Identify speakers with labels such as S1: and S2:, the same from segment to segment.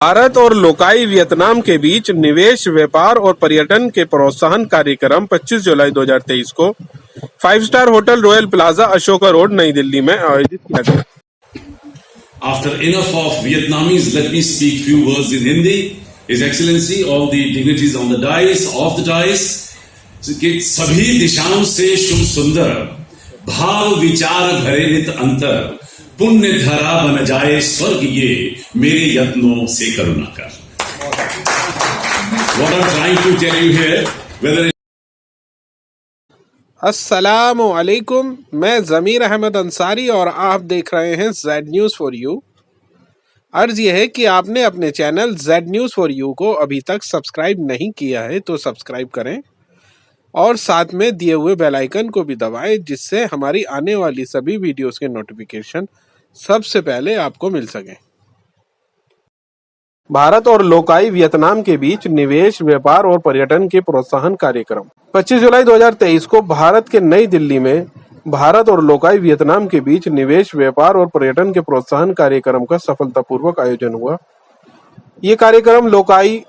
S1: भारत और loci Vietnam के बीच निवेश, व्यापार और पर्यटन के प्रोत्साहन कार्यक्रम 25 जुलाई 2023 को 5 star hotel Royal Plaza Ashoka road, नई दिल्ली में आयोजित किया गया।
S2: After enough of Vietnamese, let me speak few words in Hindi. His Excellency, all the dignitaries on the dais, off the dais, कि सभी दिशाओं से शुभ सुंदर भाव विचार भरे नित अंतर पुण्य धरा बन जाए स्वर्ग ये मेरे यत्नों से करुणा कर। What I'm trying to tell you here, whether
S1: अस्सलामु अलैकुम, मैं ज़मीर अहमद अंसारी और आप देख रहे हैं जेड न्यूज़ फॉर यू। अर्ज यह है कि आपने अपने channel Z news for you को अभी तक सब्सक्राइब नहीं किया है तो सब्सक्राइब करें और साथ में दिए हुए बेल आइकन को भी दबाएं, जिससे हमारी आने वाली सभी वीडियोस के नोटिफिकेशन सबसे पहले आपको मिल सके। भारत और लोकाई वियतनाम के बीच निवेश, व्यापार और पर्यटन के प्रोत्साहन कार्यक्रम 25 जुलाई 2023 को भारत के नई दिल्ली में भारत और लोकाई वियतनाम के बीच निवेश, व्यापार और पर्यटन के प्रोत्साहन कार्यक्रम का सफलतापूर्वक आयोजन हुआ। ये कार्यक्रम लोकाई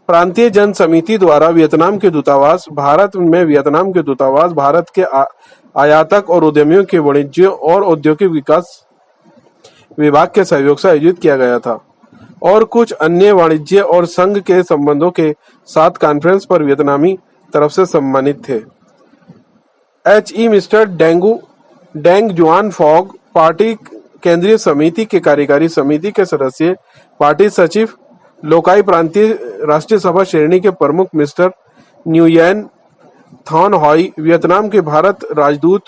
S1: प्रांतीय जन समिति द्वारा वियतनाम के दूतावास, भारत में वियतनाम के दूतावास, भारत के आयातक और उद्यमियों के वाणिज्य और औद्योगिक विकास विभाग के सहयोग से आयोजित किया गया था और कुछ अन्य वाणिज्य और संघ के संबंधों के साथ कॉन्फ्रेंस पर वियतनामी तरफ से सम्मानित थे। मिस्टर डेंग जुआन फॉग, पार्टी केंद्रीय समिति के कार्यकारी समिति के सदस्य, पार्टी सचिव, लोकाई प्रांतीय राष्ट्रीय सभा श्रेणी के प्रमुख मिस्टर न्यूयेन थान हॉय, वियतनाम के भारत राजदूत,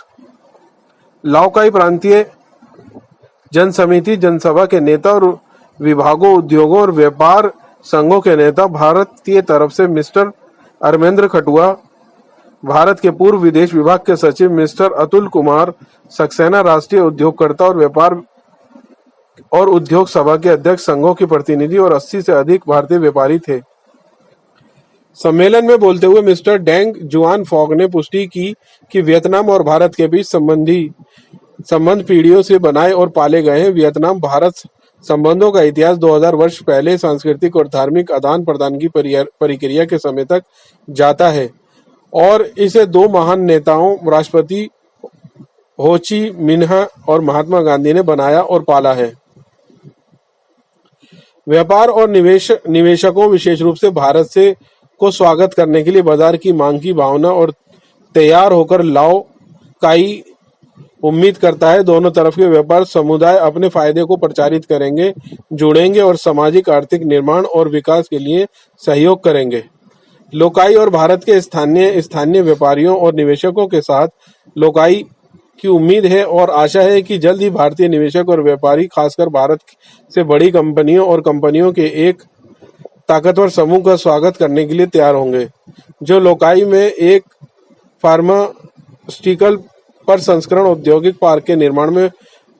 S1: लाओ काई प्रांतीय जन समिति जनसभा के नेता और विभागों, उद्योगों और व्यापार संघों के नेता, भारतीय तरफ से मिस्टर अमरेंद्र खटुआ, भारत के पूर्व विदेश विभाग के सचिव मिस्टर अतुल कुमार सक्सेना, राष्ट्रीय उद्योगकर्ता और व्यापार और उद्योग सभा के अध्यक्ष, संघों के प्रतिनिधि और 80 से अधिक भारतीय व्यापारी थे। सम्मेलन में बोलते हुए मिस्टर डेंग जुआन फॉग ने पुष्टि की कि वियतनाम और भारत के बीच संबंध पीढ़ियों से बनाए और पाले गए हैं। वियतनाम भारत संबंधों का इतिहास 2000 वर्ष पहले सांस्कृतिक और धार्मिक आदान प्रदान की प्रक्रिया के समय तक जाता है और इसे दो महान नेताओं, राष्ट्रपति हो ची मिन्ह और महात्मा गांधी ने बनाया और पाला है। व्यापार और निवेशकों, विशेष रूप से भारत से को स्वागत करने के लिए बाजार की मांग की भावना और तैयार होकर लाओ काई उम्मीद करता है दोनों तरफ के व्यापार समुदाय अपने फायदे को प्रचारित करेंगे, जुड़ेंगे और सामाजिक आर्थिक निर्माण और विकास के लिए सहयोग करेंगे। लोकाई और भारत के स्थानीय व्यापारियों और निवेशकों के साथ लोकाई की उम्मीद है और आशा है कि जल्द ही भारतीय निवेशक और व्यापारी, खासकर भारत से बड़ी कंपनियों और कंपनियों के एक ताकतवर समूह का स्वागत करने के लिए तैयार होंगे, जो लोकाई में एक फार्मास्यूटिकल प्रसंस्करण औद्योगिक पार्क के निर्माण में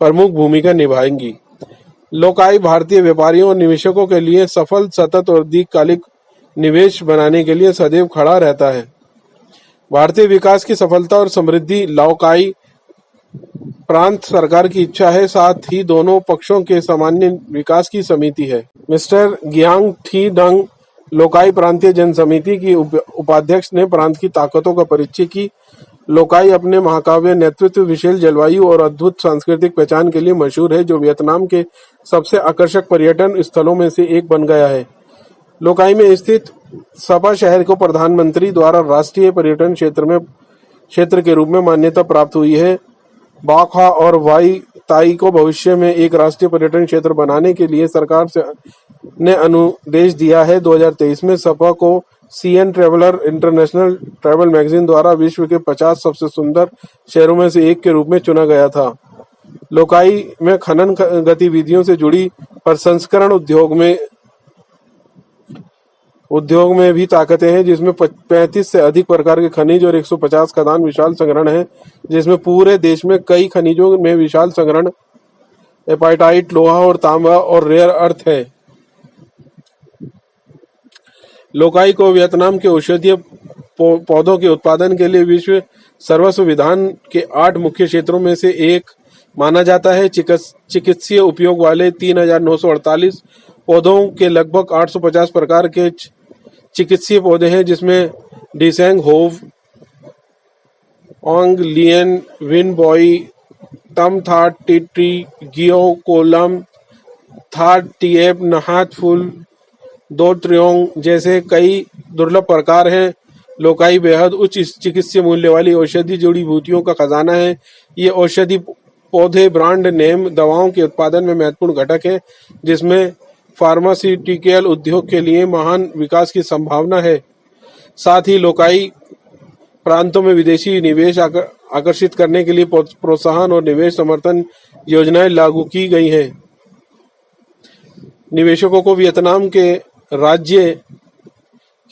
S1: प्रमुख भूमिका निभाएंगी। लोकाई भारतीय व्यापारियों और निवेशकों के लिए सफल, सतत और दीर्घकालिक निवेश बनाने के लिए सदैव खड़ा रहता है। भारतीय विकास की सफलता और समृद्धि लाओ काई प्रांत सरकार की इच्छा है, साथ ही दोनों पक्षों के सामान्य विकास की समिति है। मिस्टर गियांग थी डंग, लोकाई प्रांतीय जन समिति की उपाध्यक्ष, ने प्रांत की ताकतों का परिचय की। लोकाई अपने महाकाव्य नेतृत्व, विशाल जलवायु और अद्भुत सांस्कृतिक पहचान के लिए मशहूर है, जो वियतनाम के सबसे आकर्षक पर्यटन स्थलों में से एक बन गया है। लोकाई में स्थित सपा शहर को प्रधानमंत्री द्वारा राष्ट्रीय पर्यटन क्षेत्र के रूप में मान्यता प्राप्त हुई है। बाखा और वाई ताई को भविष्य में एक राष्ट्रीय पर्यटन क्षेत्र बनाने के लिए सरकार ने अनुदेश दिया है। 2023 में सपा को CN traveller international travel magazine द्वारा विश्व के 50 सबसे सुंदर शहरों में से एक के रूप में चुना गया था। लोकाई में खनन गतिविधियों से जुड़ी प्रसंस्करण उद्योग में भी ताकतें हैं, जिसमें 35 से अधिक प्रकार के खनिज और 150 खदान विशाल संग्रहण है, जिसमें पूरे देश में कई खनिजों में विशाल संग्रहण एपाइटाइट, लोहा और तांबा और रेयर अर्थ है। लोकाई को वियतनाम के औषधीय पौधों के उत्पादन के लिए विश्व सर्वस्व विधान के 8 मुख्य क्षेत्रों में से एक माना जाता है। चिकित्सीय उपयोग वाले 3,948 पौधों के लगभग 850 प्रकार के चिकित्सीय पौधे हैं, जिसमें डिसेंग, होव, ओंग, लियन, विन बॉय, तम थाट, टी, गियो, कोलम, थाट, टिएप, नहात फूल, दो त्रियोंग जैसे कई दुर्लभ प्रकार हैं। लोकाई बेहद उच्च चिकित्सीय मूल्य वाली औषधि जड़ी बूटियों का खजाना है। ये औषधि पौधे ब्रांड नेम दवाओं के उत्पादन में महत्वपूर्ण घटक हैं, जिसमें फार्मास्यूटिकल उद्योग के लिए महान विकास की संभावना है। साथ ही लोकाई प्रांतों में विदेशी निवेश आकर्षित करने के लिए प्रोत्साहन और निवेश समर्थन योजनाएं लागू की गई हैं। निवेशकों को वियतनाम के राज्य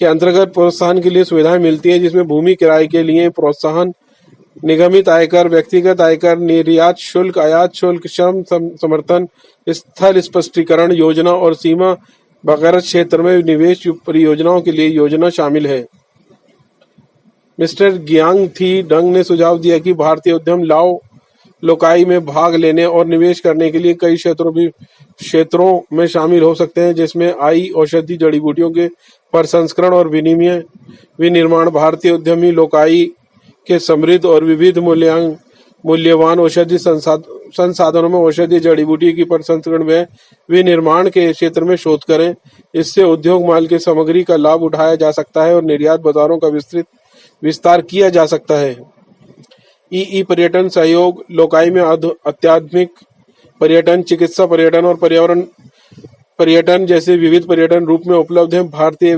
S1: के अंतर्गत प्रोत्साहन के लिए सुविधाएं मिलती हैं, जिसमें भूमि किराए के लिए प्रोत्साहन, निगमित आयकर, व्यक्तिगत आयकर, निर्यात शुल्क, आयात शुल्क, श्रम समर्थन, स्थल स्पष्टीकरण योजना और सीमा वगैरह क्षेत्र में निवेश परियोजनाओं के लिए योजना शामिल है। मिस्टर गियांग थी डंग ने सुझाव दिया कि भारतीय उद्यम लाओ लोकाई में भाग लेने और निवेश करने के लिए कई क्षेत्रों में शामिल हो सकते हैं, जिसमें औषधि जड़ी बूटियों के प्रसंस्करण और विनिर्माण। भारतीय उद्यमी लोकाई के समृद्ध और विविध मूल्यवान औषधि संसाधनों में औषधि जड़ी बूटी की प्रसंस्करण व विनिर्माण के क्षेत्र में शोध करें। इससे उद्योग माल की सामग्री का लाभ उठाया जा सकता है और निर्यात बाजारों का विस्तार किया जा सकता है। ई पर्यटन सहयोग लोकाई में अत्याधुनिक पर्यटन, चिकित्सा पर्यटन और पर्यावरण पर्यटन जैसे विविध पर्यटन रूप में उपलब्ध हैं। भारतीय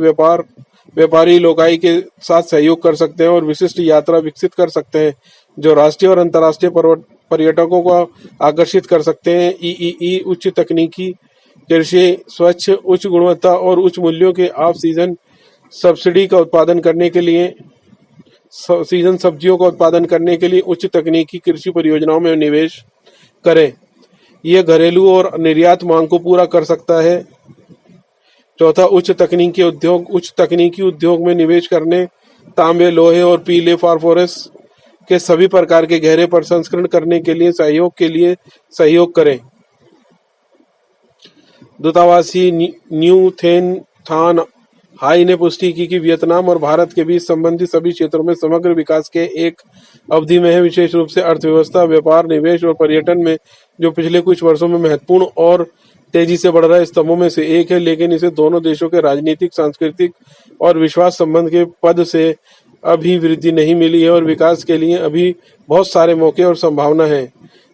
S1: व्यापारी लोकाई के साथ सहयोग कर सकते हैं और विशिष्ट यात्रा विकसित कर सकते हैं, जो राष्ट्रीय और अंतर्राष्ट्रीय पर्यटकों को आकर्षित कर सकते हैं। ई उच्च तकनीकी कृषि, स्वच्छ, उच्च गुणवत्ता और उच्च मूल्यों के ऑफ सीजन सब्सिडियों का उत्पादन करने के लिए उच्च तकनीकी कृषि परियोजनाओं में निवेश करें। यह घरेलू और निर्यात मांग को पूरा कर सकता है। चौथा, उच्च तकनीकी उद्योग में निवेश करने, तांबे, लोहे और पीले फास्फोरस के सभी प्रकार के गहरे प्रसंस्करण करने के लिए सहयोग करें। दूतावासी न्यू थान हाई ने पुष्टि की कि वियतनाम और भारत के बीच संबंधित सभी क्षेत्रों में समग्र विकास के एक अवधि में है, विशेष रूप से अर्थव्यवस्था, व्यापार, निवेश और पर्यटन में, जो पिछले कुछ वर्षों में महत्वपूर्ण और तेजी से बढ़ रहे स्तंभों में से एक है। लेकिन इसे दोनों देशों के राजनीतिक, सांस्कृतिक और विश्वास संबंध के पद से अभी वृद्धि नहीं मिली है और विकास के लिए अभी बहुत सारे मौके और संभावना है।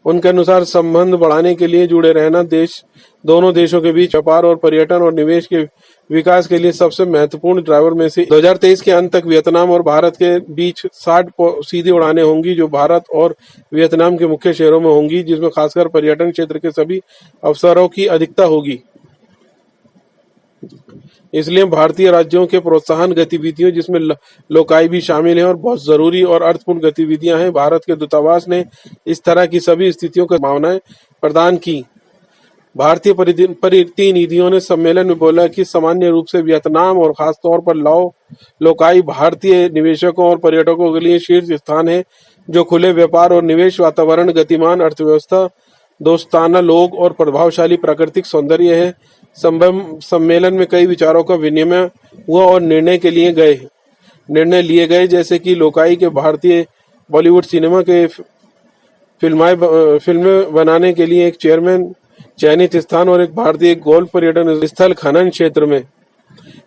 S1: उनके अनुसार संबंध बढ़ाने के लिए जुड़े रहना दोनों देशों के बीच व्यापार और पर्यटन और निवेश के विकास के लिए सबसे महत्वपूर्ण ड्राइवर में से 2023 के अंत तक वियतनाम और भारत के बीच 60 सीधी उड़ानें होंगी, जो भारत और वियतनाम के मुख्य शहरों में होंगी, जिसमें खासकर पर्यटन क्षेत्र के सभी अवसरों की अधिकता होगी। इसलिए भारतीय राज्यों के प्रोत्साहन गतिविधियों, जिसमें लोकाई भी शामिल है और बहुत जरूरी और अर्थपूर्ण गतिविधियां हैं। भारत के दूतावास ने इस तरह की सभी स्थितियों को संभावनाएं प्रदान की। भारतीय प्रतिनिधियों ने सम्मेलन में बोला कि सामान्य रूप से वियतनाम और खासतौर पर लोकाई भारतीय निवेशकों और पर्यटकों के लिए शीर्ष स्थान है, जो खुले व्यापार और निवेश वातावरण, गतिमान अर्थव्यवस्था, दोस्ताना लोग और प्रभावशाली प्राकृतिक सौंदर्य है। सम्मेलन में कई विचारों का विनिमय हुआ और निर्णय लिए गए, जैसे कि लोकाई के भारतीय बॉलीवुड सिनेमा के फिल्में बनाने के लिए एक चयनित स्थान और एक भारतीय गोल्फ पर्यटन स्थल खनन क्षेत्र में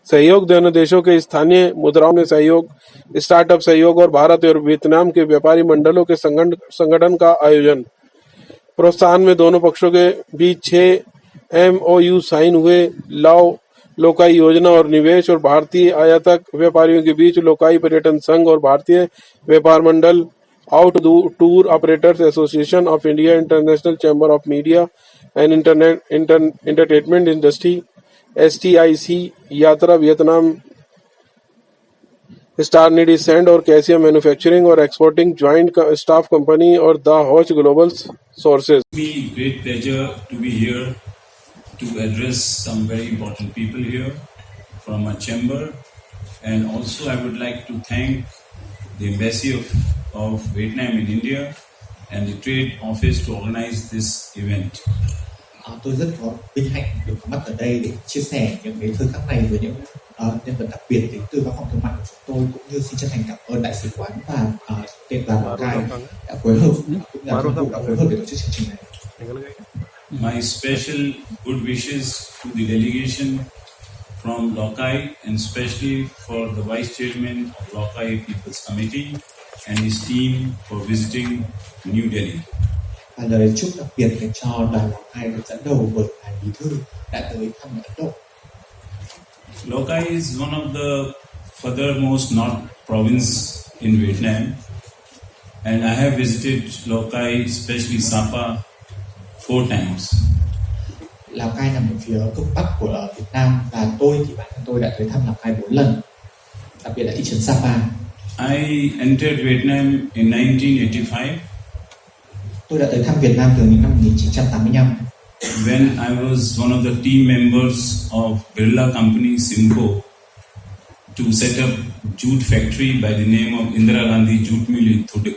S1: सहयोग, दोनों देशों के स्थानीय मुद्राओं में सहयोग, स्टार्टअप सहयोग और भारत और वियतनाम के व्यापारी मंडलों के संगठन का आयोजन। प्रोत्साहन में दोनों पक्षों के बीच 6 MOU साइन हुए। लोकाई योजना और निवेश और भारतीय आयातक व्यापारियों के बीच लोकाई पर्यटन संघ और भारतीय व्यापार मंडल, tour operators association of India, international chamber of media and entertainment industry, STIC, यात्रा वियतनाम, स्टार नीडी सेंड और कैसिया मैन्युफैक्चरिंग और एक्सपोर्टिंग ज्वाइंट स्टाफ कंपनी और द हॉच global sources.
S2: Great pleasure to be here to address some very important people here from our chamber, and also I would like to thank the Embassy of Vietnam in India and the Trade Office to organize this event.
S3: Tôi rất có vinh hạnh được có mặt ở đây để chia sẻ những cái thời khắc này với những nhân vật đặc biệt đến từ các phòng thương mại của chúng tôi, cũng như xin chân thành cảm ơn đại sứ quán và điện đoàn Lào Cai đã phối hợp cũng như là chính phủ đã phối hợp để tổ chức chương trình này.
S2: My special good wishes to the delegation from Lao Cai, and especially for the Vice Chairman of Lao Cai People's Committee and his team for visiting New Delhi.
S3: Và lời chúc đặc biệt dành cho đoàn Lào Cai được dẫn đầu bởi ngài bí thư đã tới thăm Ấn Độ.
S2: Lao Cai is one of the furthermost north province in Vietnam, and I have visited Lao Cai, especially Sapa, 4 times.
S3: Lào Cai nằm ở phía cực bắc của Việt Nam, và bản thân tôi đã tới thăm Lào Cai 4 lần, đặc biệt là thị trấn Sapa.
S2: I entered Vietnam in 1985.
S3: Tôi đã tới thăm Việt Nam từ những năm 1985.
S2: When I was one of the team members of Birla Company Simco to set up jute factory by the name of Indira Gandhi Jute Mill in Thuduk.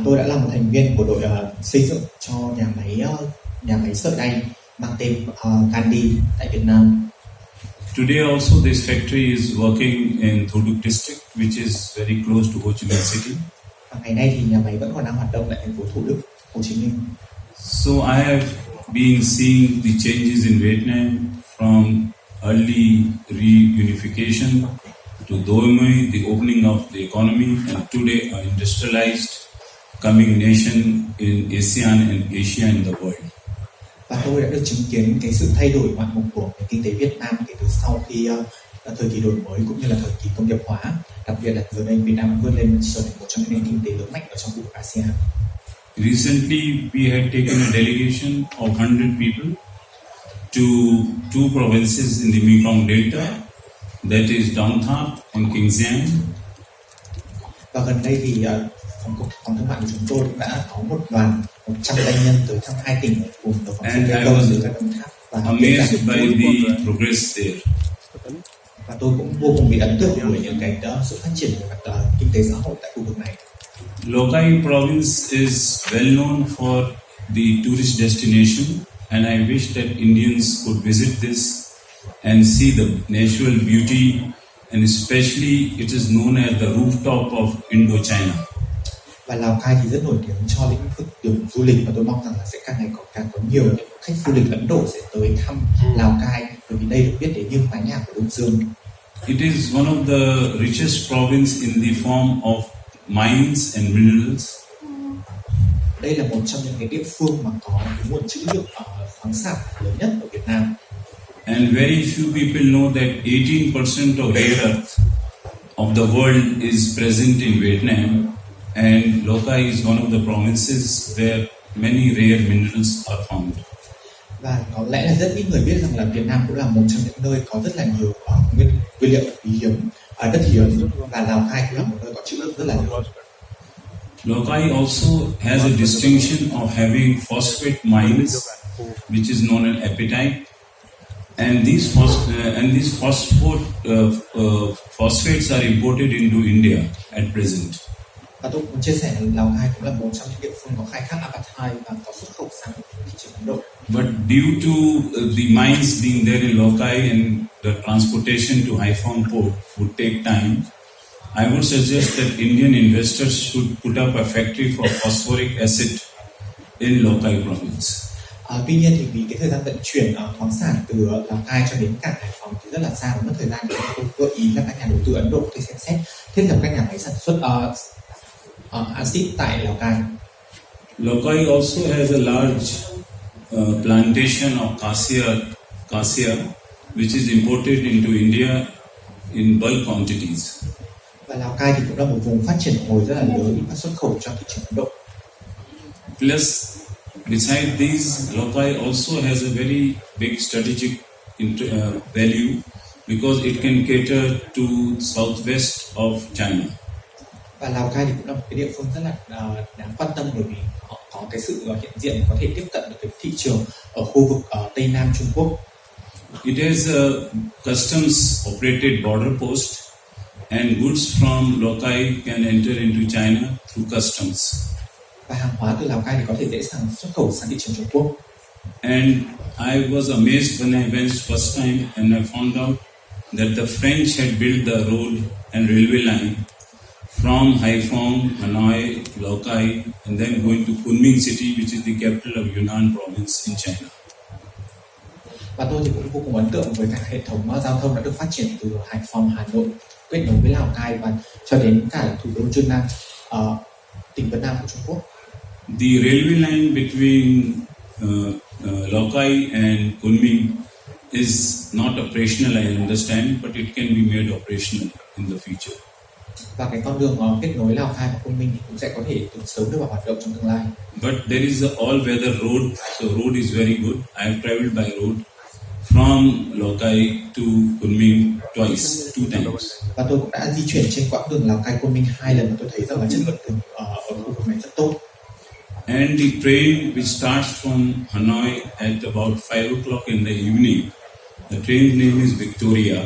S3: Tôi đã là một thành viên của đội xây dựng cho nhà máy sợi đay mang tên Gandhi tại Việt Nam.
S2: Today also this factory is working in Thuduk district, which is very close to Ho Chi Minh City.
S3: Và ngày nay thì nhà máy vẫn còn đang hoạt động tại thành phố Thủ Đức, Hồ Chí Minh.
S2: So I have been seeing the changes in Vietnam from early reunification to Doi Moi, the opening of the economy, and today an industrialized coming nation in ASEAN and Asia in the world.
S3: Và tôi đã được chứng kiến cái sự thay đổi ngoạn mục của nền kinh tế Việt Nam kể từ sau khi thời kỳ đổi mới cũng như là thời kỳ công nghiệp hóa, đặc biệt là giờ đây Việt Nam vươn lên trở thành một trong những nền kinh tế lớn mạnh ở trong khu vực ASEAN.
S2: Recently, we had taken a delegation of 100 people to 2 provinces in the Mekong Delta, that is Dong Thap and Kieng Giang.
S3: Và gần đây thì phòng thương mại của chúng tôi cũng đã có một đoàn 100 doanh nhân tới thăm 2 tỉnh ở vùng đồng bằng sông Mekong giữa các Dong Thap và
S2: amazed by the progress there.
S3: Và tôi cũng vô cùng bị ấn tượng bởi những cái sự phát triển về mặt kinh tế xã hội tại khu vực này.
S2: Lao Cai province is well known for the tourist destination, and I wish that Indians could visit this and see the natural beauty, and especially it is known as the rooftop of Indochina.
S3: Và Lào Cai thì rất nổi tiếng cho lĩnh vực du lịch, và tôi mong rằng là sẽ càng ngày càng có nhiều những khách du lịch Ấn Độ sẽ tới thăm Lào Cai, bởi vì đây được biết đến như mái nhà của Đông Dương.
S2: It is one of the richest province in the form of mines and minerals.
S3: Đây là một trong những cái địa phương mà có cái nguồn trữ lượng khoáng sản lớn nhất ở Việt Nam.
S2: And very few people know that 18% of rare earth of the world is present in Vietnam, and Lao Cai is one of the provinces where many rare minerals are found.
S3: Và có lẽ là rất ít người biết rằng là Việt Nam cũng là một trong những nơi có rất là nhiều nguyên liệu quý hiếm, đất hiếm, và Lào Cai cũng là một nơi có trữ lượng rất là lớn.
S2: Lao Cai also has a distinction of having phosphate mines, which is known as apatite, and these phosphates are imported into India at present.
S3: Và tôi muốn chia sẻ là Lào Cai cũng là một trong những địa phương có khai thác apatite và có xuất khẩu sang thị trường Ấn Độ.
S2: But due to the mines being there in Lao Cai and the transportation to Haiphong port would take time, I would suggest that Indian investors should put up a factory for phosphoric acid in Lao Cai province.
S3: Tuy nhiên thì vì cái thời gian vận chuyển khoáng sản từ Lào Cai cho đến cảng Hải Phòng thì rất là xa và mất thời gian, thì tôi gợi ý là các nhà đầu tư Ấn Độ có thể xem xét thiết lập các nhà máy sản xuất axit tại Lào Cai.
S2: Lao Cai also has a large plantation of cassia, which is imported into India in bulk quantities.
S3: Và Lào Cai thì cũng là một vùng phát triển ổi rất là lớn và xuất khẩu cho thị trường Ấn Độ.
S2: Plus, besides these, Lao Cai also has a very big strategic value because it can cater to southwest of China.
S3: Và Lào Cai thì cũng là một cái địa phương rất là đáng quan tâm, bởi vì họ có cái sự hiện diện có thể tiếp cận được cái thị trường ở khu vực Tây Nam Trung Quốc.
S2: It has a customs operated border post, and goods from Lao Cai can enter into China through customs.
S3: Và hàng hóa từ Lào Cai thì có thể dễ dàng xuất khẩu sang thị trường Trung Quốc.
S2: And I was amazed when I went first time and I found out that the French had built the road and railway line from Haiphong, Hanoi, Lao Cai, and then going to Kunming city, which is the capital of Yunnan province in China.
S3: Và tôi thì cũng vô cùng ấn tượng với các hệ thống giao thông đã được phát triển từ Hải Phòng, Hà Nội kết nối với Lào Cai và cho đến cả thủ đô Yunnan, tỉnh Vân Nam của Trung Quốc.
S2: The railway line between Lao Cai and Kunming is not operational, I understand, but it can be made operational in the future.
S3: Và cái con đường kết nối Lào Cai và Kunming thì cũng sẽ có thể sớm đưa vào hoạt động trong tương lai.
S2: But there is an all-weather road, so road is very good. I have traveled by road from Lao Cai to Kunming twice, 2 times.
S3: Và tôi cũng đã di chuyển trên quãng đường Lào Cai Kunming 2 lần và tôi thấy rằng là chất lượng đường ở khu vực này rất tốt.
S2: And the train which starts from Hanoi at about 5 o'clock in the evening, the train's name is Victoria,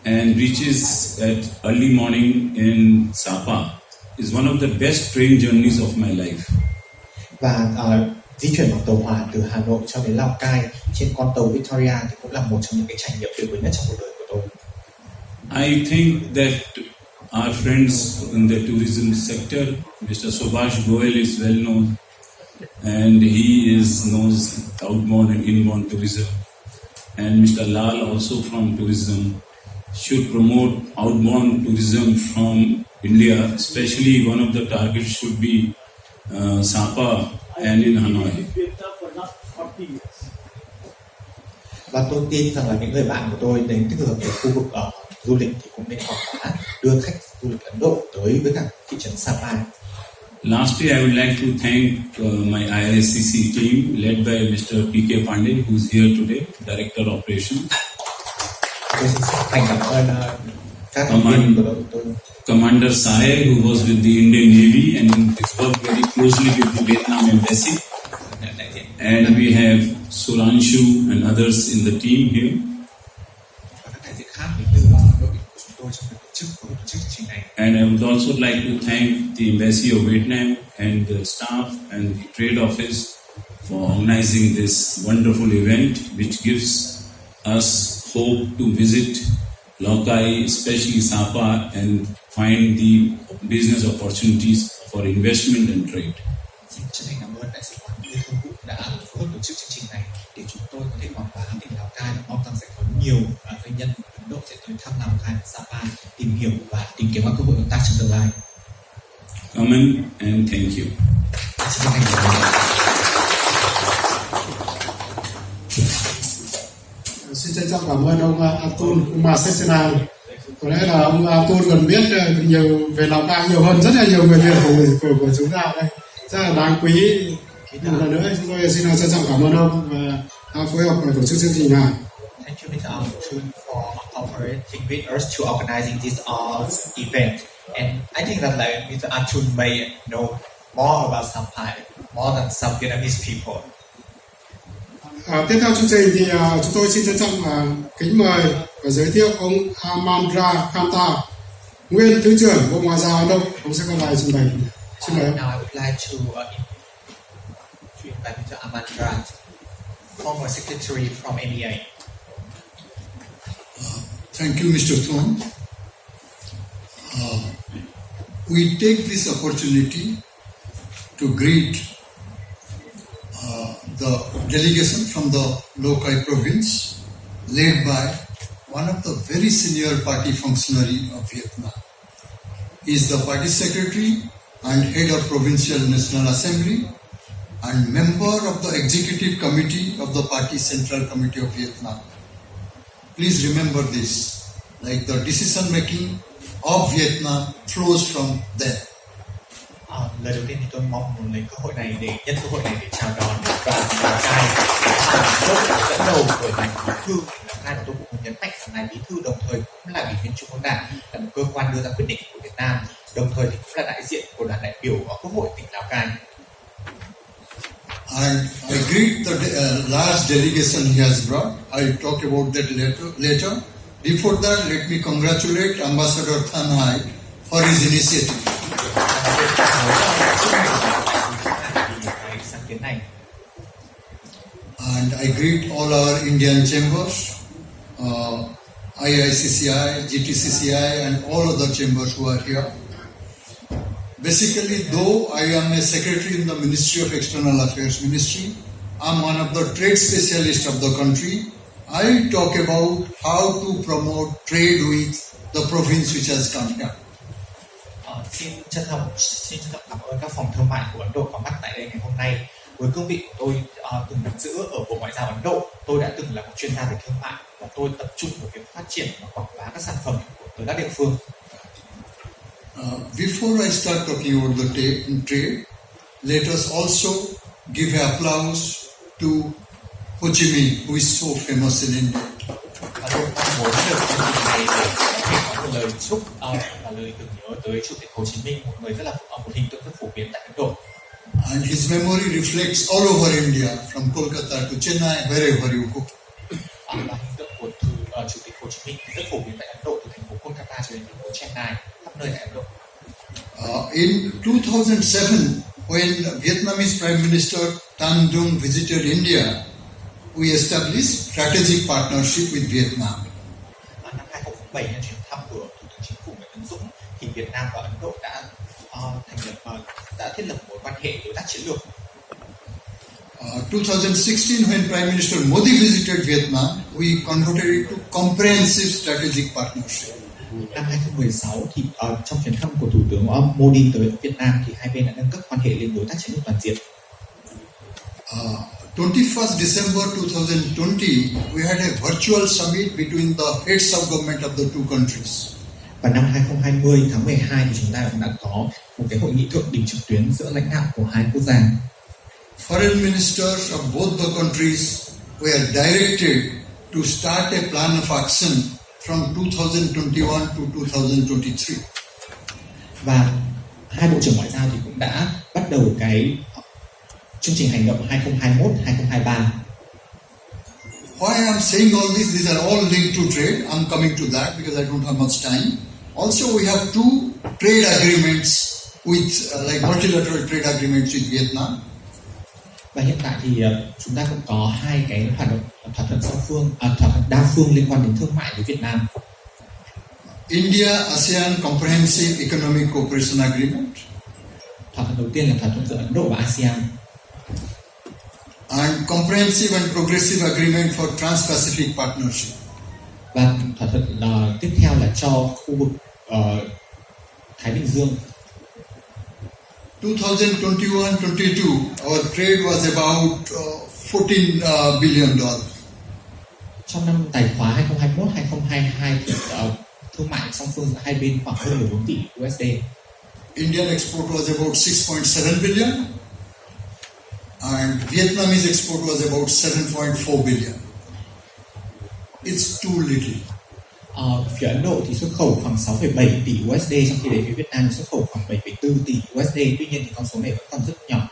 S2: and reaches at early morning in Sapa, is one of the best train journeys of my life.
S3: Và di chuyển bằng tàu hỏa từ Hà Nội cho đến Lào Cai trên con tàu Victoria thì cũng là một trong những cái trải nghiệm tuyệt vời nhất trong cuộc đời của tôi.
S2: I think that our friends in the tourism sector, Mr. Subhash Goel is well known, and he knows outbound and inbound tourism. And Mr. Lal, also from tourism, should promote outbound tourism from India, especially one of the targets should be Sapa and in Hanoi.
S3: Và tôi tin rằng là những người bạn của tôi đến từ khu vực du lịch thì cũng nên quảng bá đưa khách du lịch Ấn Độ tới với cả thị trấn Sapa.
S2: Lastly, I would like to thank my IRSCC team led by Mr. P.K. Pandey, who is here today, Director Operations.
S3: Tôi xin thành cảm ơn các thành viên của đội tôi.
S2: Commander Sae, who was with the Indian Navy and has worked very closely with the Vietnam Embassy. And we have Suranshu and others in the team here. And I would also like to thank the Embassy of Vietnam and the staff and the Trade Office for organizing this wonderful event, which gives us hope to visit Lao Cai, especially Sapa, and find the business opportunities for investment and trade.
S3: Xin chân thành cảm ơn Đại sứ quán Liên Thương Vụ đã phối hợp tổ chức chương trình này để chúng tôi có thể quảng bá tỉnh Lào Cai và mong rằng sẽ có nhiều doanh nhân Ấn Độ sẽ tới thăm Lào Cai, Sapa, tìm hiểu và tìm kiếm các cơ hội hợp tác trong tương lai.
S2: Come in and thank you.
S3: Xin chân thành cảm ơn.
S4: Xin trân trọng cảm ơn ông Atul Kumar Saxena. Có lẽ là ông Atul gần biết nhiều về Lào Cai nhiều hơn rất là nhiều người Việt của chúng ta đây. Rất là đáng quý. Một lần nữa chúng tôi xin trân trọng cảm ơn ông và phối hợp tổ chức chương trình này.
S3: Thank you, Mr. Atul, for cooperating with us to organizing this event. And I think that Mr. Atul may know more about Sapa, more than some Vietnamese people.
S4: Tiếp theo chương trình thì chúng tôi xin trân trọng kính mời và giới thiệu ông Amarendra, nguyên Thứ trưởng Bộ Ngoại giao Ấn Độ. Ông sẽ có bài trình bày. Xin mời ông.
S3: Now I would like to invite Mr. Amarendra, former secretary from MEA.
S5: Thank you, Mr. Xuan. We take this opportunity to greet the delegation from the Lao Cai province, led by one of the very senior party functionary of Vietnam. He is the party secretary and head of Provincial National Assembly and member of the executive committee of the party Central Committee of Vietnam. Please remember this, like the decision making of Vietnam flows from there.
S3: Lời đầu tiên thì tôi mong muốn lấy cơ hội này để nhân cơ hội này để chào đón và Lào Cai dẫn đầu bởi ngài bí thư Lào Cai, và tôi cũng muốn nhấn mạnh rằng ngài bí thư đồng thời cũng là ủy viên Trung ương Đảng, là một cơ quan đưa ra quyết định của Việt Nam, đồng thời thì cũng là đại diện của đoàn đại biểu ở Quốc hội tỉnh Lào Cai.
S5: And I greet the large delegation he has brought. I'll talk about that later. Before that, let me congratulate Ambassador Thanh for his initiative. and I greet all our Indian chambers, IICCI, GTCCI, and all other chambers who are here. Basically, though I am a secretary in the Ministry of External Affairs Ministry, I am one of the trade specialists of the country. I talk about how to promote trade with the province which has come here.
S3: Xin trân trọng cảm ơn các phòng thương mại của Ấn Độ có mặt tại đây ngày hôm nay. Với cương vị của tôi từng nắm giữ ở Bộ Ngoại giao Ấn Độ, tôi đã từng là một chuyên gia về thương mại và tôi tập trung vào việc phát triển và quảng bá các sản phẩm của các địa phương.
S5: Before I start talking about the trade, let us also give an applause to Ho Chi Minh, who is so famous in India.
S3: Và tôi mong muốn được chương trình này để có thể có một lời chúc và lời tưởng nhớ tới Chủ tịch Hồ Chí Minh, một người một hình tượng rất phổ biến tại Ấn Độ.
S5: And his memory reflects all over India, from Kolkata to Chennai, wherever you go.
S3: Và hình tượng của Chủ tịch Hồ Chí Minh rất phổ biến tại Ấn Độ, từ thành phố Kolkata cho đến thành phố Chennai, khắp nơi tại Ấn Độ.
S5: In 2007, when Vietnamese Prime Minister tounsm visited India, we established strategic partnership with Vietnam.
S3: Năm 2007, nhân chuyến thăm của Thủ tướng Chính phủ Nguyễn Tấn Dũng, thì Việt Nam và Ấn Độ đã thiết lập mối quan hệ đối tác chiến lược.
S5: 2016, when Prime Minister Modi visited Vietnam, we converted it to comprehensive strategic partnership.
S3: Năm 2016 thì trong chuyến thăm của Thủ tướng Modi tới Việt Nam thì hai bên đã nâng cấp quan hệ lên đối tác chiến lược toàn diện.
S5: 21st December 2020, we had a virtual summit between the heads of government of the two countries.
S3: Và năm 2020 tháng 12 thì chúng ta cũng đã có một cái hội nghị thượng đỉnh trực tuyến giữa lãnh đạo của hai quốc gia.
S5: Foreign ministers of both the countries were directed to start a plan of action from 2021 to 2023.
S3: Và hai bộ trưởng ngoại giao thì cũng đã bắt đầu cái chương trình hành động 2021-2023.
S5: Why I'm saying all this? These are all linked to trade. I'm coming to that because I don't have much time. Also, we have two trade agreements with, like multilateral trade agreements with Vietnam.
S3: Và hiện tại thì chúng ta cũng có hai cái thỏa thuận song phương, thỏa thuận đa phương liên quan đến thương mại với Việt Nam.
S5: India-ASEAN Comprehensive Economic Cooperation Agreement.
S3: Thỏa thuận đầu tiên là thỏa thuận giữa Ấn Độ và ASEAN.
S5: And Comprehensive and Progressive Agreement for Trans-Pacific Partnership.
S3: Và thỏa thuận tiếp theo là cho khu vực Thái Bình Dương.
S5: 2021-22, our trade was about $14 billion.
S3: Trong năm tài khóa 2021-2022 thì thương mại song phương giữa hai bên khoảng hơn 14 tỷ USD.
S5: Indian export was about 6.7 billion. And Vietnamese export was about 7.4 billion. It's too little.
S3: Phía Ấn Độ thì xuất khẩu khoảng 6,7 tỷ USD, trong khi đấy phía Việt Nam xuất khẩu khoảng 7,4 tỷ USD. Tuy nhiên thì con số này vẫn còn rất nhỏ.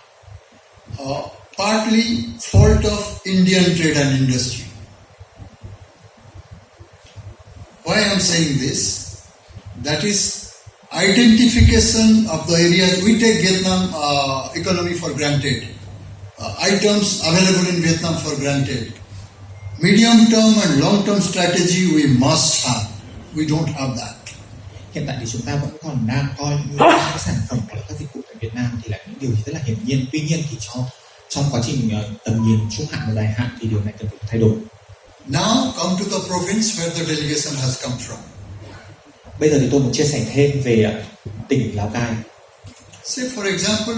S5: Partly fault of Indian trade and industry. Why I'm saying this? That is identification of the areas. We take Vietnam economy for granted. Items available in Vietnam for granted. Medium term and long term strategy we must have. We don't have that.
S3: Hiện tại thì chúng ta vẫn còn đang coi như các sản phẩm hoặc các dịch vụ tại Việt Nam thì là những điều gì rất là hiển nhiên. Tuy nhiên thì trong quá trình tầm nhìn trung hạn và dài hạn thì điều này cần phải thay đổi.
S5: Now come to the province where the delegation has come from.
S3: Bây giờ thì tôi muốn chia sẻ thêm về tỉnh Lao Cai.
S5: Say for example,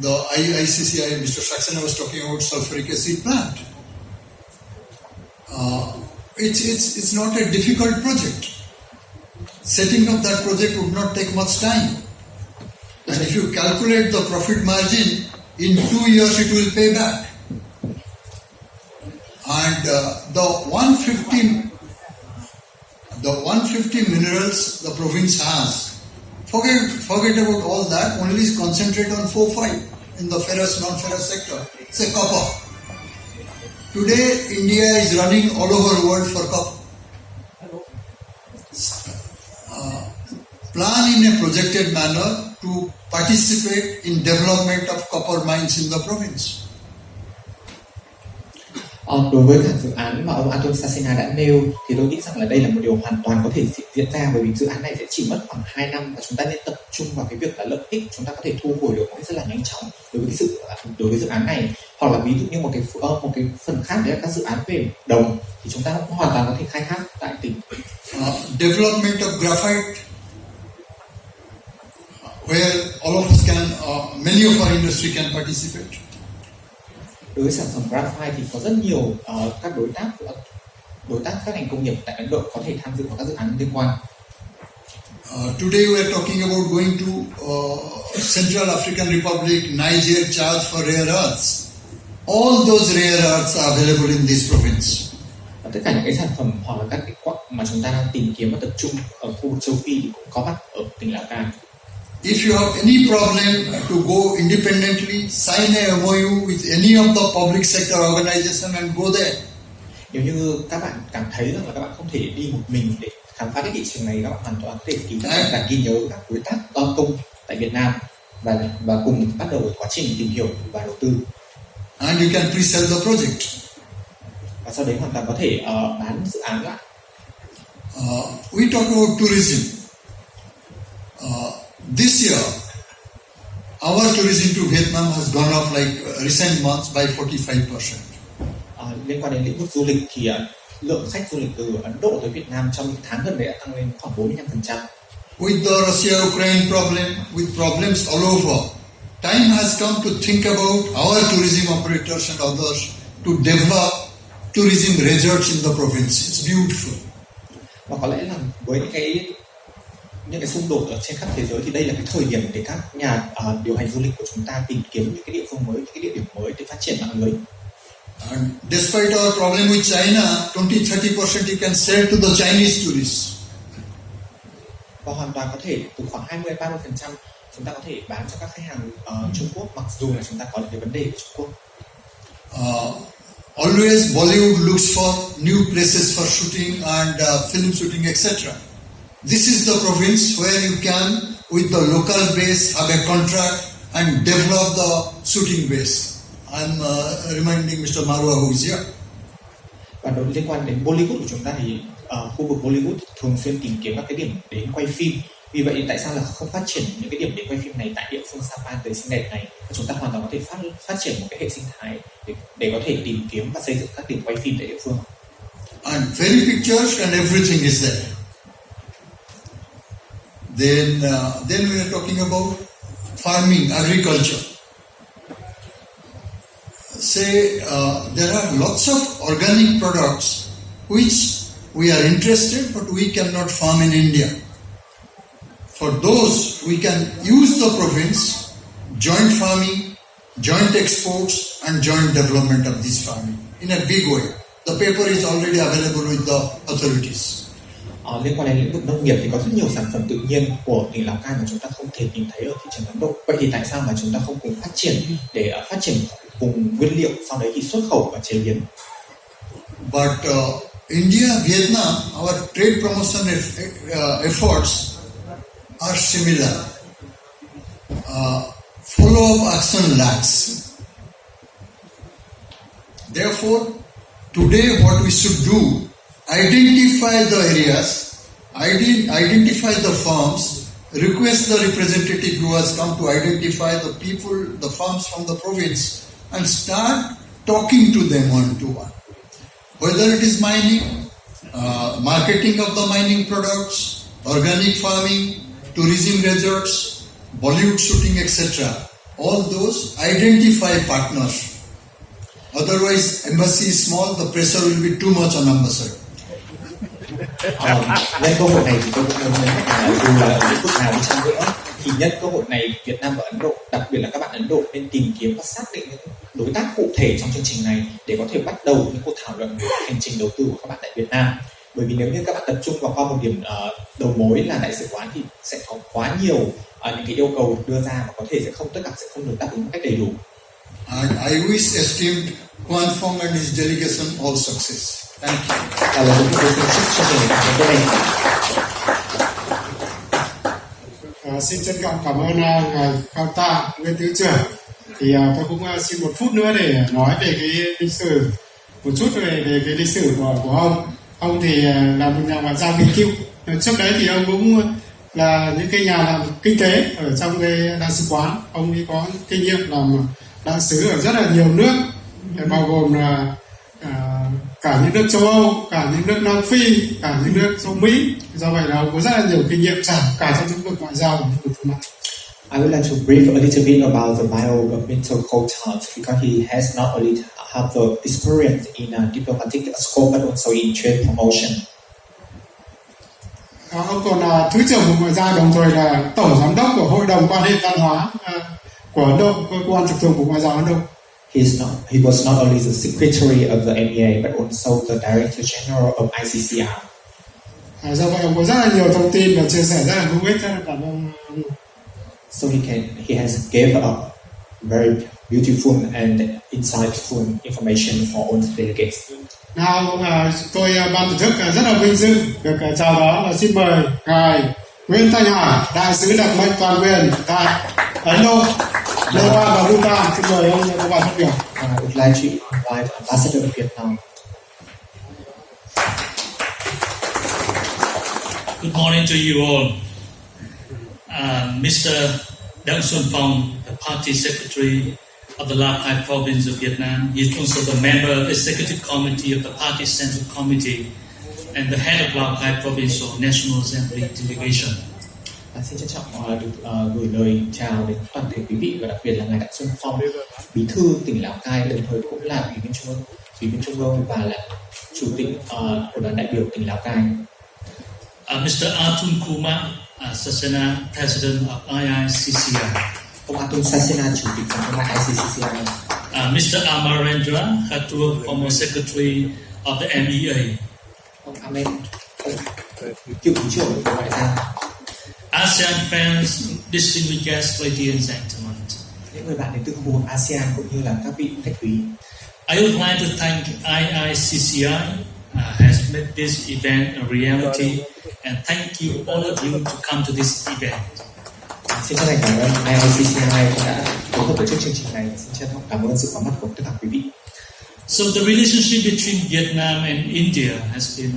S5: the IICCI, Mr. Saxena was talking about sulfuric acid plant. It's not a difficult project. Setting up that project would not take much time. And if you calculate the profit margin, in 2 years it will pay back. And the 150 minerals the province has, forget about all that, only concentrate on 4-5 in the ferrous, non-ferrous sector. Say copper. Today India is running all over the world for copper. Plan in a projected manner to participate in development of copper mines in the province.
S3: Đối với các dự án mà ông Atul Saxena đã nêu thì tôi nghĩ rằng là đây là một điều hoàn toàn có thể diễn ra, bởi vì dự án này sẽ chỉ mất khoảng 2 năm và chúng ta nên tập trung vào cái việc là lợi ích chúng ta có thể thu hồi được rất là nhanh chóng đối với dự án này. Hoặc là ví dụ như một cái phần khác đấy là các dự án về đồng thì chúng ta cũng hoàn toàn có thể khai thác tại tỉnh.
S5: Development of graphite, where all of us can, many of our industry can participate.
S3: Đối với sản phẩm graphite thì có rất nhiều các đối tác các ngành công nghiệp tại Ấn Độ có thể tham dự vào các dự án liên quan.
S5: Today we are talking about going to Central African Republic, Niger, Chad for rare earths. All those rare earths are available in this province.
S3: Tất cả những cái sản phẩm hoặc là các cái quặng mà chúng ta đang tìm kiếm và tập trung ở khu vực châu Phi thì cũng có mặt ở tỉnh Lào Cai.
S5: If you have any problem to go independently, sign a MOU with any of the public sector organization and go there.
S3: Nếu như các bạn cảm thấy rằng là các bạn không thể đi một mình để khám phá cái thị trường này, các bạn hoàn toàn có thể ký các ghi nhớ với các đối tác công tại Việt Nam và cùng bắt đầu quá trình tìm hiểu và đầu tư.
S5: And you can pre-sell the project.
S3: Và sau đấy hoàn toàn có thể bán dự án lại.
S5: We talk about tourism. This year, our tourism to Vietnam has gone up like recent months by 45%.
S3: Liên quan đến lĩnh vực du lịch thì lượng khách du lịch từ Ấn Độ tới Việt Nam trong những tháng gần đây đã tăng lên khoảng 45%.
S5: With the Russia-Ukraine problem, with problems all over, time has come to think about our tourism operators and others to develop tourism resorts in the province. It's beautiful.
S3: Và có lẽ là với những cái xung đột ở trên khắp thế giới thì đây là cái thời điểm để các nhà điều hành du lịch của chúng ta tìm kiếm những cái địa phương mới, những cái địa điểm mới để phát triển mạng lưới.
S5: And despite our problem with China, 20-30% you can sell to the Chinese tourists.
S3: Và hoàn toàn có thể từ khoảng 20-30% chúng ta có thể bán cho các khách hàng Trung Quốc, mặc dù là chúng ta có những cái vấn đề với Trung Quốc.
S5: Always Bollywood looks for new places for shooting and film shooting, etc. This is the province where you can, with the local base, have a contract and develop the shooting base. I'm reminding Mr. Marwa who is here.
S3: Và liên quan đến Bollywood của chúng ta thì khu vực Bollywood thường xuyên tìm kiếm các cái điểm đến quay phim. Vì vậy tại sao là không phát triển những cái điểm đến quay phim này tại địa phương Sapa tới xinh đẹp này? Và chúng ta hoàn toàn có thể phát triển một cái hệ sinh thái để có thể tìm kiếm và xây dựng các điểm quay phim tại địa phương.
S5: And very pictures and everything is there. Then we are talking about farming, agriculture. Say there are lots of organic products which we are interested but we cannot farm in India. For those we can use the province, joint farming, joint exports and joint development of this farming in a big way. The paper is already available with the authorities.
S3: Liên quan đến lĩnh vực nông nghiệp thì có rất nhiều sản phẩm tự nhiên của tỉnh Lào Cai mà chúng ta không thể tìm thấy ở thị trường Ấn Độ. Vậy thì tại sao mà chúng ta không cùng phát triển để phát triển vùng nguyên liệu, sau đấy thì xuất khẩu và chế biến?
S5: But India, Vietnam, our trade promotion efforts are similar. Follow-up action lacks. Therefore, today what we should do, identify the areas, identify the farms, request the representative who has come to identify the people, the farms from the province, and start talking to them one-to-one. Whether it is mining, marketing of the mining products, organic farming, tourism resorts, Bollywood shooting, etc. All those, identify partners. Otherwise, embassy is small, the pressure will be too much on ambassador.
S3: Nhân cơ hội này thì tôi cũng muốn nhấn mạnh là dù là ở lĩnh vực nào đi chăng nữa thì nhân cơ hội này Việt Nam và Ấn Độ, đặc biệt là các bạn Ấn Độ nên tìm kiếm và xác định những đối tác cụ thể trong chương trình này để có thể bắt đầu những cuộc thảo luận về hành trình đầu tư của các bạn tại Việt Nam. Bởi vì nếu như các bạn tập trung vào qua một điểm đầu mối là đại sứ quán thì sẽ có quá nhiều những cái yêu cầu được đưa ra mà có thể tất cả sẽ không được đáp ứng một cách đầy đủ.
S5: And I wish esteemed Xuan Phong and his delegation all success. Thank you.
S4: Xin trân trọng cảm ơn ngài Cao Tạ, nguyên thứ trưởng. Thì tôi cũng xin một phút nữa để nói về cái lịch sử một chút về cái lịch sử của ông. Ông thì là một nhà ngoại giao kỳ cựu. Trước đấy thì ông cũng là những cái nhà làm kinh tế ở trong cái đại sứ quán. Ông ấy có kinh nghiệm làm đại sứ ở rất là nhiều nước, bao gồm là cả những nước châu Âu, cả những nước Nam Phi, cả những nước châu Mỹ. Do vậy là ông có rất là nhiều kinh nghiệm cả trong lĩnh vực ngoại giao và lĩnh vực thương mại.
S3: I would like to brief a little bit about the bio of Mr. Coulthard because he has not only have the experience in diplomatic scope but also in trade promotion.
S4: Ông còn là Thứ trưởng Bộ Ngoại giao, đồng thời là Tổng Giám đốc của Hội đồng Quan hệ Văn hóa của Ấn Độ, cơ quan trực thuộc Bộ Ngoại giao Ấn Độ.
S3: He was not only the secretary of the MEA but also the director general of ICCR.
S4: Do vậy ông có rất là nhiều thông tin và chia sẻ rất là hữu ích, rất là cảm ơn.
S3: So he has gave a very beautiful and insightful information for all the delegates.
S4: Nào, tôi ban tổ chức rất là vinh dự được chào đón và xin mời ngài Nguyễn Thanh Hải, đại sứ đặc mệnh toàn quyền tại Ấn Độ, Nepal và Bhutan. Xin mời ông có bài phát biểu.
S3: I would like to invite Ambassador of Vietnam.
S6: Good morning to you all. Mr. Xuan Phong, the party secretary of the Lao Cai province of Vietnam. He is also the member of the executive committee of the party central committee and the head of Lao Cai Provincial National Assembly Delegation.
S3: Xin trân trọng được gửi lời chào đến toàn thể quý vị và đặc biệt là ngài Đặng Xuân Phong, bí thư tỉnh Lào Cai, đồng thời cũng là ủy viên trung ương và là chủ tịch của đoàn đại biểu tỉnh Lào Cai.
S6: Mr. Atul Kumar Saxena President of IICCR.
S3: Ông Atul Saxena, chủ tịch phòng thương mại ICCR.
S6: Mr. Amarendra, Khatua-Former Secretary of the MEA.
S3: Ông cựu thứ trưởng Bộ Ngoại giao.
S6: ASEAN friends, distinguished guests, ladies and gentlemen.
S3: Những người bạn đến từ khu vực ASEAN cũng như là các vị khách quý.
S6: I would like to thank IICCI has made this event a reality, and thank you all of you to come to this event.
S3: Xin chân thành cảm ơn IICCI đã phối hợp tổ chức chương trình này. Xin chân thành cảm ơn sự có mặt của tất cả quý vị.
S6: So the relationship between Vietnam and India has been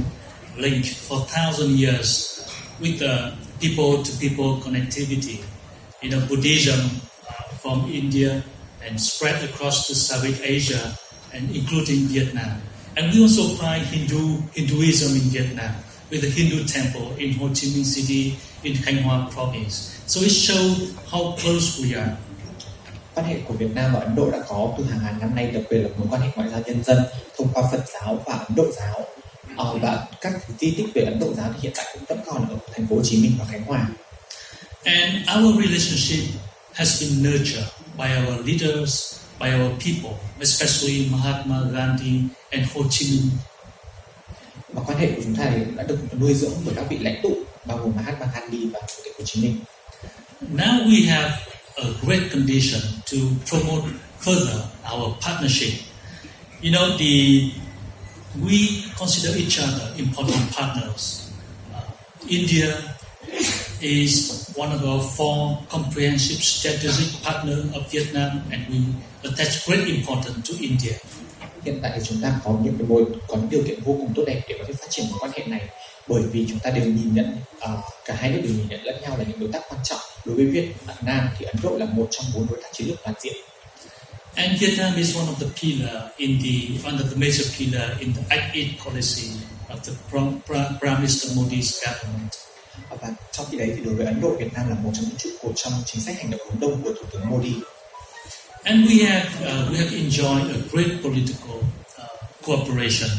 S6: linked for 1,000 years with the people-to-people connectivity. You know, Buddhism from India and spread across to Southeast Asia and including Vietnam. And we also find Hinduism in Vietnam with the Hindu temple in Ho Chi Minh City in Thanh Hóa province. So it shows how close we are.
S3: Quan hệ của Việt Nam và Ấn Độ đã có từ hàng ngàn năm nay, đặc biệt là mối quan hệ ngoại giao nhân dân thông qua Phật giáo và Ấn Độ giáo. Và các di tích về Ấn Độ giáo thì hiện tại cũng vẫn còn ở thành phố Hồ Chí Minh và Khánh Hòa.
S6: And our relationship has been nurtured by our leaders, by our people, especially Mahatma, Gandhi and Ho Chi Minh.
S3: Và quan hệ của chúng ta đã được nuôi dưỡng bởi các vị lãnh tụ bao gồm Mahatma Gandhi và Chủ tịch Hồ Chí Minh.
S6: Now we have a great condition to promote further our partnership. You know, we consider each other important partners. India is one of our 4 comprehensive strategic partners of Vietnam, and we attach great importance to India.
S3: Hiện tại thì chúng ta có những điều kiện vô cùng tốt đẹp để có thể phát triển mối quan hệ này, bởi vì chúng ta đều nhìn nhận cả hai nước đều nhìn nhận lẫn nhau là những đối tác quan trọng. Đối với Việt Nam thì Ấn Độ là một trong 4 đối tác chiến lược toàn diện.
S6: And Vietnam is one of the major pillar in the Act East policy of the Prime Minister Modi's government.
S3: Và trong khi đấy thì đối với Ấn Độ, Việt Nam là một trong những trụ cột trong chính sách hành động hướng đông của Thủ tướng Modi.
S6: And we have enjoyed a great political cooperation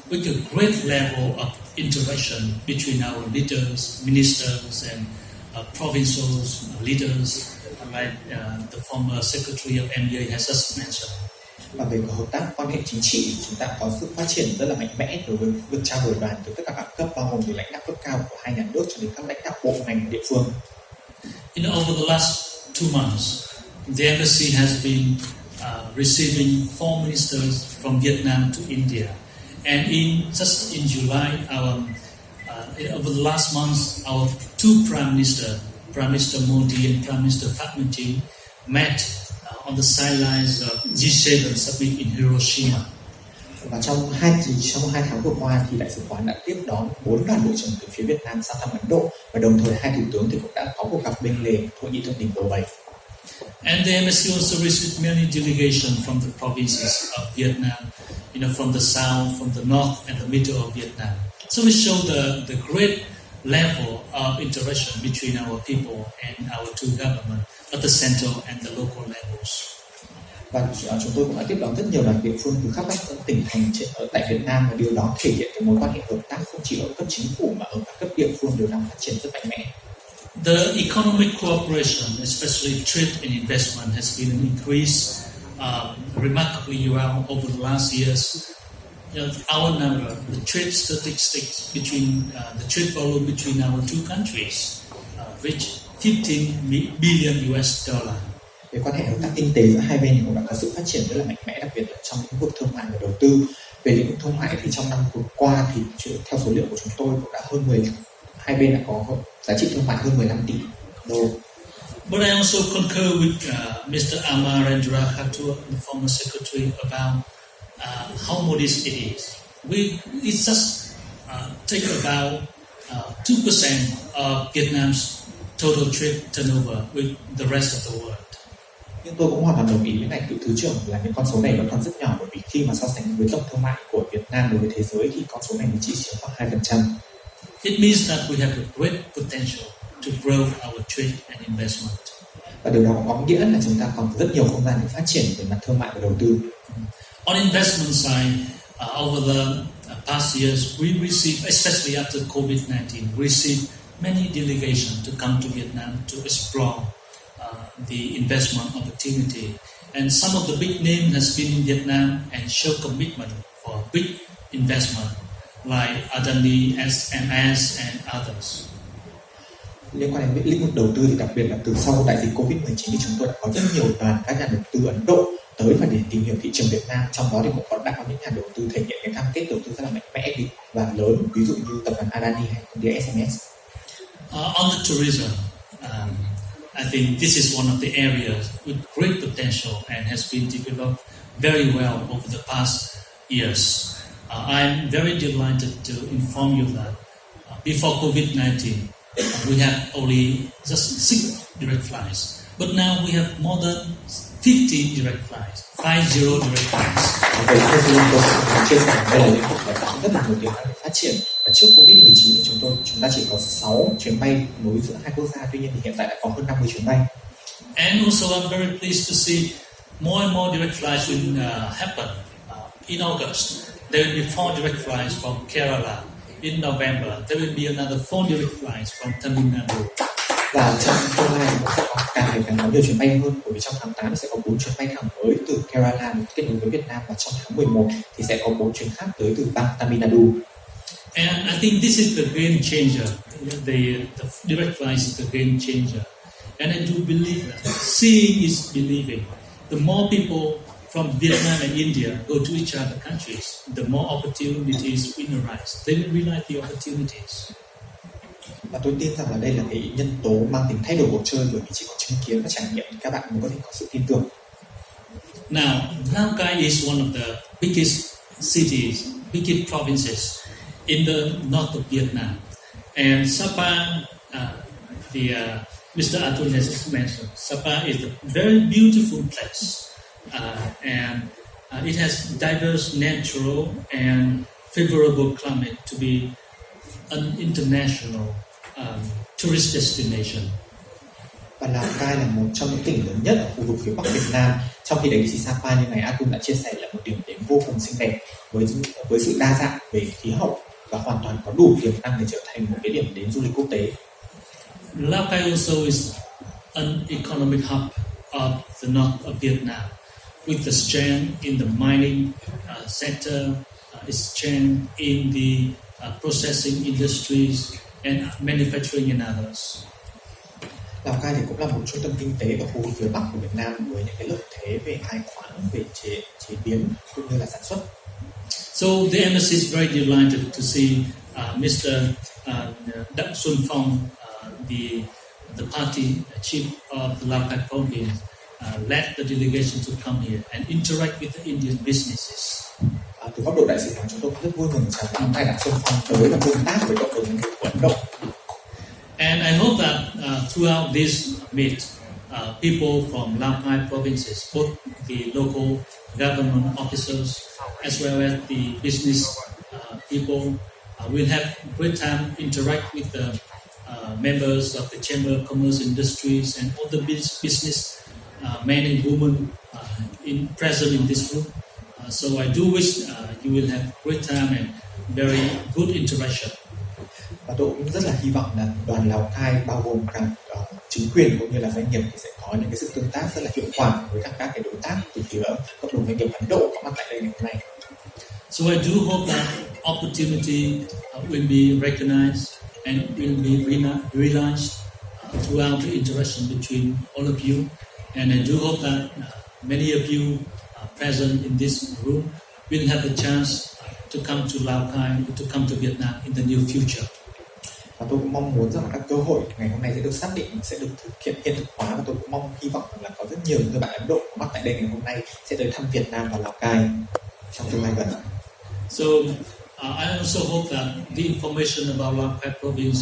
S6: with a great level of interaction between our leaders, ministers, and provincial leaders, like the former Secretary of MEA has just mentioned.
S3: Và về hợp tác quan hệ chính trị, chúng ta có sự phát triển rất là mạnh mẽ đối với việc trao đổi đoàn từ tất cả các cấp, bao gồm từ lãnh đạo cấp cao của hai nhà nước cho đến các lãnh đạo bộ ngành địa phương.
S6: Over the last 2 months, the embassy has been receiving 4 ministers from Vietnam to India, and just in July, over the last months, our 2 Prime Minister Modi and Prime Minister Mahatma met on the sidelines of G7 summit in Hiroshima.
S3: Và trong hai tháng vừa qua thì đại sứ quán đã tiếp đón 4 đoàn bộ trưởng từ phía Việt Nam sang thăm Ấn Độ, và đồng thời hai thủ tướng thì cũng đã có cuộc gặp bên lề hội nghị thượng đỉnh G7.
S6: And the embassy also received many delegations from the provinces of Vietnam, from the south, from the north, and the middle of Vietnam. So we show the great level of interaction between our people and our two governments at the central and the local levels.
S3: Và chúng tôi cũng đã tiếp đón rất nhiều đoàn địa phương từ khắp các tỉnh thành tại Việt Nam, và điều đó thể hiện cái mối quan hệ hợp tác không chỉ ở cấp chính phủ mà ở các cấp địa phương đều đang phát triển rất mạnh mẽ.
S6: The economic cooperation, especially trade and investment, has been increased remarkably well over the last years. Our number, the trade statistics between the trade volume between our two countries reached 15 billion US dollar.
S3: Về quan hệ hợp tác kinh tế giữa hai bên cũng đã có sự phát triển rất là mạnh mẽ, đặc biệt là trong lĩnh vực thương mại và đầu tư. Về lĩnh vực thương mại thì trong năm vừa qua thì theo số liệu của chúng tôi cũng đã hai bên đã có giá trị thương mại hơn 15 tỷ đô.
S6: But I also concur with Mr. Amarendra, Khatua-Former secretary, about how modest it is. It just take about 2% of Vietnam's total trade turnover with the rest of the world.
S3: Nhưng tôi cũng hoàn toàn đồng ý với ngài cựu thứ trưởng là những con số này vẫn còn rất nhỏ, bởi vì khi mà so sánh với tổng thương mại của Việt Nam đối với thế giới thì con số này mới chỉ chiếm khoảng 2%.
S6: It means that we have a great potential to grow our trade and investment.
S3: Và điều đó có nghĩa là chúng ta còn rất nhiều không gian để phát triển về mặt thương mại và đầu tư.
S6: On investment side, over the past years, we received, especially after COVID-19, received many delegations to come to Vietnam to explore the investment opportunity. And some of the big names has been in Vietnam and show commitment for big investment, like Adani, SMS, and others.
S3: Liên quan đến lĩnh vực đầu tư thì đặc biệt là từ sau đại dịch Covid-19 thì chúng tôi đã có rất nhiều đoàn các nhà đầu tư Ấn Độ tới và để tìm hiểu thị trường Việt Nam. Trong đó thì cũng đã có những nhà đầu tư thể hiện cái cam kết đầu tư rất là mạnh mẽ và lớn, ví dụ như tập đoàn Adani hay công ty SMS.
S6: On the tourism, I think this is one of the areas with great potential and has been developed very well over the past years. I'm very delighted to inform you that before COVID-19, we had only just 6 direct flights, but now we have more than 50 direct flights, 50 direct flights.
S3: Vậy tôi chia sẻ đây là lĩnh vực mà có rất là nhiều tiềm năng để phát triển. Và trước Covid-19 thì chúng ta chỉ có 6 chuyến bay nối giữa hai quốc gia, tuy nhiên thì hiện tại đã có hơn 50 chuyến bay.
S6: And also I'm very pleased to see more and more direct flights will happen. In August, there will be 4 direct flights from Kerala. In November, there will be another 4 direct flights from Tamil Nadu.
S3: Và trong tương lai cũng sẽ có càng ngày càng có nhiều chuyến bay hơn, bởi vì trong tháng 8 sẽ có 4 chuyến bay thẳng mới từ Kerala kết nối với Việt Nam, và trong tháng 11 thì sẽ có 4 chuyến khác tới từ bang Tamil Nadu.
S6: And I think this is the game changer. The direct flights is the game changer. And I do believe that seeing is believing. The more people from Vietnam and India go to each other countries, the more opportunities will arise. They will realize the opportunities.
S3: Và tôi tin rằng là đây là cái nhân tố mang tính thay đổi cuộc chơi, bởi vì chỉ có chứng kiến và trải nghiệm thì các bạn mới có thể có sự tin tưởng.
S6: Now, Lao Cai is one of the biggest cities, biggest provinces in the north of Vietnam. And Sapa, Mr. Atul has mentioned, Sapa is a very beautiful place. And it has diverse natural and favorable climate to be an international tourist destination.
S3: Và Lào Cai là một trong những tỉnh lớn nhất ở khu vực phía Bắc Việt Nam. Trong khi đấy thì Sapa như ngài Atul đã chia sẻ là một điểm đến vô cùng xinh đẹp với sự đa dạng về khí hậu và hoàn toàn có đủ tiềm năng để trở thành một cái điểm đến du lịch quốc tế.
S6: Lao Cai also is an economic hub of the north of Vietnam, with the strength in the mining sector, its strength in the processing industries and manufacturing and others.
S3: Lào Cai thì cũng là một trung tâm kinh tế ở khu vực phía Bắc của Việt Nam với những cái lợi thế về khai khoáng, về chế biến cũng như là sản xuất.
S6: So the embassy is very delighted to see Mr. Xuan Phong, the party chief of the Lao Cai province, led the delegation to come here and interact with the Indian businesses.
S3: từ góc độ đại sứ quán chúng tôi cũng rất vui mừng chào đón ngài Đặng Xuan Phong tới và tương tác với cộng đồng người Việt của Ấn Độ.
S6: And I hope that throughout this meet, people from Lao Cai provinces, both the local government officers as well as the business people, will have great time interact with the members of the Chamber of Commerce Industries and all the business men and women present in this room. So I do wish you will have great time and very good interaction.
S3: Và tôi cũng rất là hy vọng là đoàn Lào Cai bao gồm cả chính quyền cũng như là doanh nghiệp thì sẽ có những cái sự tương tác rất là hiệu quả với các cái đối tác từ phía cộng đồng doanh nghiệp Ấn Độ có mặt tại đây ngày hôm nay.
S6: So I do hope that opportunity will be recognized and will be realized throughout the interaction between all of you. And I do hope that many of you present in this room will have a chance to come to Lao Cai, to come to Vietnam in the near future.
S3: Và tôi cũng mong muốn rằng là các cơ hội ngày hôm nay sẽ được xác định, sẽ được thực hiện hiện thực hóa, và tôi cũng hy vọng rằng là có rất nhiều người bạn Ấn Độ có mặt tại đây ngày hôm nay sẽ tới thăm Việt Nam và Lào Cai trong tương lai gần.
S6: So I also hope that the information about Lao Cai province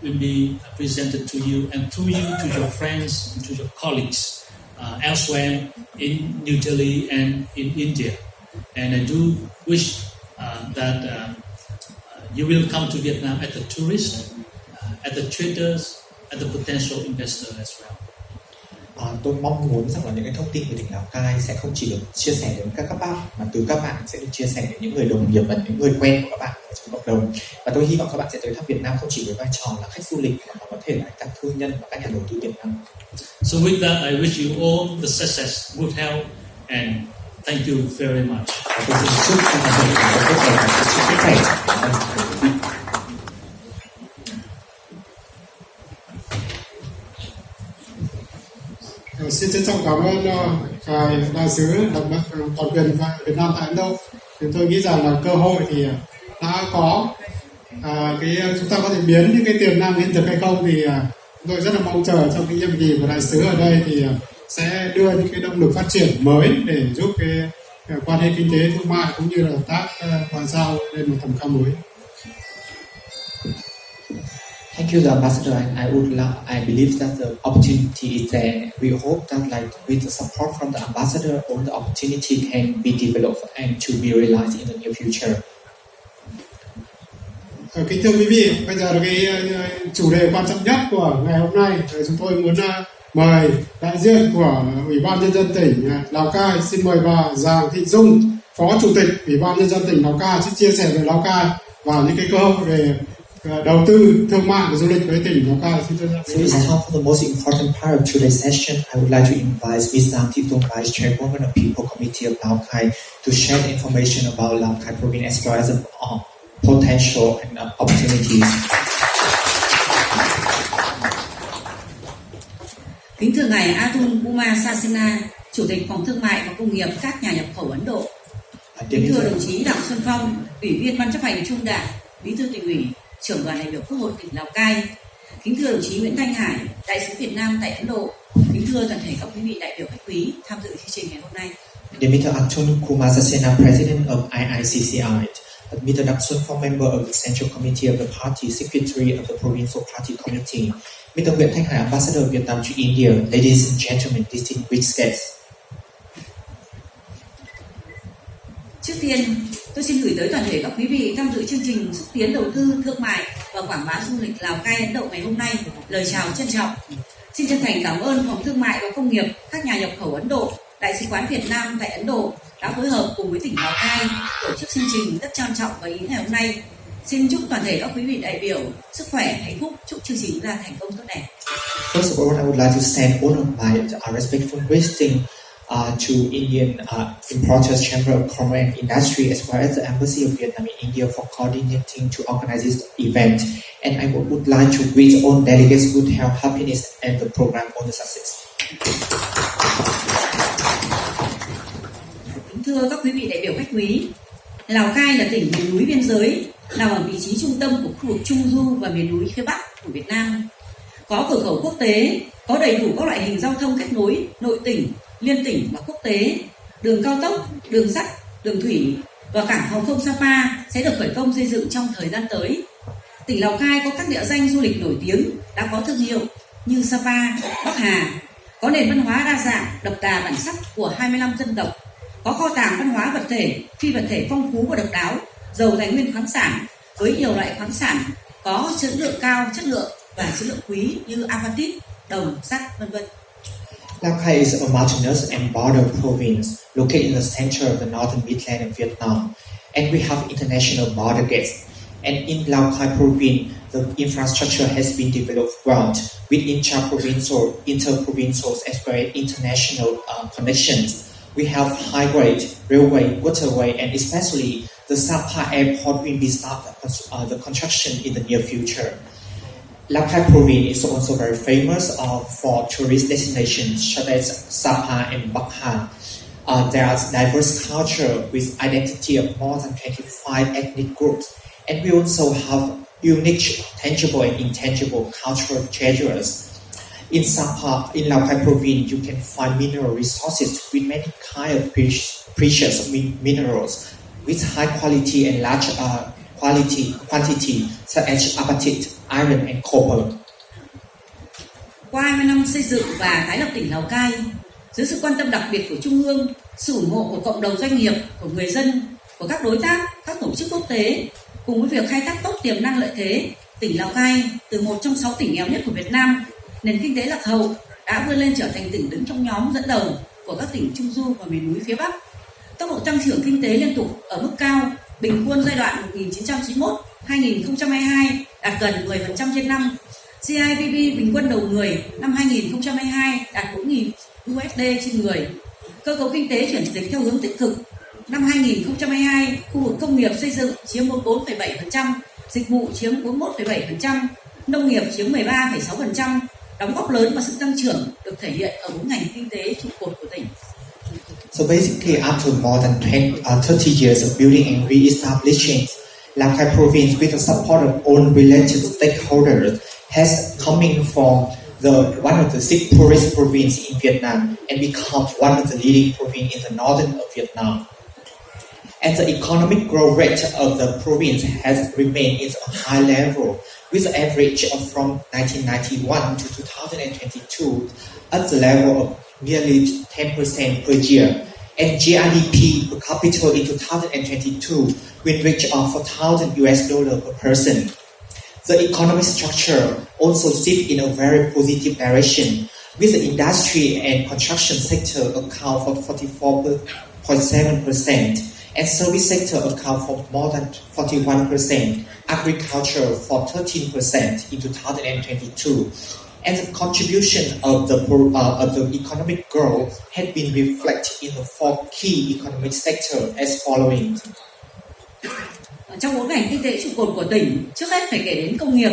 S6: will be presented to you and through you to your friends and to your colleagues elsewhere in New Delhi and in India. And I do wish that you will come to Vietnam as a tourist, as a traders, as a potential investor as well.
S3: Tôi mong muốn rằng là những cái thông tin về tỉnh Lào Cai sẽ không chỉ được chia sẻ đến các bạn, mà từ các bạn sẽ được chia sẻ đến những người đồng nghiệp và những người quen của các bạn ở trong cộng đồng. Và tôi hy vọng các bạn sẽ tới thăm Việt Nam không chỉ với vai trò là khách du lịch mà còn có thể là các thương nhân và các nhà đầu tư Việt Nam.
S6: So with that, I wish you all the success, good health, and thank you very much.
S3: Và tôi xin chúc cho các bạn có tốt đẹp và sức khỏe.
S4: Xin trân trọng cảm ơn ngài đại sứ đặc biệt toàn quyền Việt Nam tại Ấn Độ. Thì tôi nghĩ rằng là cơ hội thì đã có, chúng ta có thể biến những cái tiềm năng hiện thực hay không thì tôi rất là mong chờ trong cái nhiệm kỳ của đại sứ ở đây thì sẽ đưa những cái động lực phát triển mới để giúp cái quan hệ kinh tế thương mại cũng như là hợp tác ngoại giao lên một tầm cao mới.
S3: Thank you, the ambassador, and I believe that the opportunity is there. We hope that, like, with the support from the ambassador, all the opportunity can be developed and to be realized in the near future.
S4: Kính thưa quý vị, bây giờ là cái chủ đề quan trọng nhất của ngày hôm nay. Chúng tôi muốn mời đại diện của Ủy ban Nhân dân tỉnh Lào Cai, xin mời bà Giàng Thị Dung, Phó Chủ tịch Ủy ban Nhân dân tỉnh Lào Cai, sẽ chia sẻ về Lào Cai và những cái cơ hội về đầu tư, thương mại và du lịch với tỉnh Lào Cai.
S3: So it's time for the most important part of today's session. I would like to invite Ms. Giàng Thị Dung, Vice Chairwoman of People Committee of Lao Cai, to share the information about Lao Cai province as well as potential and opportunities.
S7: Kính thưa ngài Atul Kumar Saxena, Chủ tịch Phòng Thương mại và Công nghiệp các nhà nhập khẩu Ấn Độ. Kính thưa đồng chí Đặng Xuan Phong, Ủy viên Ban chấp hành Trung ương Đảng, Bí thư Tỉnh ủy, Trưởng đoàn đại biểu Quốc hội tỉnh Lào Cai. Kính thưa đồng chí Nguyễn Thanh Hải, Đại sứ Việt Nam tại Ấn Độ. Kính thưa toàn thể các quý vị đại biểu khách quý tham dự chương trình ngày hôm nay.
S3: Mr. Atul Kumar Saxena President of IICCI, Mr. Xuan Phong, member of the Central Committee of the Party, Secretary of the Provincial Party Committee, Mr. Nguyễn Thanh Hải, Ambassador of Vietnam to India, ladies and gentlemen, distinguished guests.
S7: Trước tiên, tôi xin gửi tới toàn thể các quý vị tham dự chương trình xúc tiến đầu tư, thương mại và quảng bá du lịch Lào Cai Ấn Độ ngày hôm nay lời chào trân trọng. Xin chân thành cảm ơn Phòng Thương mại và Công nghiệp các nhà nhập khẩu Ấn Độ, Đại sứ quán Việt Nam tại Ấn Độ đã phối hợp cùng với tỉnh Lào Cai tổ chức chương trình rất trang trọng và ý ngày hôm nay. Xin chúc toàn thể các quý vị đại biểu sức khỏe, hạnh phúc, chúc chương trình ra thành công tốt đẹp.
S3: First of all, I would like to send all of my respectful greetings to Indian Importers Chamber of Commerce and Industry as well as the Embassy of Vietnam in India for coordinating to organize this event. And I would like to greet all delegates good health, happiness, and the program all the success.
S7: Kính thưa các quý vị đại biểu khách quý, Lào Cai là tỉnh miền núi biên giới, nằm ở vị trí trung tâm của khu vực Trung Du và miền núi phía Bắc của Việt Nam. Có cửa khẩu quốc tế, có đầy đủ các loại hình giao thông kết nối nội tỉnh, liên tỉnh và quốc tế, đường cao tốc, đường sắt, đường thủy, và cảng hàng không Sapa sẽ được khởi công xây dựng trong thời gian tới. Tỉnh Lào Cai có các địa danh du lịch nổi tiếng đã có thương hiệu như Sapa, Bắc Hà, có nền văn hóa đa dạng, đậm đà bản sắc của 25 dân tộc, có kho tàng văn hóa vật thể, phi vật thể phong phú và độc đáo, giàu tài nguyên khoáng sản với nhiều loại khoáng sản có trữ lượng cao, chất lượng và chất lượng quý như apatit, đồng, sắt, vân vân.
S3: Lao Cai is a mountainous and border province located in the center of the northern midland of Vietnam, and we have international border gates. And in Lao Cai province, the infrastructure has been developed well with interprovincial as well as international connections. We have high-grade railway, waterway, and especially the Sapa airport will be started the construction in the near future. Lao Cai province is also very famous for tourist destinations such as Sapa and Bắc Hà. There are diverse culture with identity of more than 25 ethnic groups, and we also have unique, tangible and intangible cultural treasures. In Sapa, in Lao Cai province, you can find mineral resources with many kinds of precious minerals with high quality and large quantity such as apatit, iron and copper.
S7: Qua 20 năm xây dựng và tái lập tỉnh Lào Cai, dưới sự quan tâm đặc biệt của Trung ương, sự ủng hộ của cộng đồng doanh nghiệp, của người dân, của các đối tác, các tổ chức quốc tế, cùng với việc khai thác tốt tiềm năng lợi thế, tỉnh Lào Cai từ một trong 6 tỉnh nghèo nhất của Việt Nam, nền kinh tế lạc hậu đã vươn lên trở thành tỉnh đứng trong nhóm dẫn đầu của các tỉnh Trung Du và miền núi phía Bắc. Tốc độ tăng trưởng kinh tế liên tục ở mức cao, bình quân giai đoạn 1991-2022 đạt gần 10% trên năm. GDP bình quân đầu người năm 2022 đạt 4.000 USD trên người. Cơ cấu kinh tế chuyển dịch theo hướng tích cực. Năm 2022, khu vực công nghiệp xây dựng chiếm 44,7%, dịch vụ chiếm 41,7%, nông nghiệp chiếm 13,6%, đóng góp lớn vào sự tăng trưởng được thể hiện ở 4 ngành kinh tế trụ cột của tỉnh.
S3: So basically, after more than 30 years of building and re-establishing, Lao Cai province, with the support of all related stakeholders, has coming from one of the 6 poorest provinces in Vietnam and become one of the leading provinces in the northern of Vietnam. And the economic growth rate of the province has remained at a high level, with an average of from 1991 to 2022 at the level of nearly 10% per year. And GDP per capita in 2022 will reach $4,000 per person. The economic structure also shifts in a very positive direction, with the industry and construction sector account for 44.7%, and service sector account for more than 41%, agriculture for 13% in 2022. And the contribution of the economic growth had been reflected in the 4 key economic sectors as following.
S7: Trong 4 ngành kinh tế trụ cột của tỉnh, trước hết phải kể đến công nghiệp.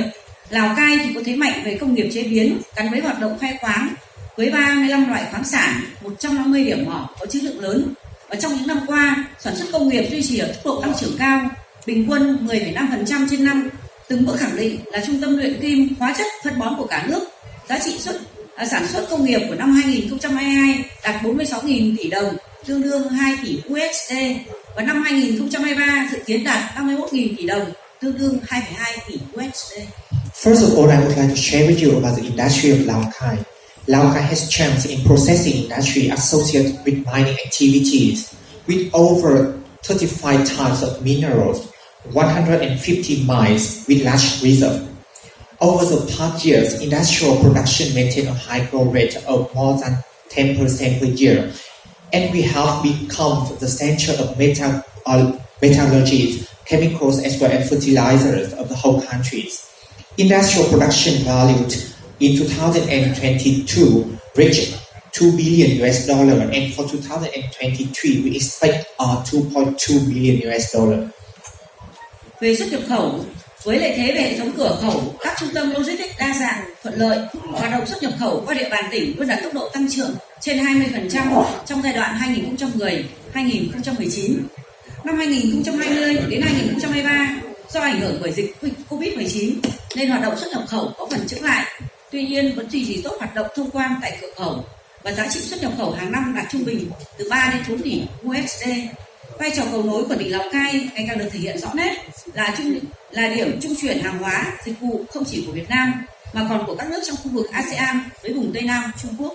S7: Lào Cai thì có thế mạnh về công nghiệp chế biến gắn với hoạt động khai khoáng, với 35 loại khoáng sản, 150 điểm mỏ có trữ lượng lớn. Và trong những năm qua, sản xuất công nghiệp duy trì ở tốc độ tăng trưởng cao, bình quân 10,5% trên năm, từng bước khẳng định là trung tâm luyện kim, hóa chất, phân bón của cả nước. Giá trị sản xuất công nghiệp của năm 2022 đạt 46.000 tỷ đồng, tương đương 2 tỷ USD, và năm 2023 dự kiến đạt 51.000 tỷ đồng, tương đương 2,2 tỷ USD.
S3: First of all, I would like to share with you about the industry of Lao Cai. Lao Cai has strength in processing industry associated with mining activities, with over 35 types of minerals, 150 mines with large reserve. Over the past years, industrial production maintained a high growth rate of more than 10% per year, and we have become the center of metallurgy, chemicals as well as fertilizers of the whole countries. Industrial production valued in 2022 reached $2 billion, and for 2023 we expect $2.2 billion.
S7: Về xuất nhập khẩu, với lợi thế về hệ thống cửa khẩu, các trung tâm logistics đa dạng, thuận lợi, hoạt động xuất nhập khẩu qua địa bàn tỉnh luôn đạt tốc độ tăng trưởng trên 20% trong giai đoạn 2010-2019. Năm 2020 đến 2023, do ảnh hưởng bởi dịch Covid-19 nên hoạt động xuất nhập khẩu có phần chững lại. Tuy nhiên vẫn duy trì tốt hoạt động thông quan tại cửa khẩu và giá trị xuất nhập khẩu hàng năm đạt trung bình từ 3 đến 4 tỷ USD. Vai trò cầu nối của tỉnh Lào Cai ngày càng được thể hiện rõ nét, là điểm trung chuyển hàng hóa, dịch vụ không chỉ của Việt Nam mà còn của các nước trong khu vực ASEAN với vùng Tây Nam Trung Quốc.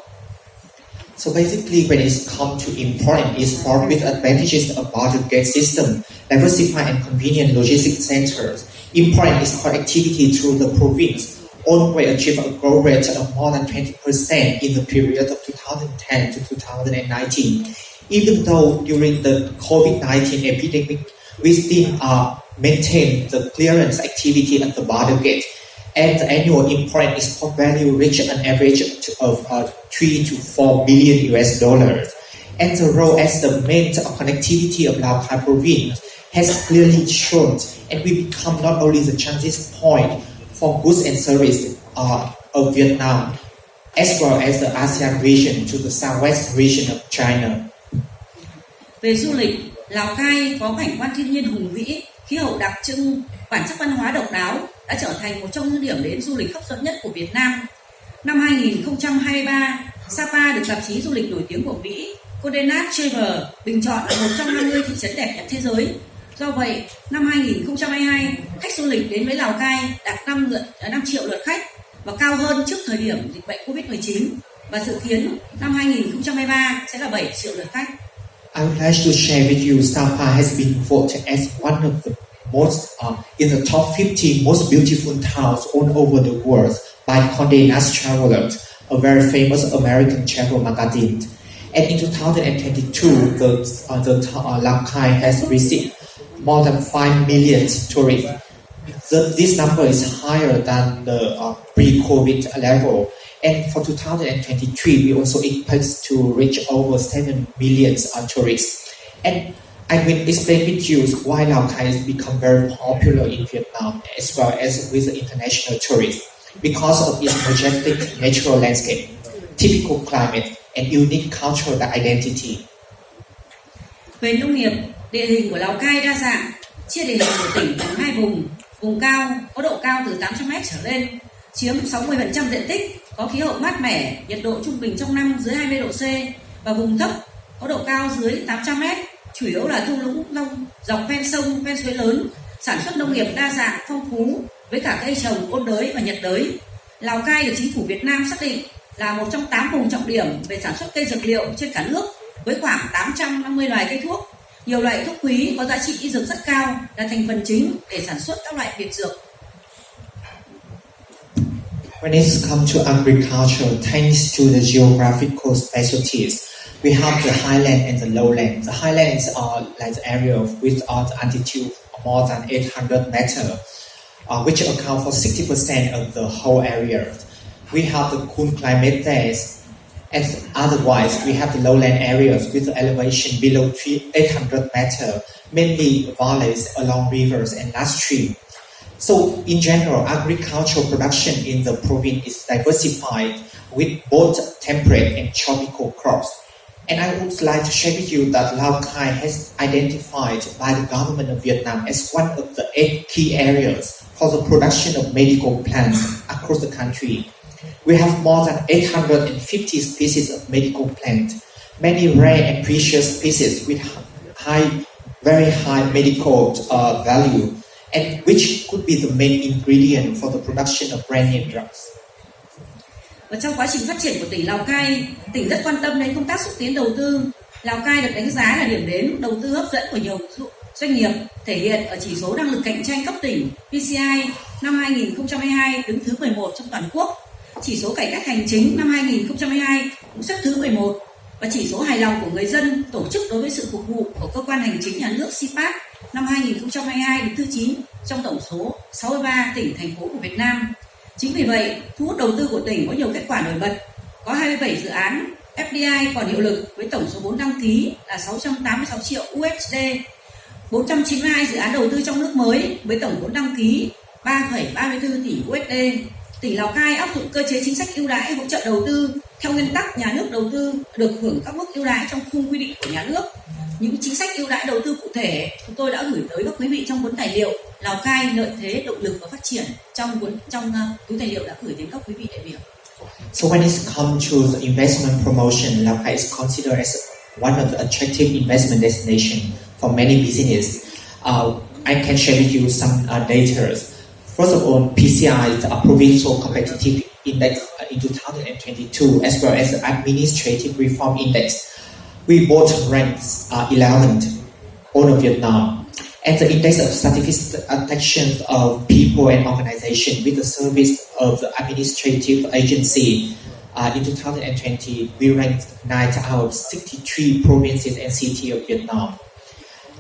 S3: So basically, when it's come to import and export with advantages of border gate system, diversified and convenient logistics centers, import and export activity through the province always achieved a growth rate of more than 20% in the period of 2010 to 2019. Even though during the COVID-19 epidemic, we still maintain the clearance activity at the border gate, and the annual import and export value reached an average of 3 to 4 billion US dollars. And the role as the main connectivity of Lao Cai province has clearly shown, and we become not only the transit point for goods and services of Vietnam, as well as the ASEAN region to the southwest region of China.
S7: Về du lịch, Lào Cai có cảnh quan thiên nhiên hùng vĩ, khí hậu đặc trưng, bản sắc văn hóa độc đáo đã trở thành một trong những điểm đến du lịch hấp dẫn nhất của Việt Nam. Năm 2023, Sapa được tạp chí du lịch nổi tiếng của Mỹ Condé Nast Traveler bình chọn là một trong 50 thị trấn đẹp nhất thế giới. Do vậy, năm 2022, khách du lịch đến với Lào Cai đạt 5 triệu lượt khách và cao hơn trước thời điểm dịch bệnh Covid-19, và dự kiến năm 2023 sẽ là 7 triệu lượt khách.
S3: I would like to share with you, Sapa has been voted as one of the most in the top 50 most beautiful towns all over the world by Condé Nast Traveler, a very famous American travel magazine. And in 2022, the Lao Cai has received more than 5 million tourists. This number is higher than the pre-COVID level. And for 2023, we also expect to reach over 7 million tourists. And I will explain with you why Lao Cai has become very popular in Vietnam as well as with the international tourists, because of its majestic natural landscape, typical climate, and unique cultural identity.
S7: Về nông nghiệp, địa hình của Lào Cai đa dạng, chia địa hình của tỉnh thành hai vùng. Vùng cao có độ cao từ 800m trở lên, chiếm 60% diện tích, có khí hậu mát mẻ, nhiệt độ trung bình trong năm dưới 20 độ C, và vùng thấp có độ cao dưới 800m, chủ yếu là thung lũng dọc ven sông, ven suối lớn, sản xuất nông nghiệp đa dạng, phong phú với cả cây trồng ôn đới và nhiệt đới. Lào Cai được chính phủ Việt Nam xác định là một trong 8 vùng trọng điểm về sản xuất cây dược liệu trên cả nước, với khoảng 850 loài cây thuốc. Nhiều loại thuốc quý có giá trị y dược rất cao là thành phần chính để sản xuất các loại biệt dược.
S3: When it's come to agriculture, thanks to the geographical specialties, we have the highland and the lowland. The highlands are like the area with the altitude more than 800 meters, which account for 60% of the whole area. We have the cool climate there, and otherwise we have the lowland areas with the elevation below 800 meters, mainly valleys along rivers and large streams. So in general, agricultural production in the province is diversified with both temperate and tropical crops. And I would like to share with you that Lao Cai has identified by the government of Vietnam as one of the 8 key areas for the production of medical plants across the country. We have more than 850 species of medical plants, many rare and precious species with very high medical value, and which could be the main ingredient for the production of brand name drugs.
S7: Và trong quá trình phát triển của tỉnh Lào Cai, tỉnh rất quan tâm đến công tác xúc tiến đầu tư. Lào Cai được đánh giá là điểm đến đầu tư hấp dẫn của nhiều doanh nghiệp, thể hiện ở chỉ số năng lực cạnh tranh cấp tỉnh PCI năm 2022 đứng thứ 11 trong toàn quốc. Chỉ số cải cách hành chính năm 2022 cũng xếp thứ 11, và chỉ số hài lòng của người dân tổ chức đối với sự phục vụ của cơ quan hành chính nhà nước CPAC năm 2022 đứng thứ 9 trong tổng số 63 tỉnh thành phố của Việt Nam. Chính vì vậy, thu hút đầu tư của tỉnh có nhiều kết quả nổi bật. Có 27 dự án FDI còn hiệu lực với tổng số vốn đăng ký là 686 triệu USD, 492 dự án đầu tư trong nước mới với tổng vốn đăng ký 3,34 tỷ USD. Tỉnh Lào Cai áp dụng cơ chế chính sách ưu đãi hỗ trợ đầu tư theo nguyên tắc nhà nước đầu tư được hưởng các mức ưu đãi trong khung quy định của nhà nước. Những chính sách ưu đãi đầu tư cụ thể chúng tôi đã gửi tới các quý vị trong cuốn tài liệu Lào Cai lợi thế, động lực và phát triển trong túi tài liệu đã gửi đến các quý vị đại biểu.
S3: So when it's come to the investment promotion, Lao Cai is considered as one of the attractive investment destinations for many business. I can share with you some data. First of all, PCI is a Provincial Competitive Index in 2022, as well as the Administrative Reform Index. We both ranked 11th all of Vietnam. And the Index of Satisfaction of People and Organization with the service of the administrative agency in 2020, we ranked 9th out of 63 provinces and cities of Vietnam.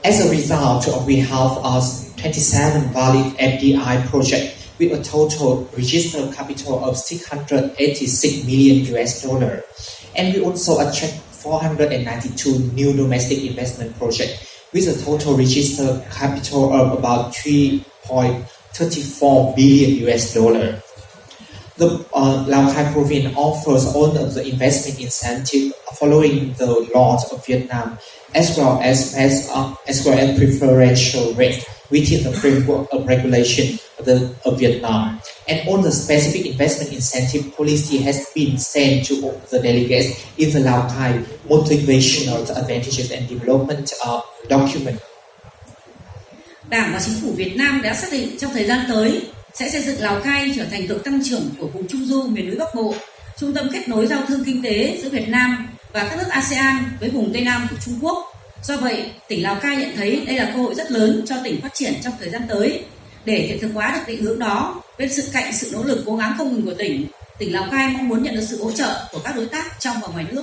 S3: As a result, we have 27 valid FDI projects with a total registered capital of $686 million US. And we also attract 492 new domestic investment projects with a total registered capital of about $3.34 billion US. The Lao Cai province offers all of the investment incentive following the laws of Vietnam, as well as preferential rates within the framework of regulation of Vietnam. And all the specific investment incentive policy has been sent to the delegates in the Lao Cai motivational advantages and development document.
S7: Đảng và Chính phủ Việt Nam đã xác định trong thời gian tới sẽ xây dựng Lào Cai trở thành cực tăng trưởng của vùng Trung Du miền núi Bắc Bộ, trung tâm kết nối giao thương kinh tế giữa Việt Nam và các nước ASEAN với vùng Tây Nam của Trung Quốc. Do vậy, tỉnh Lào Cai nhận thấy đây là cơ hội rất lớn cho tỉnh phát triển trong thời gian tới. Để hiện thực hóa được định hướng đó, bên cạnh sự nỗ lực cố gắng không ngừng của tỉnh Lào Cai mong muốn nhận được sự hỗ trợ của các đối tác trong và ngoài nước.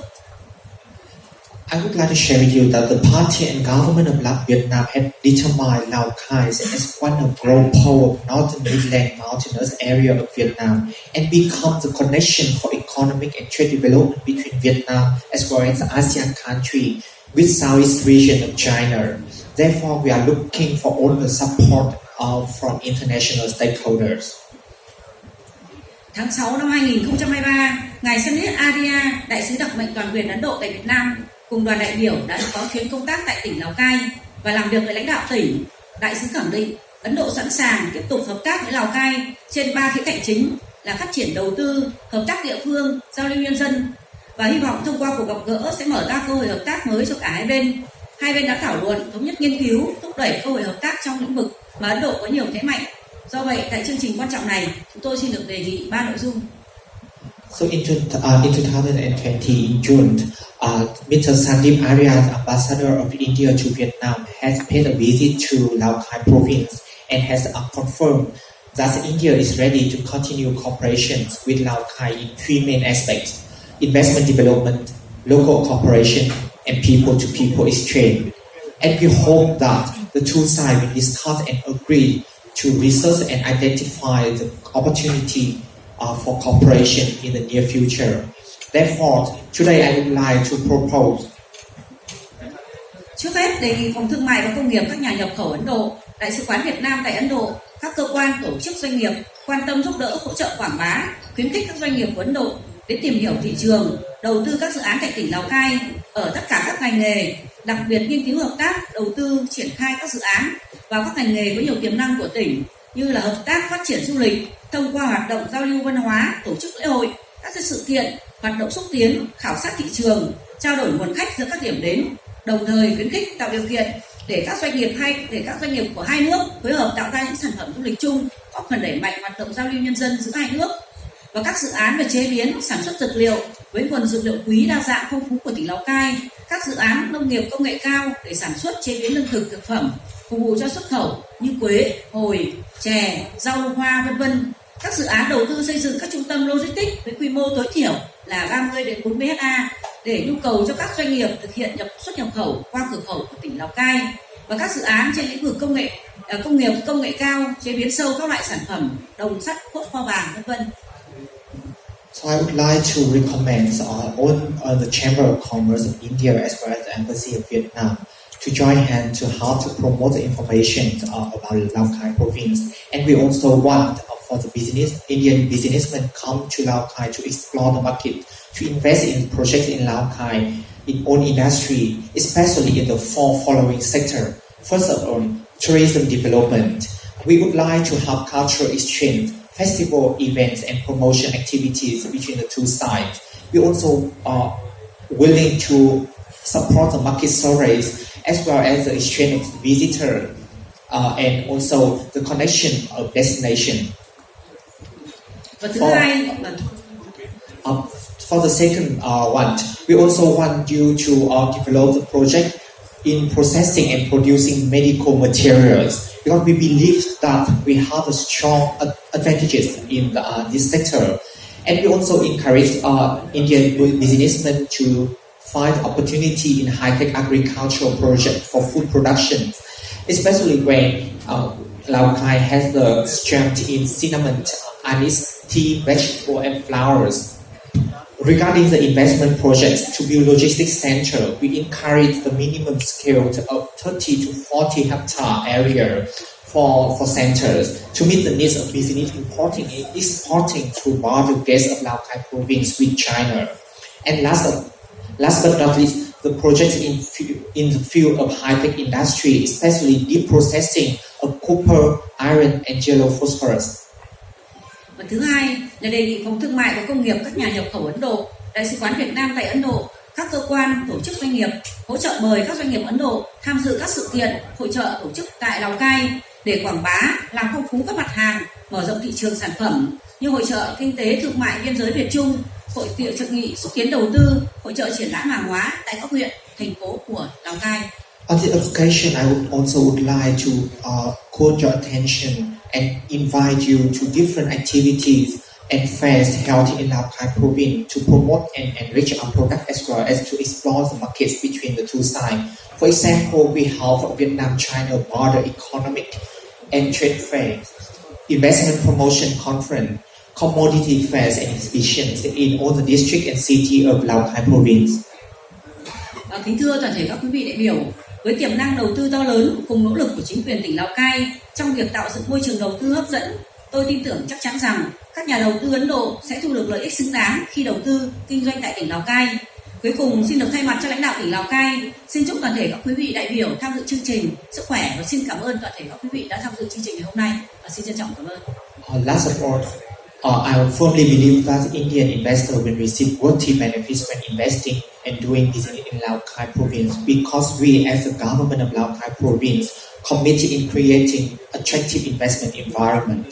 S3: I would like to share with you that the party and government of Vietnam have determined Lao Cai as one of the growth pole of northern Midland mountainous area of Vietnam and become the connection for economic and trade development between Vietnam as well as the ASEAN country with Southeast region of China. Therefore, we are looking for all the support from international stakeholders.
S7: Tháng 6 năm 2023, Ngài Samdech Arya, Đại sứ đặc mệnh toàn quyền Ấn Độ tại Việt Nam, cùng đoàn đại biểu đã có chuyến công tác tại tỉnh Lào Cai và làm việc với lãnh đạo tỉnh. Đại sứ khẳng định Ấn Độ sẵn sàng tiếp tục hợp tác với Lào Cai trên 3 khía cạnh chính là phát triển đầu tư, hợp tác địa phương, giao lưu nhân dân, và hy vọng thông qua cuộc gặp gỡ sẽ mở ra cơ hội hợp tác mới cho cả hai bên. Hai bên đã thảo luận, thống nhất nghiên cứu, thúc đẩy cơ hội hợp tác trong lĩnh vực mà Ấn Độ có nhiều thế mạnh. Do vậy, tại chương trình quan trọng này, chúng tôi xin được đề nghị 3 nội dung.
S3: So in 2020, in June, Mr. Sandeep Arya, Ambassador of India to Vietnam, has paid a visit to Lao Cai province and has confirmed that India is ready to continue cooperation with Lao Cai in 3 main aspects: investment development, local cooperation, and people-to-people exchange. And we hope that the two sides will discuss and agree to research and identify the opportunity for cooperation in the near future. Therefore, today I would like to propose.
S7: Trước hết, đề nghị Phòng Thương mại và Công nghiệp các nhà nhập khẩu Ấn Độ, Đại sứ quán Việt Nam tại Ấn Độ, các cơ quan, tổ chức doanh nghiệp quan tâm giúp đỡ, hỗ trợ quảng bá, khuyến khích các doanh nghiệp của Ấn Độ đến tìm hiểu thị trường, đầu tư các dự án tại tỉnh Lào Cai ở tất cả các ngành nghề, đặc biệt nghiên cứu hợp tác, đầu tư, triển khai các dự án vào các ngành nghề có nhiều tiềm năng của tỉnh như là hợp tác phát triển du lịch thông qua hoạt động giao lưu văn hóa, tổ chức lễ hội, các sự kiện, hoạt động xúc tiến, khảo sát thị trường, trao đổi nguồn khách giữa các điểm đến, đồng thời khuyến khích tạo điều kiện để các doanh nghiệp của hai nước phối hợp tạo ra những sản phẩm du lịch chung, góp phần đẩy mạnh hoạt động giao lưu nhân dân giữa hai nước. Và các dự án về chế biến, sản xuất dược liệu với nguồn dược liệu quý đa dạng phong phú của tỉnh Lào Cai, các dự án nông nghiệp công nghệ cao để sản xuất chế biến lương thực thực phẩm phục vụ cho xuất khẩu như quế, hồi, chè, rau hoa v.v. Các dự án đầu tư xây dựng các trung tâm logistics với quy mô tối thiểu là 30 đến 40 ha để nhu cầu cho các doanh nghiệp thực hiện xuất nhập khẩu qua cửa khẩu của tỉnh Lào Cai, và các dự án trên lĩnh vực công nghiệp công nghệ cao, chế biến sâu các loại sản phẩm đồng sắt, cốt pho vàng v.v.
S3: So I would like to recommend all the Chamber of Commerce of India as well as the Embassy of Vietnam to join hands to help to promote the information about Lao Cai province. And we also want for the Indian businessmen come to Lao Cai to explore the market, to invest in projects in Lao Cai, in own industry, especially in the 4 following sectors. First of all, tourism development. We would like to have cultural exchange, festival events and promotion activities between the two sides. We also are willing to support the market surveys, as well as the exchange of visitor, and also the connection of destination.
S7: Và thứ hai
S3: for the second one, we also want you to develop the project in processing and producing medical materials, because we believe that we have a strong advantages in this sector, and we also encourage Indian businessmen to find opportunity in high-tech agricultural project for food production, especially when Lao Cai has the strength in cinnamon, anise, tea, vegetable, and flowers. Regarding the investment projects to build logistics center, we encourage the minimum scale of 30 to 40 hectare area for centers to meet the needs of business importing and exporting through border gates of Lao Cai province with China. And last but not least, the projects in the field of high-tech industry, especially deep processing of copper, iron, and yellow phosphorus.
S7: Và thứ hai là đề nghị Phòng Thương mại và Công nghiệp các nhà nhập khẩu Ấn Độ, Đại sứ quán Việt Nam tại Ấn Độ, các cơ quan, tổ chức doanh nghiệp hỗ trợ mời các doanh nghiệp Ấn Độ tham dự các sự kiện, hội chợ tổ chức tại Lào Cai để quảng bá, làm phong phú các mặt hàng, mở rộng thị trường sản phẩm như hội chợ kinh tế thương mại biên giới Việt Trung, hội chợ nghị xúc tiến đầu tư, hội chợ triển lãm hàng hóa tại các huyện, thành phố của Lào Cai.
S3: On the occasion, I would like to call your attention and invite you to different activities and fairs held in Lao Cai province to promote and enrich our product, as well as to explore the markets between the two sides. For example, we have Vietnam-China border economic and trade fairs, investment promotion conference, commodity fairs and exhibitions in all the district and city of Lao Cai province.
S7: Kính thưa toàn thể các quý vị đại biểu, với tiềm năng đầu tư to lớn cùng nỗ lực của chính quyền tỉnh Lào Cai trong việc tạo dựng môi trường đầu tư hấp dẫn, tôi tin tưởng chắc chắn rằng các nhà đầu tư Ấn Độ sẽ thu được lợi ích xứng đáng khi đầu tư kinh doanh tại tỉnh Lào Cai. Cuối cùng, xin được thay mặt cho lãnh đạo tỉnh Lào Cai, xin chúc toàn thể các quý vị đại biểu tham dự chương trình sức khỏe và xin cảm ơn toàn thể các quý vị đã tham dự chương trình ngày hôm nay và xin trân trọng cảm ơn.
S3: Last of all, I firmly believe that Indian investors will receive worthy benefits when investing and doing business in Lao Cai province, because we as the government of Lao Cai province committed in creating attractive investment environment.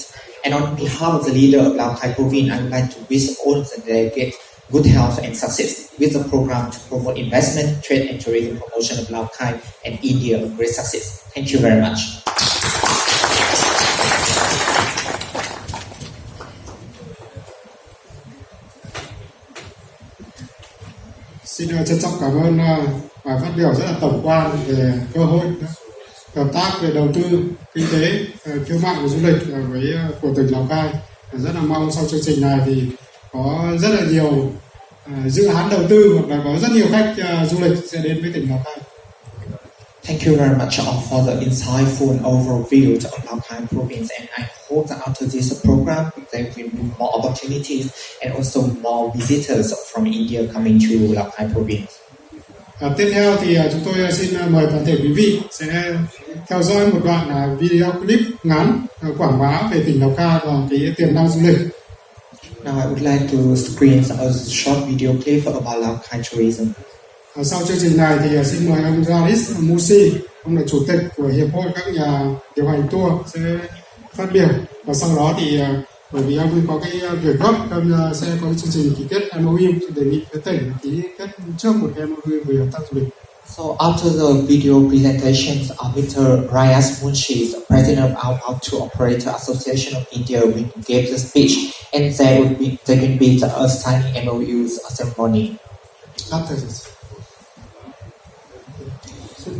S3: And on behalf of the leader of Lao Cai province, I would like to wish all of the delegates good health and success with the program to promote investment, trade and tourism promotion of Lao Cai and India of great success. Thank you very much.
S4: Xin trân trọng cảm ơn bài phát biểu rất là tổng quan về cơ hội hợp tác về đầu tư, kinh tế, thương mại và du lịch của tỉnh Lào Cai. Rất là mong sau chương trình này thì có rất là nhiều dự án đầu tư hoặc là có rất nhiều khách du lịch sẽ đến với tỉnh Lào Cai.
S3: Thank you very much for the insightful and overview of Lao Cai province, and I hope that after this program there will be more opportunities and also more visitors from India coming to Lao Cai province.
S4: Tiếp theo thì chúng tôi xin mời toàn thể quý vị sẽ theo dõi một đoạn video clip ngắn quảng bá về tỉnh Lào Cai và cái tiềm năng du lịch.
S3: Now I would like to screen a short video clip about Lao Cai tourism.
S4: Sau chương trình này thì xin mời ông Radis Musi, ông là chủ tịch của hiệp hội các nhà điều hành tour sẽ phát biểu, và sau đó thì bởi vì ông có cái việc gấp nên sẽ có cái chương trình ký kết MOU, đề nghị với tỉnh ký kết trước một MOU về hợp tác du lịch.
S3: So after the video presentations, Mr. Rayas Munshi, the president of our tour operator association of India, will give the speech, and there will be the signing MOUs ceremony.
S4: After this.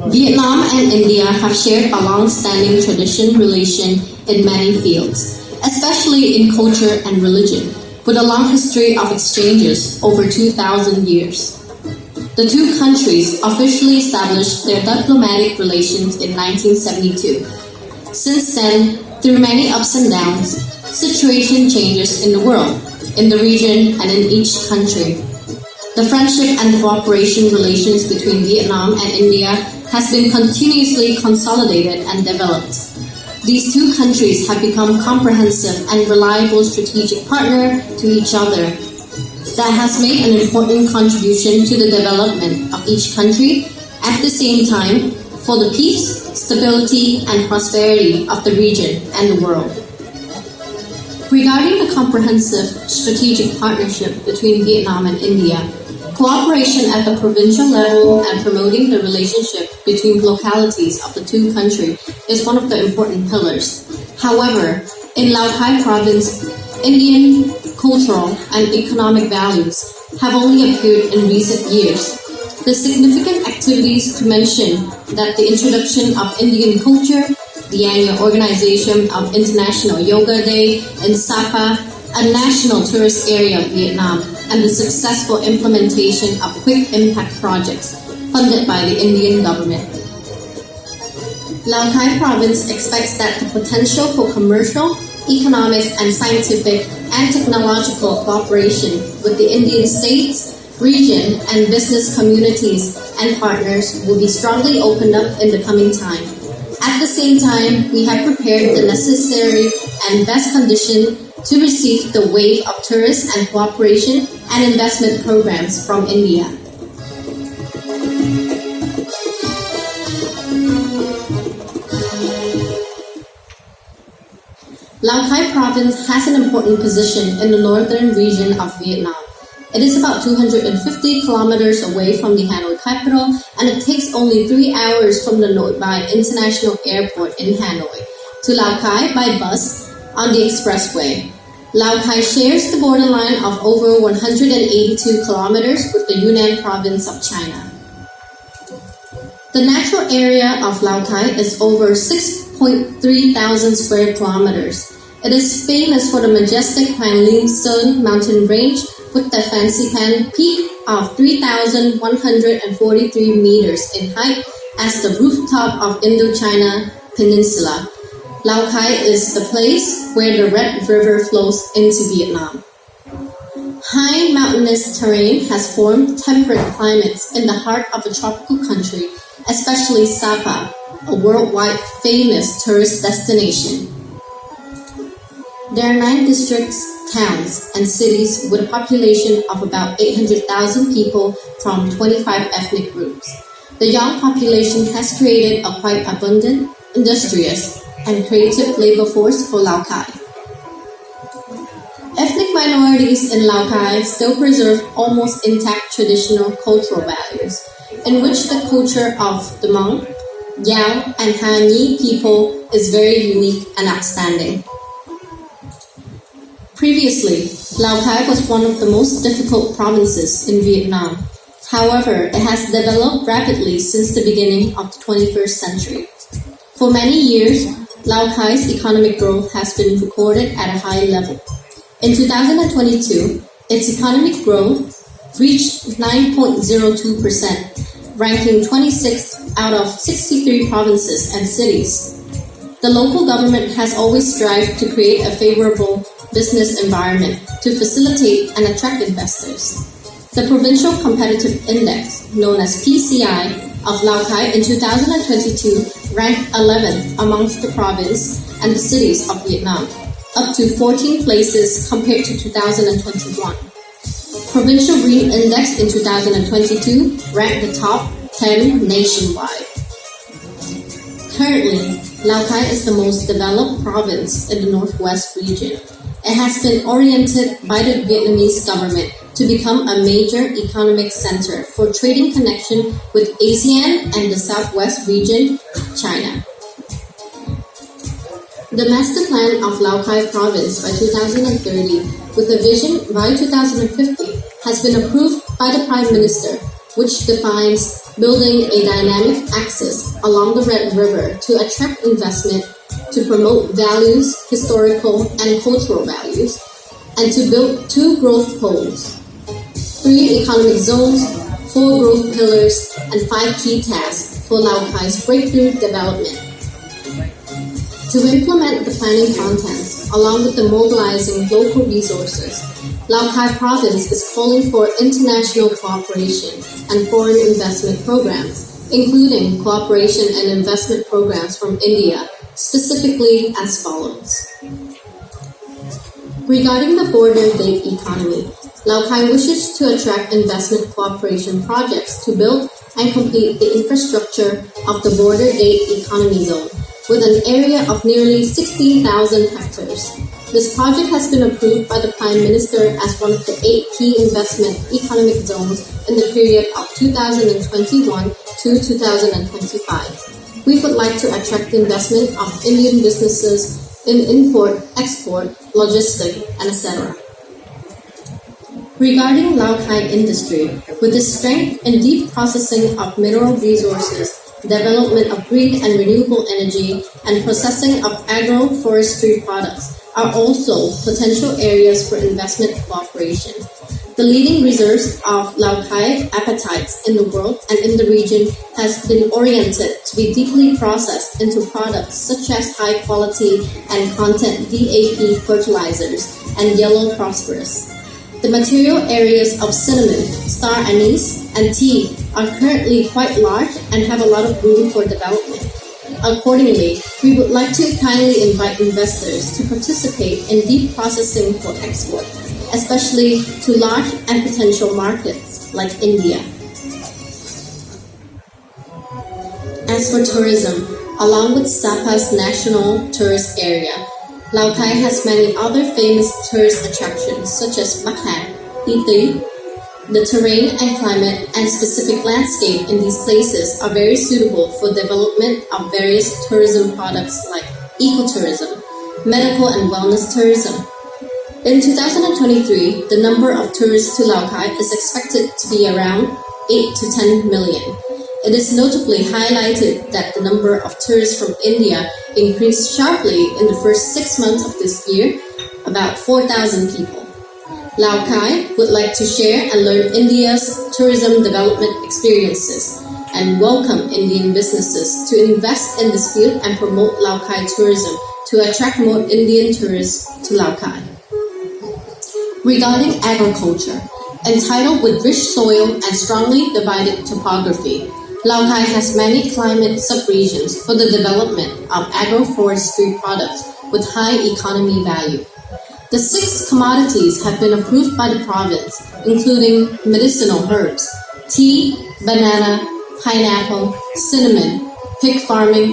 S8: Vietnam and India have shared a long-standing tradition relation in many fields, especially in culture and religion, with a long history of exchanges over 2,000 years. The two countries officially established their diplomatic relations in 1972. Since then, through many ups and downs, situation changes in the world, in the region, and in each country. The friendship and cooperation relations between Vietnam and India has been continuously consolidated and developed. These two countries have become comprehensive and reliable strategic partner to each other. that has made an important contribution to the development of each country, at the same time for the peace, stability, and prosperity of the region and the world. Regarding the comprehensive strategic partnership between Vietnam and India, cooperation at the provincial level and promoting the relationship between localities of the two countries is one of the important pillars. However, in Lao Cai province, Indian cultural and economic values have only appeared in recent years. The significant activities to mention that the introduction of Indian culture, the annual organization of International Yoga Day in Sapa, a national tourist area of Vietnam, and the successful implementation of quick impact projects funded by the Indian government. Lao Cai province expects that the potential for commercial, economic, and scientific and technological cooperation with the Indian states, region, and business communities and partners will be strongly opened up in the coming time. At the same time, we have prepared the necessary and best condition to receive the wave of tourist and cooperation and investment programs from India. Lao Cai province has an important position in the northern region of Vietnam. It is about 250 kilometers away from the Hanoi capital, and it takes only 3 hours from the Nội Bài International Airport in Hanoi to Lao Cai by bus on the expressway. Lao Cai shares the borderline of over 182 kilometers with the Yunnan province of China. The natural area of Lao Cai is over 6.3 thousand square kilometers. It is famous for the majestic Hoàng Linh Sơn mountain range with the fancy pan peak of 3,143 meters in height as the rooftop of Indochina Peninsula. Lao Cai is the place where the Red River flows into Vietnam. High mountainous terrain has formed temperate climates in the heart of a tropical country, especially Sapa, a worldwide famous tourist destination. There are 9 districts, towns, and cities with a population of about 800,000 people from 25 ethnic groups. The young population has created a quite abundant, industrious, and creative labor force for Lao Cai. Ethnic minorities in Lao Cai still preserve almost intact traditional cultural values, in which the culture of the Hmong, Yao, and Ha Nhi people is very unique and outstanding. Previously, Lao Cai was one of the most difficult provinces in Vietnam. However, it has developed rapidly since the beginning of the 21st century. For many years, Lao Cai's economic growth has been recorded at a high level. In 2022, its economic growth reached 9.02%, ranking 26th out of 63 provinces and cities. The local government has always strived to create a favorable business environment to facilitate and attract investors. The Provincial Competitive Index, known as PCI, of Lao Cai in 2022 ranked 11th amongst the province and the cities of Vietnam, up to 14 places compared to 2021. Provincial Green Index in 2022 ranked the top 10 nationwide. Currently, Lao Cai is the most developed province in the northwest region. It has been oriented by the Vietnamese government to become a major economic center for trading connection with ASEAN and the southwest region, China. The master plan of Lao Cai province by 2030 with a vision by 2050 has been approved by the Prime Minister, which defines building a dynamic axis along the Red River to attract investment, to promote values, historical and cultural values, and to build 2 growth poles, 3 economic zones, 4 growth pillars, and 5 key tasks for Lao Cai's breakthrough development. To implement the planning contents, along with the mobilizing local resources, Lao Cai province is calling for international cooperation and foreign investment programs, including cooperation and investment programs from India, specifically as follows. Regarding the border-based economy, Lao Cai wishes to attract investment cooperation projects to build and complete the infrastructure of the Border Gate Economy Zone with an area of nearly 16,000 hectares. This project has been approved by the Prime Minister as one of the 8 key investment economic zones in the period of 2021 to 2025. We would like to attract the investment of Indian businesses in import, export, logistics, and etc. Regarding Lao Cai industry, with its strength in deep processing of mineral resources, development of green and renewable energy, and processing of agroforestry products are also potential areas for investment cooperation. The leading reserves of Lao Cai apatites in the world and in the region has been oriented to be deeply processed into products such as high quality and content DAP fertilizers and yellow phosphorus. The material areas of cinnamon, star anise, and tea are currently quite large and have a lot of room for development. Accordingly, we would like to kindly invite investors to participate in deep processing for export, especially to large and potential markets like India. As for tourism, along with Sapa's national tourist area, Lao Cai has many other famous tourist attractions such as Makhan, Iti. The terrain and climate and specific landscape in these places are very suitable for development of various tourism products like ecotourism, medical and wellness tourism. In 2023, the number of tourists to Lao Cai is expected to be around 8 to 10 million. It is notably highlighted that the number of tourists from India increased sharply in the first 6 months of this year, about 4,000 people. Lao Cai would like to share and learn India's tourism development experiences and welcome Indian businesses to invest in this field and promote Lao Cai tourism to attract more Indian tourists to Lao Cai. Regarding agriculture, entitled with rich soil and strongly divided topography, Lao Cai has many climate subregions for the development of agroforestry products with high economy value. The 6 commodities have been approved by the province, including medicinal herbs, tea, banana, pineapple, cinnamon, pig farming.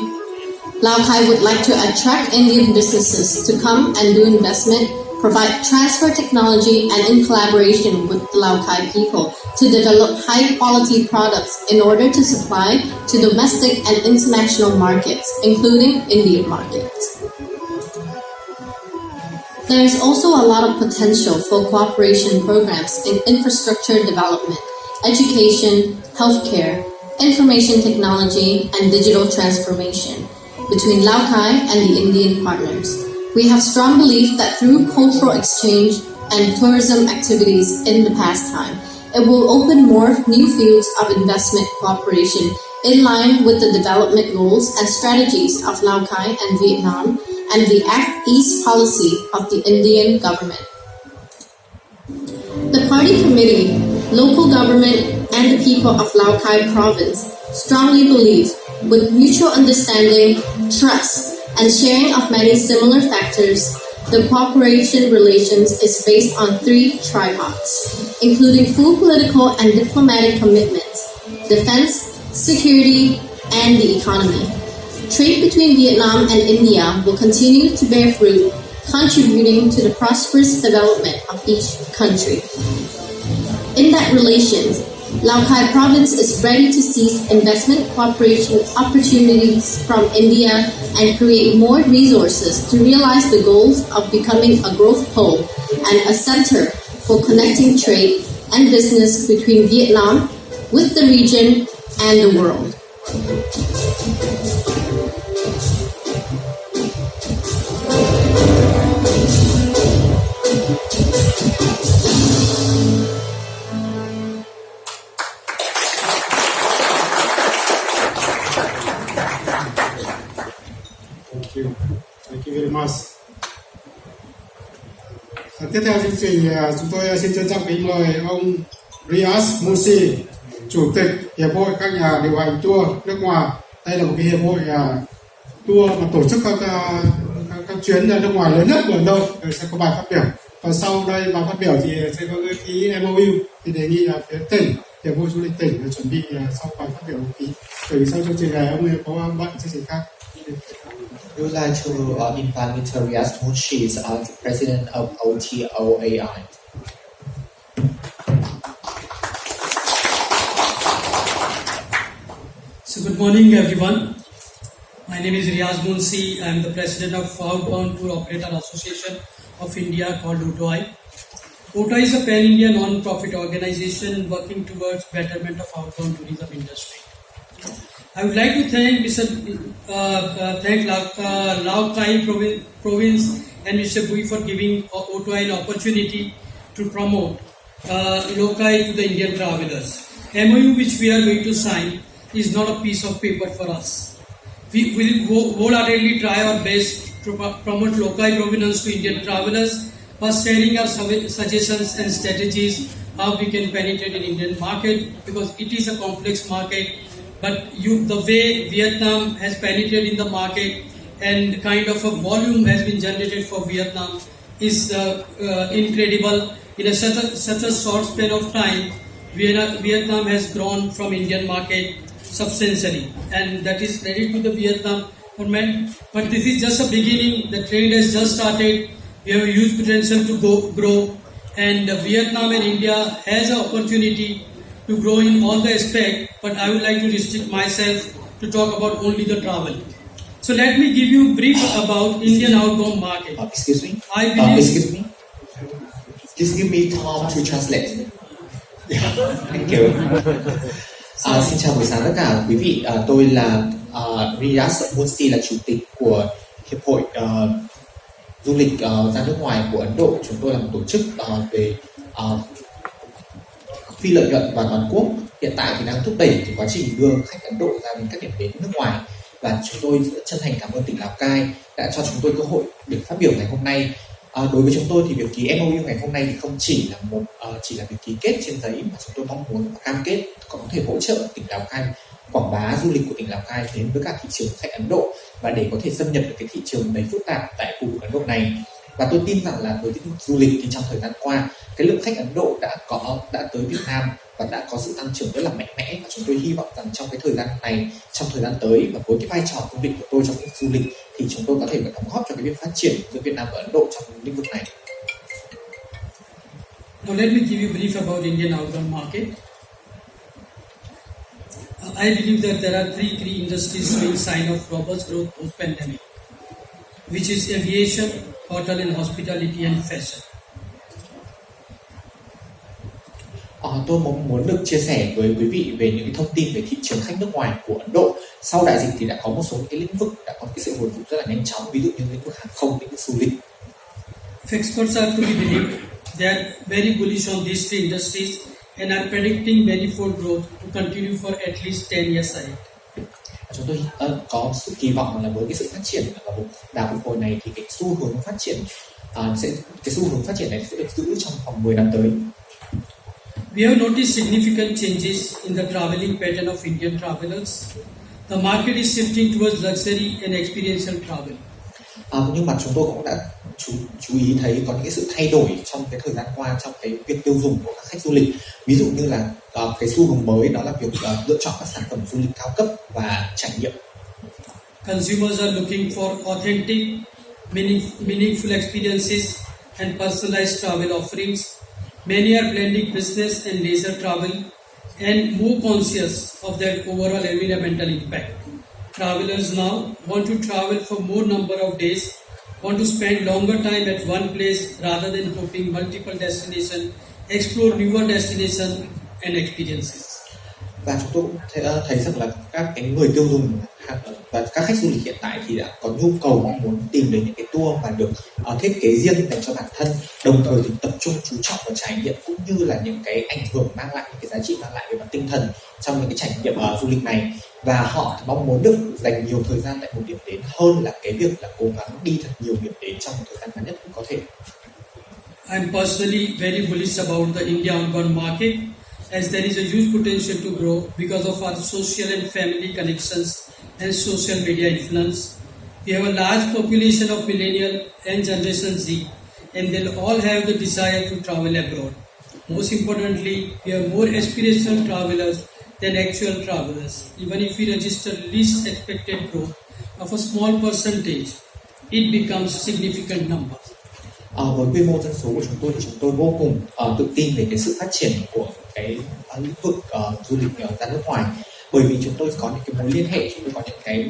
S8: Lao Cai would like to attract Indian businesses to come and do investment, provide transfer technology, and in collaboration with the Lao Cai people to develop high-quality products in order to supply to domestic and international markets, including Indian markets. There is also a lot of potential for cooperation programs in infrastructure development, education, healthcare, information technology, and digital transformation between Lao Cai and the Indian partners. We have strong belief that through cultural exchange and tourism activities in the pastime, it will open more new fields of investment cooperation in line with the development goals and strategies of Lao Cai and Vietnam and the Act East policy of the Indian government. The party committee, local government, and the people of Lao Cai province strongly believe, with mutual understanding, trust, and sharing of many similar factors, the cooperation relations is based on 3 tripods, including full political and diplomatic commitments, defense, security, and the economy. Trade between Vietnam and India will continue to bear fruit, contributing to the prosperous development of each country. In that relations, Lao Cai province is ready to seize investment cooperation opportunities from India and create more resources to realize the goals of becoming a growth pole and a center for connecting trade and business between Vietnam with the region and the world.
S4: Thank you very much. Tiếp theo chương trình, chúng tôi xin trân trọng kính mời ông Riaz Musi, Chủ tịch Hiệp hội các nhà điều hành tour nước ngoài. Đây là một cái hiệp hội tour mà tổ chức các chuyến ra nước ngoài lớn nhất của Ấn Độ. Sẽ có bài phát biểu. Và sau đây bà phát biểu thì sẽ có cái ký MOU, thì đề nghị là phía tỉnh, hiệp hội du lịch tỉnh là chuẩn bị sau bài phát biểu ký. Bởi vì sau chương trình này ông ấy có bận chương trình khác.
S3: We would like to invite Mr. Riaz Munshi, the president of OTOAI.
S9: So good morning everyone. My name is Riaz Munshi. I am the president of Outbound Tour Operator Association of India called OTOI. OTOI is a pan-India non-profit organization working towards betterment of outbound tourism industry. I would like to thank thank Lao Cai Province and Mr. Bui for giving OTOI an opportunity to promote Lao Cai to the Indian travelers. MOU which we are going to sign is not a piece of paper for us. We will wholeheartedly try our best to promote Lao Cai provenance to Indian travelers by sharing our suggestions and strategies how we can penetrate in Indian market, because it is a complex market. But the way Vietnam has penetrated in the market and kind of a volume has been generated for Vietnam is incredible. In such a short span of time, Vietnam has grown from Indian market substantially, and that is credit to the Vietnam government. But this is just a beginning. The trend has just started. We have a huge potential to grow, and Vietnam and India has an opportunity to grow in all the aspects, but I would like to restrict myself to talk about only the travel. So let me give you a brief about Indian outbound market.
S3: Excuse me?
S9: Excuse
S3: me? Just give me time to translate. Yeah, thank you. Xin chào buổi sáng tất cả quý vị. Tôi là Riaz Munshi, là chủ tịch của Hiệp hội Du lịch ra nước ngoài của Ấn Độ. Chúng tôi là một tổ chức về phi lợi nhuận và toàn quốc. Hiện tại thì đang thúc đẩy cái quá trình đưa khách Ấn Độ ra đến các điểm đến nước ngoài, và chúng tôi chân thành cảm ơn tỉnh Lào Cai đã cho chúng tôi cơ hội để phát biểu ngày hôm nay. Đối với chúng tôi thì việc ký MOU ngày hôm nay thì không chỉ là việc ký kết trên giấy, mà chúng tôi mong muốn cam kết có thể hỗ trợ tỉnh Lào Cai quảng bá du lịch của tỉnh Lào Cai đến với cả thị trường khách Ấn Độ, và để có thể xâm nhập được cái thị trường đầy phức tạp tại khu vực Ấn Độ này. Và tôi tin rằng là với lĩnh vực du lịch thì trong thời gian qua, cái lượng khách Ấn Độ đã tới Việt Nam và đã có sự tăng trưởng rất là mạnh mẽ, và chúng tôi hy vọng rằng trong cái thời gian này, trong thời gian tới, và với cái vai trò công việc của tôi trong lĩnh vực du lịch, thì chúng tôi có thể đóng góp cho cái việc phát triển giữa Việt Nam và Ấn Độ trong lĩnh vực này.
S9: Now let me give you a brief about Indian outbound market. I believe that there are three key industries showing sign of robust growth post-pandemic, which is aviation, hotel and hospitality, and fashion.
S3: Tôi muốn được chia sẻ với quý vị về những cái thông tin về thị trường khách nước ngoài của Ấn Độ. Sau đại dịch thì đã có một số những cái lĩnh vực đã có cái sự hồi phục rất là nhanh chóng, ví dụ như lĩnh vực hàng không, lĩnh vực du lịch.
S9: Experts are to be believed. They are very bullish on these three industries and are predicting manifold growth to continue for at least 10 years ahead.
S3: Chúng tôi có sự kỳ vọng là với cái sự phát triển và một đà phục hồi này thì cái xu hướng phát triển này sẽ được giữ trong vòng 10 năm tới.
S9: We have noticed significant changes in the traveling pattern of Indian travelers. The market is shifting towards luxury and experiential travel.
S3: Nhưng mà chúng tôi cũng đã chú ý thấy có những cái sự thay đổi trong cái thời gian qua trong cái việc tiêu dùng của các khách du lịch. Ví dụ như là cái xu hướng mới đó là việc lựa chọn các sản phẩm du lịch cao cấp và trải nghiệm.
S9: Consumers are looking for authentic, meaningful experiences and personalized travel offerings. Many are blending business and leisure travel and more conscious of their overall environmental impact. Travelers now want to travel for more number of days, want to spend longer time at one place rather than hopping multiple destinations, explore newer destinations and experiences.
S3: Và chúng tôi cũng thấy rằng là các cái người tiêu dùng và các khách du lịch hiện tại thì đã có nhu cầu mong muốn tìm đến những cái tour mà được thiết kế riêng dành cho bản thân, đồng thời thì tập trung chú trọng vào trải nghiệm cũng như là những cái ảnh hưởng mang lại, những cái giá trị mang lại về mặt tinh thần trong những cái trải nghiệm du lịch này, và họ thì mong muốn được dành nhiều thời gian tại một điểm đến hơn là cái việc là cố gắng đi thật nhiều điểm đến trong một thời gian ngắn nhất cũng có thể.
S9: I'm personally very bullish about the India outbound market, as there is a huge potential to grow because of our social and family connections and social media influence. We have a large population of millennial and Generation Z, and they'll all have the desire to travel abroad. Most importantly, we are more aspirational travelers than actual travelers. Even if we register least expected growth of a small percentage, it becomes significant number.
S3: Với quy mô dân số của chúng tôi thì chúng tôi vô cùng tự tin về cái sự phát triển của cái lĩnh vực du lịch ra nước ngoài, bởi vì chúng tôi có những cái mối liên hệ, chúng tôi có những cái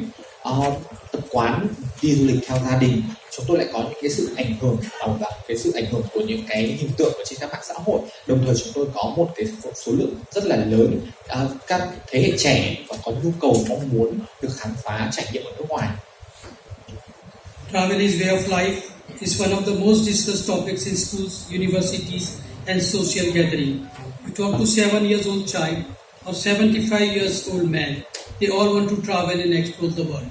S3: tập quán đi du lịch theo gia đình, chúng tôi lại có những cái sự ảnh hưởng và cái sự ảnh hưởng của những cái hình tượng ở trên các mạng xã hội. Đồng thời chúng tôi có một cái số lượng rất là lớn các thế hệ trẻ và có nhu cầu mong muốn được khám phá trải nghiệm ở nước ngoài.
S9: Travel is way of life is one of the most discussed topics in schools, universities, and social gathering. You talk to 7 years old child or 75 years old man, they all want to travel and explore the world.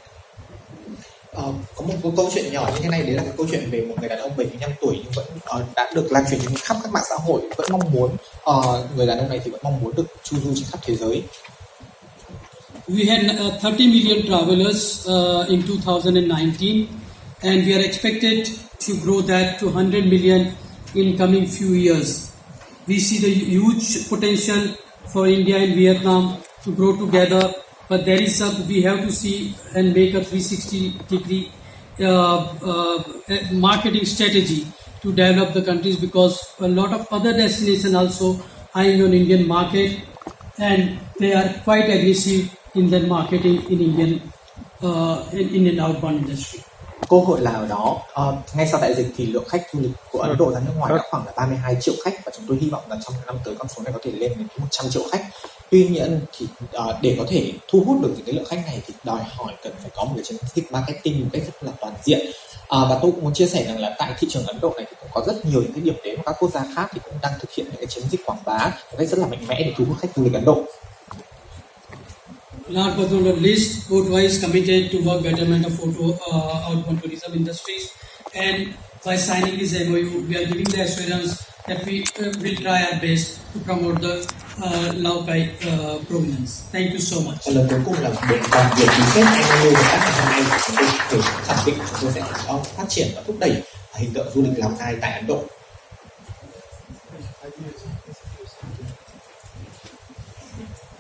S3: Có một câu chuyện nhỏ như thế này, đấy là cái câu chuyện về một người đàn ông 75 tuổi nhưng vẫn đã được lan truyền trên khắp các mạng xã hội, vẫn mong muốn người đàn ông này thì vẫn mong muốn được chu du trên khắp thế giới.
S9: We had 30 million travelers in 2019, and we are expected to grow that to 100 million in coming few years. We see the huge potential for India and Vietnam to grow together, but there is we have to see and make a 360-degree marketing strategy to develop the countries, because a lot of other destinations also eyeing on Indian market, and they are quite aggressive in their marketing in Indian outbound industry.
S3: Cơ hội là ở đó. Ngay sau đại dịch thì lượng khách du lịch của Ấn Độ ra nước ngoài đã khoảng là 32 triệu khách, và chúng tôi hy vọng là trong năm tới con số này có thể lên đến 100 triệu khách. Tuy nhiên thì để có thể thu hút được những cái lượng khách này thì đòi hỏi cần phải có một cái chiến dịch marketing một cách rất là toàn diện. Và tôi cũng muốn chia sẻ rằng là tại thị trường Ấn Độ này thì cũng có rất nhiều những cái điểm đến của các quốc gia khác thì cũng đang thực hiện những cái chiến dịch quảng bá một cách rất là mạnh mẽ để thu hút khách du lịch Ấn Độ.
S9: Last but not least, Khatua is committed to work betterment of outbound tourism industries, and by signing this MOU, we are giving the assurance that we will try our best to promote the Lao Cai provenance. Thank you so much.
S3: Lần cuối cùng là việc ký kết MOU với các năm nay, chúng tôi để khẳng định chúng tôi sẽ phát triển và thúc đẩy hình tượng du lịch Lào Cai tại Ấn Độ.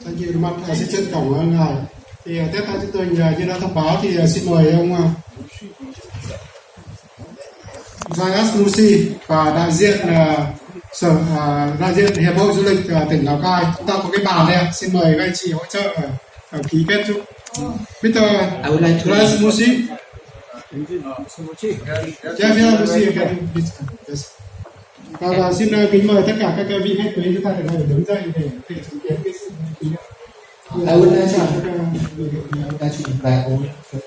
S4: Thank you very much. Xin trân trọng ơn ngài. Thì tiếp theo chúng tôi như đã thông báo thì xin mời ông Zayas Musi và đại diện đại diện hiệp hội du lịch tỉnh Lào Cai. Chúng ta có cái bàn đây, xin mời các anh chị hỗ trợ ký kết giúp. Mr. Zayas Musi. Và xin kính mời tất cả các vị khách quý chúng ta được đứng dậy để chứng kiến cái sự ký kết.
S3: I would like to invite all the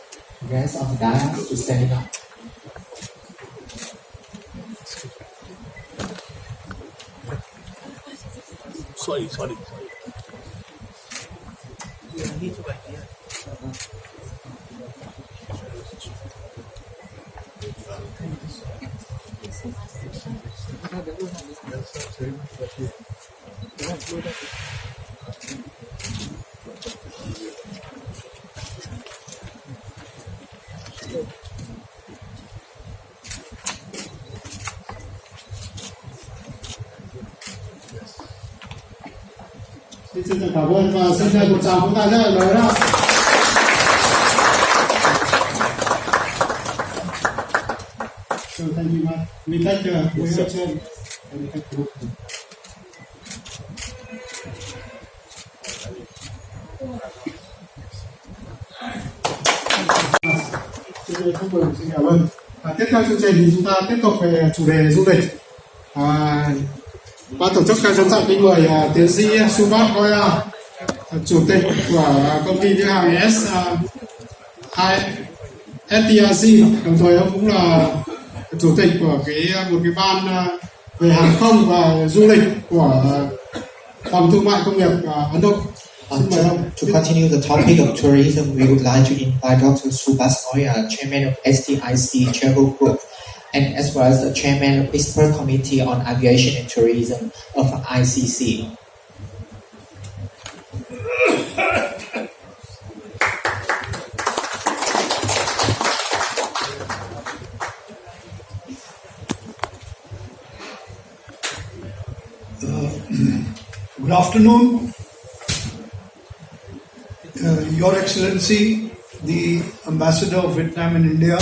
S3: guests on the dais to stand up.
S10: Sorry.
S4: Xin cảm ơn và xin mời một tràng chúng ta rất là lớn nào. So thank you much. We like we have changed. Xin cảm ơn. Tiếp theo chương trình thì chúng ta tiếp tục về chủ đề du lịch. Ban tổ chức trân trọng kính mời tiến sĩ Xuan Phong, chủ tịch của công ty lữ hành STRC, đồng thời ông cũng là chủ tịch của một cái ban về hàng không và du lịch của phòng thương mại công nghiệp Ấn Độ.
S3: To continue the topic of tourism, we would like to invite Dr. Subhas Oya, Chairman of STIC Travel Group, and as well as the Chairman of Expert Committee on Aviation and Tourism of ICC.
S5: Good afternoon, Your Excellency, the Ambassador of Vietnam in India,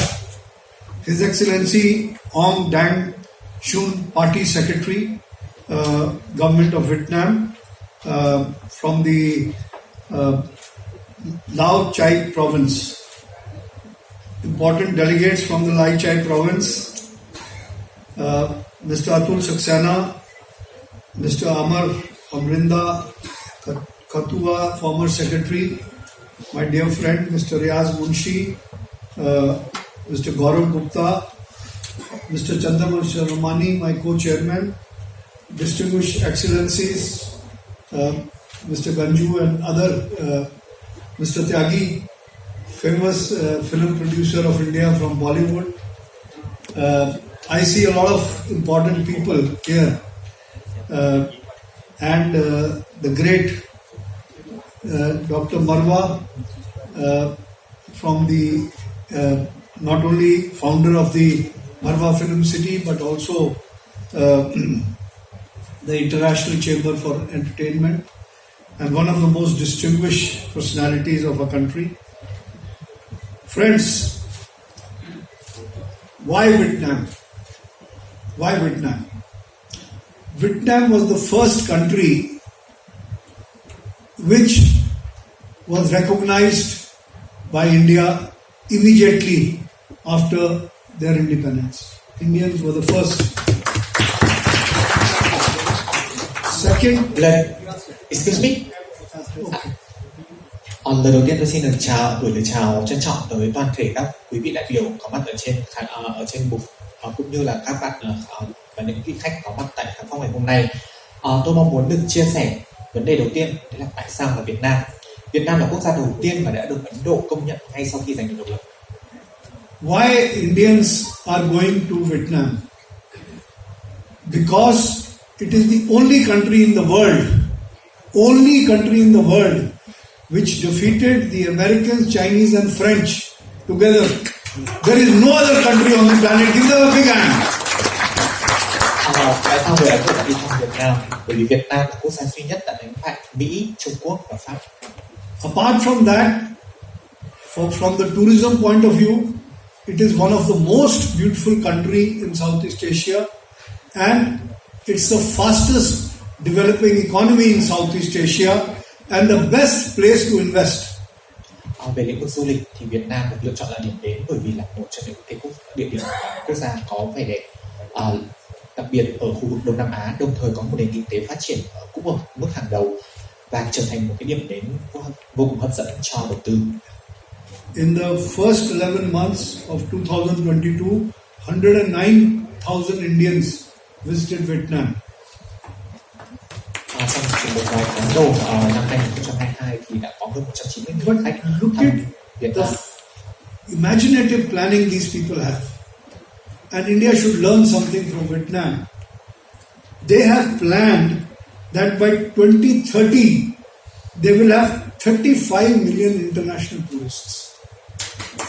S5: His Excellency Ong Dang Xuan, Party Secretary, Government of Vietnam, from the Lao Cai Province, important delegates from the Lao Cai Province, Mr. Atul Saxena, Mr. Amarendra, Khatua-Former Secretary, my dear friend Mr. Riaz Munshi, Mr. Gaurav Gupta, Mr. Chandramansh Ramani, my co-chairman, distinguished excellencies, Mr. Ganju and other, Mr. Tyagi, famous film producer of India from Bollywood. I see a lot of important people here, and the great Dr. Marwa, from the not only founder of the Marwa Film City, but also the International Chamber for Entertainment, and one of the most distinguished personalities of our country. Friends, why Vietnam? Why Vietnam? Vietnam was the first country which was recognized by India immediately after their independence. Indians were the first. Second,
S3: Excuse me. Lời đầu tiên tôi xin được gửi lời chào trân trọng tới toàn thể các quý vị đại biểu có mặt ở trên bục, cũng như là các bạn và những vị khách có mặt tại khán phòng ngày hôm nay. Tôi mong muốn được chia sẻ vấn đề đầu tiên, đấy là tại sao là Việt Nam. Việt Nam là quốc gia đầu tiên mà đã được Ấn Độ công nhận ngay sau khi giành được độc lập.
S5: why Indians are going to Vietnam? Because it is the only country in the world which defeated the Americans, Chinese and French together. There is no other country on the planet. Give them a big hand.
S3: Tại sao người Ấn Độ đi thăm Việt Nam? Bởi vì Việt Nam là quốc gia duy nhất đã đánh bại Mỹ, Trung Quốc và Pháp.
S5: Apart from that, from the tourism point of view, it is one of the most beautiful country in Southeast Asia, and it's the fastest developing economy in Southeast Asia and the best place to invest.
S3: Về lĩnh vực du lịch thì Việt Nam được lựa chọn là điểm đến bởi vì là một trong những địa điểm quốc gia có vẻ đẹp, đặc biệt ở khu vực Đông Nam Á, đồng thời có một nền kinh tế phát triển cũng ở mức hàng đầu và trở thành một cái điểm đến vô cùng hấp dẫn cho đầu tư.
S5: In the first 11 months of 2022, 109,000 Indians visited Vietnam.
S3: Trong một vài tháng đầu năm 2022 thì đã có hơn 190,000 khách thăm Việt Nam.
S5: Imaginative planning these people have, and India should learn something from Vietnam. They have planned that by 2030 they will have 35 million international tourists.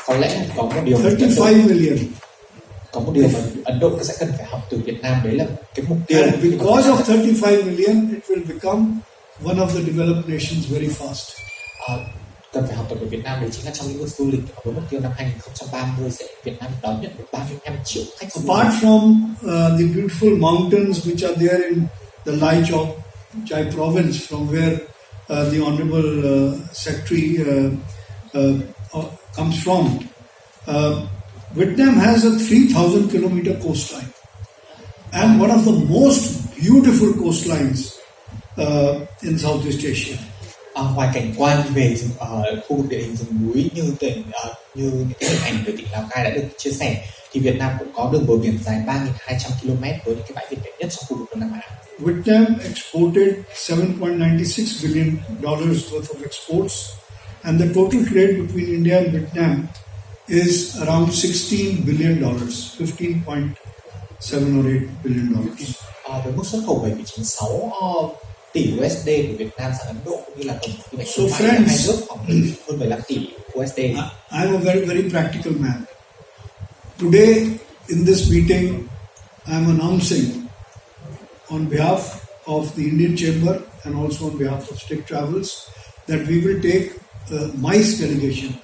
S3: Có lẽ có một điều
S5: 35 million.
S3: Có một điều mà Ấn Độ sẽ cần phải học từ Việt Nam, đấy là cái mục tiêu.
S5: And because of 35 million, it will become one of the developed nations very fast.
S3: Cần phải học tập ở Việt Nam, đấy chính là trong lĩnh vực du lịch, với mục tiêu năm 2030 sẽ Việt Nam đón nhận được 35 triệu khách du lịch.
S5: Apart from the beautiful mountains which are there in the Lao Cai province, from where the Honorable Secretary comes from, Vietnam has a 3,000 kilometer coastline and one of the most beautiful coastlines in Southeast Asia.
S3: Ngoài cảnh quan về khu vực địa hình rừng núi như những cái hình ảnh về tỉnh Lào Cai đã được chia sẻ, thì Việt Nam cũng có đường bờ biển dài 3.200 km với những cái bãi biển đẹp nhất trong khu vực Đông Nam Á.
S5: Vietnam exported $7.96 billion worth of exports, and the total trade between India and Vietnam is around $16 billion, 15.7 or 8 billion dollars.
S3: Với mức xuất khẩu 7,96 tỷ USD của Việt Nam sang Ấn Độ, cũng như là tổng kim ngạch thương mại giữa hai nước khoảng hơn 15 tỷ USD.
S5: I'm a very practical man. Today in this meeting, I'm announcing on behalf
S4: of the Indian Chamber and also on behalf of Stick Travels that we will take MICE delegation.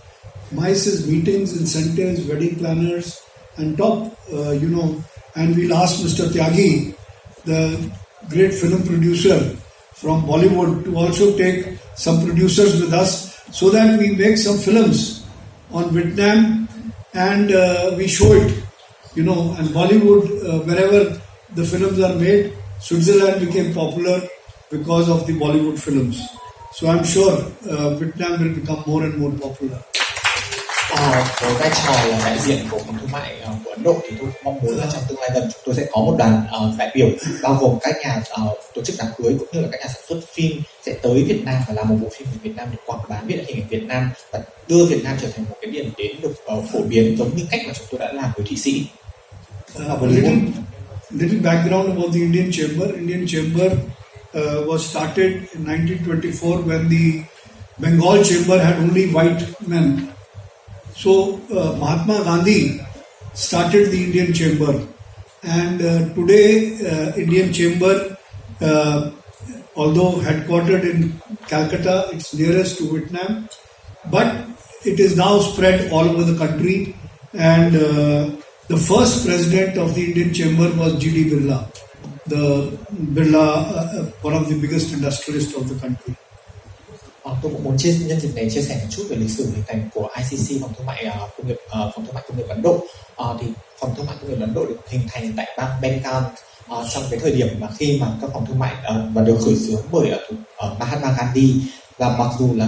S4: MICE is meetings, incentives, wedding planners and top, and we'll ask Mr. Tyagi, the great film producer from Bollywood, to also take some producers with us so that we make some films on Vietnam and we show it, and Bollywood, wherever the films are made, Switzerland became popular because of the Bollywood films. So I'm sure Vietnam will become more and more popular.
S3: Với vai trò là đại diện của phòng thương mại của Ấn Độ thì tôi mong muốn là trong tương lai gần chúng tôi sẽ có một đoàn đại biểu bao gồm các nhà tổ chức đám cưới cũng như là các nhà sản xuất phim sẽ tới Việt Nam và làm một bộ phim về Việt Nam để quảng bá hình ảnh Việt Nam và đưa Việt Nam trở thành một cái điểm đến được phổ biến giống như cách mà chúng tôi đã làm với Thụy Sĩ.
S4: Little background about the Indian Chamber. Indian Chamber was started in 1924 when the Bengal Chamber had only white men. So Mahatma Gandhi started the Indian Chamber, and today Indian Chamber, although headquartered in Calcutta, it's nearest to Vietnam, but it is now spread all over the country. And the first president of the Indian Chamber was G.D. Birla, one of the biggest industrialists of the country.
S3: Tôi cũng muốn nhân dịp này chia sẻ một chút về lịch sử hình thành của ICC, phòng thương mại công nghiệp Ấn Độ. Thì phòng thương mại công nghiệp Ấn Độ được hình thành tại bang Bengal trong cái thời điểm mà khi mà các phòng thương mại và được khởi xướng bởi Mahatma Gandhi, và mặc dù là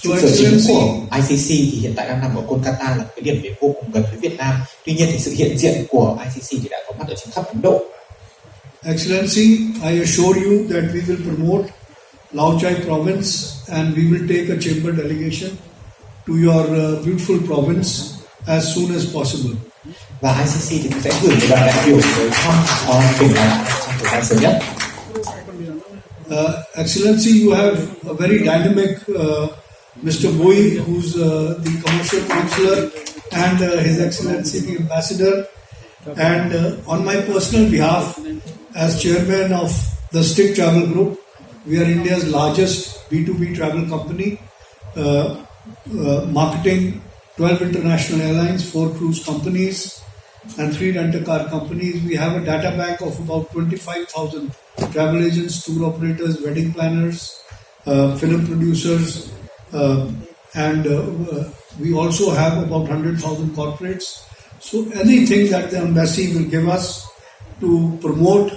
S3: trụ sở chính của ICC thì hiện tại đang nằm ở Kolkata, là cái điểm đến vô cùng gần với Việt Nam. Tuy nhiên thì sự hiện diện của ICC thì đã có mặt ở trên khắp Ấn Độ.
S4: Excellency, I assure you that we will promote Lao Cai province and we will take a chamber delegation to your beautiful province as soon as possible.
S3: Và ICC thì cũng sẽ gửi một đoàn đại biểu tới thăm tỉnh này trong thời gian sớm nhất.
S4: Excellency, you have a very dynamic Mr. Bui, who's the commercial counselor, and His Excellency the Ambassador. And on my personal behalf, as chairman of the Stick Travel Group, we are India's largest B2B travel company, marketing 12 international airlines, 4 cruise companies, and 3 rental-car companies. We have a data bank of about 25,000 travel agents, tour operators, wedding planners, film producers, and we also have about 100,000 corporates. So anything that the embassy will give us to promote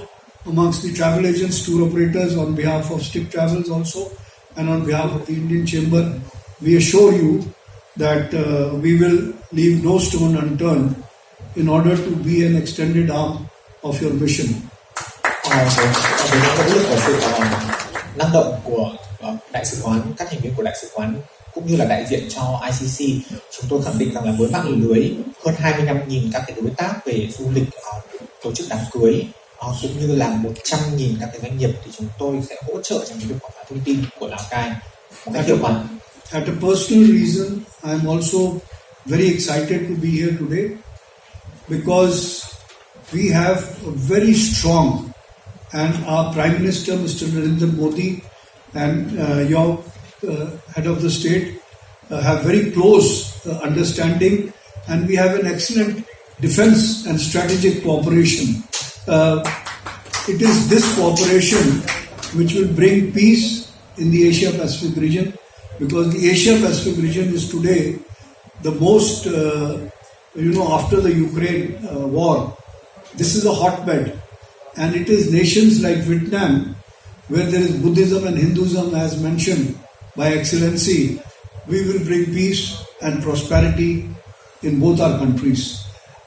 S4: amongst the travel agents, tour operators, on behalf of Stick Travels also, and on behalf of the Indian Chamber, we assure you that we will leave no stone unturned in order to be an extended arm of your mission.
S3: Với nỗ lực và sự năng động của đại sứ quán, các thành viên của đại sứ quán cũng như là đại diện cho ICC, chúng tôi khẳng định rằng là với mạng lưới hơn 25.000 các cái đối tác về du lịch, tổ chức đám cưới, cũng như là 100.000 các cái doanh nghiệp, thì chúng tôi sẽ hỗ trợ trong việc quảng bá thông tin của Lào Cai một cách hiệu quả.
S4: At a personal reason, I am also very excited to be here today because we have a very strong, and our Prime Minister, Mr. Narendra Modi, and your head of the state have very close understanding, and we have an excellent defense and strategic cooperation. It is this cooperation which will bring peace in the Asia Pacific region, because the Asia Pacific region is today the most, after the Ukraine war, this is a hotbed, and it is nations like Vietnam, where there is Buddhism and Hinduism, as mentioned by Excellency, we will bring peace and prosperity in both our countries.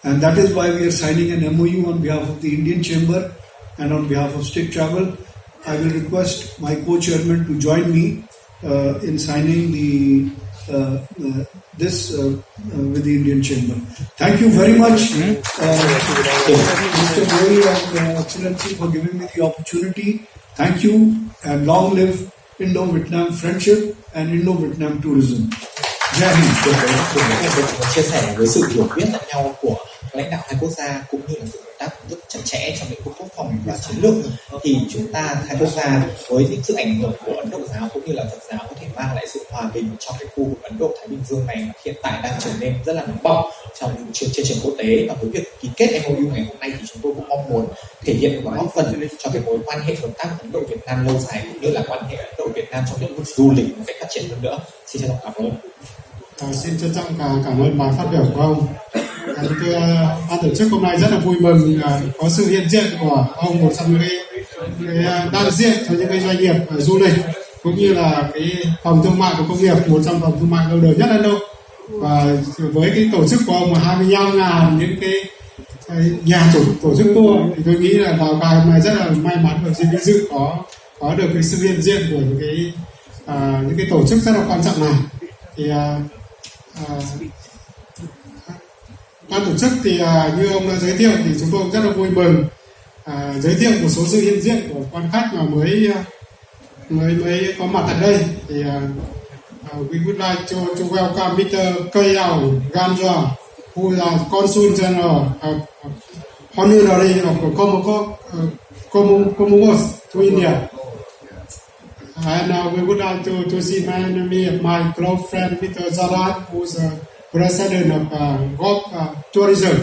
S4: And that is why we are signing an MOU on behalf of the Indian Chamber and on behalf of Stick Travel. I will request my co-chairman to join me in signing this with the Indian Chamber. Thank you very much, Mr. Boy and Excellency, for giving me the opportunity. Thank you, and long live Indo-Vietnam friendship and Indo-Vietnam tourism. Jai Hind.
S3: Chia sẻ với sự hiểu biết lẫn nhau của lãnh đạo hai quốc gia cũng như là sự hợp tác rất chặt chẽ trong lĩnh vực quốc phòng và chiến lược, thì chúng ta hai quốc gia với những sự ảnh hưởng của Ấn Độ giáo cũng như là Phật giáo có thể mang lại sự hòa bình trong cái khu vực Ấn Độ Thái Bình Dương này mà hiện tại đang trở nên rất là nóng bỏng trên trường quốc tế. Và với việc ký kết MOU ngày hôm nay thì chúng tôi cũng mong muốn thể hiện và góp phần cho cái mối quan hệ hợp tác Ấn Độ Việt Nam lâu dài cũng như là quan hệ Ấn Độ Việt Nam trong lĩnh vực du lịch một cách phát triển hơn nữa. Xin trân trọng cảm ơn.
S4: Xin trân trọng cảm ơn bài phát biểu của ông. Ban tổ chức hôm nay rất là vui mừng có sự hiện diện của ông, một trong những cái đại diện cho những cái doanh nghiệp du lịch cũng như là cái phòng thương mại của công nghiệp, một trong phòng thương mại lâu đời nhất Ấn Độ. Và với cái tổ chức của ông là 25.000 những cái nhà tổ chức tour, thì tôi nghĩ là Lào Cai hôm nay rất là may mắn và vinh dự có được cái sự hiện diện của những cái tổ chức rất là quan trọng này. Thì ban tổ chức thì như ông đã giới thiệu thì chúng tôi rất là vui mừng giới thiệu một số sự hiện diện của quan khách mà mới có mặt tại đây. Thì we would like to welcome Mr. Gandh, who is Consul General Honorary of Commonwealth to India. And we would like to see my close friend Mr. Zarat, who is President of Gulf Tourism.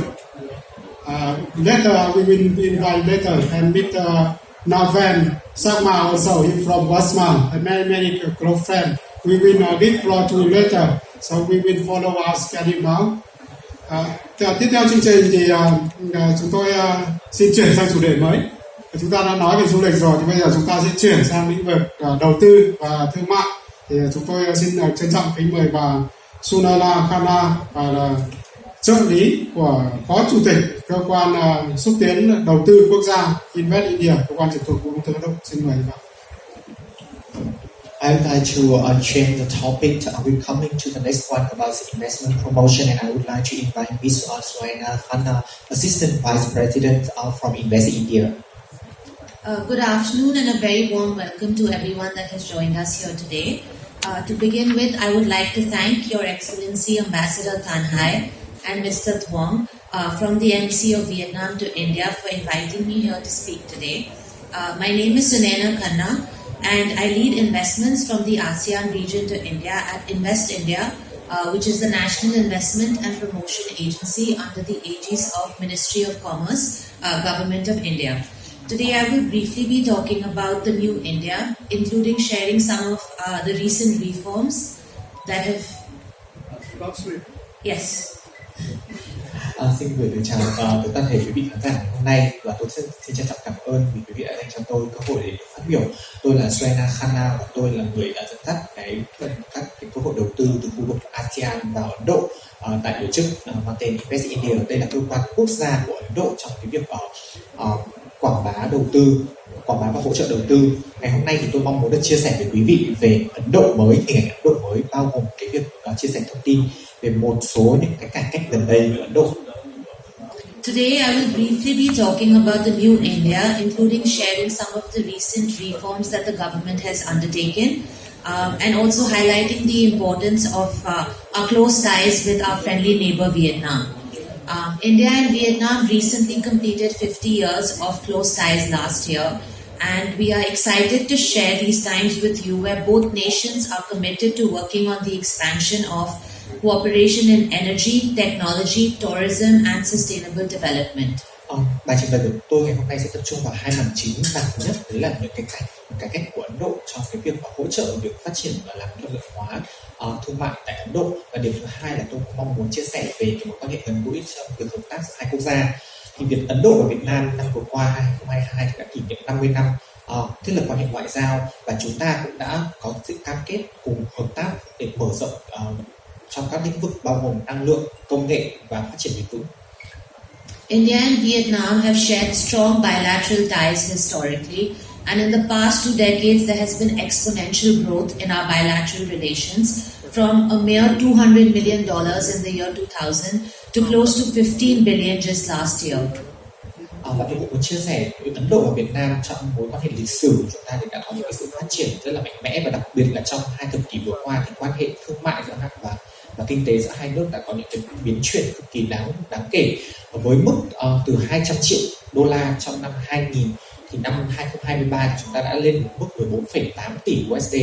S4: Later we will invite later, and Mr. Navan Sakma also, he from Basman, and many close friends. We will give floor to later, so we will follow our schedule now. Tiếp theo chương trình thì chúng tôi xin chuyển sang chủ đề mới. Chúng ta đã nói về du lịch rồi, thì bây giờ chúng ta sẽ chuyển sang lĩnh vực đầu tư và thương mại. Thì chúng tôi xin trân trọng kính mời bà Sunala Khanna, bà là trợ lý của Phó Chủ tịch Cơ quan xúc tiến đầu tư quốc gia Invest India, cơ quan trực thuộc Bộ Công Thương Ấn Độ. Xin mời bà.
S3: I would like to change the topic. We're coming to the next one about investment promotion, and I would like to invite Ms. Xuan Phong, Assistant Vice President from Invest India.
S7: Good afternoon and a very warm welcome to everyone that has joined us here today. To begin with, I would like to thank Your Excellency Ambassador Thanh and Mr. Thuong from the Embassy of Vietnam to India for inviting me here to speak today. My name is Sunena Khanna, and I lead investments from the ASEAN region to India at Invest India, which is the National Investment and Promotion Agency under the aegis of Ministry of Commerce, Government of India. Today I will briefly be talking about the new India, including sharing some of the recent reforms that have... Yes.
S3: Xin gửi lời chào tới toàn thể quý vị khán giả ngày hôm nay, và tôi xin trân trọng cảm ơn vì quý vị đã dành cho tôi cơ hội để phát biểu. Tôi là Xuan Khanna và tôi là người đã dẫn dắt các cơ hội đầu tư từ khu vực ASEAN vào Ấn Độ tại tổ chức mang tên Invest India. Đây là cơ quan quốc gia của Ấn Độ trong cái việc quảng bá đầu tư, quảng bá và hỗ trợ đầu tư. Ngày hôm nay thì tôi mong muốn được chia sẻ với quý vị về Ấn Độ mới, hình ảnh Ấn Độ mới, bao gồm cái việc chia sẻ thông tin về một số những cái cải cách gần đây ở Ấn Độ.
S7: Today I will briefly be talking about the new India, including sharing some of the recent reforms that the government has undertaken, and also highlighting the importance of our close ties with our friendly neighbor Vietnam. India and Vietnam recently completed 50 years of close ties last year, and we are excited to share these times with you, where both nations are committed to working on the expansion of cooperation in energy, technology, tourism and sustainable development.
S3: Bài trình bày của tôi ngày hôm nay sẽ tập trung vào hai mảng chính, và thứ nhất đấy là những cái cách của Ấn Độ trong cái việc hỗ trợ việc phát triển và làm thuận lợi hóa thương mại tại Ấn Độ, và điểm thứ hai là tôi cũng mong muốn chia sẻ về cái mối quan hệ gần gũi trong việc hợp tác giữa hai quốc gia. Thì việc Ấn Độ và Việt Nam năm vừa qua 2022 thì đã kỷ niệm 50 năm thiết lập quan hệ ngoại giao, và chúng ta cũng đã có sự cam kết cùng hợp tác để mở rộng trong các lĩnh vực bao gồm năng lượng, công nghệ và phát triển bền vững.
S7: India and Vietnam have shared strong bilateral ties historically, and in the past 2 decades there has been exponential growth in our bilateral relations, from a mere $200 million in the year 2000 to close to 15 billion just last year.
S3: Và tôi cũng muốn chia sẻ với Ấn Độ và Việt Nam trong mối quan hệ lịch sử của chúng ta thì đã có những cái sự phát triển rất là mạnh mẽ, và đặc biệt là trong 2 thập kỷ vừa qua thì quan hệ thương mại giữa hai và kinh tế giữa hai nước đã có những cái biến chuyển cực kỳ đáng kể, với mức từ 200 triệu đô la trong năm 2000 thì năm 2023 thì chúng ta đã lên một mức 14,8 tỷ USD.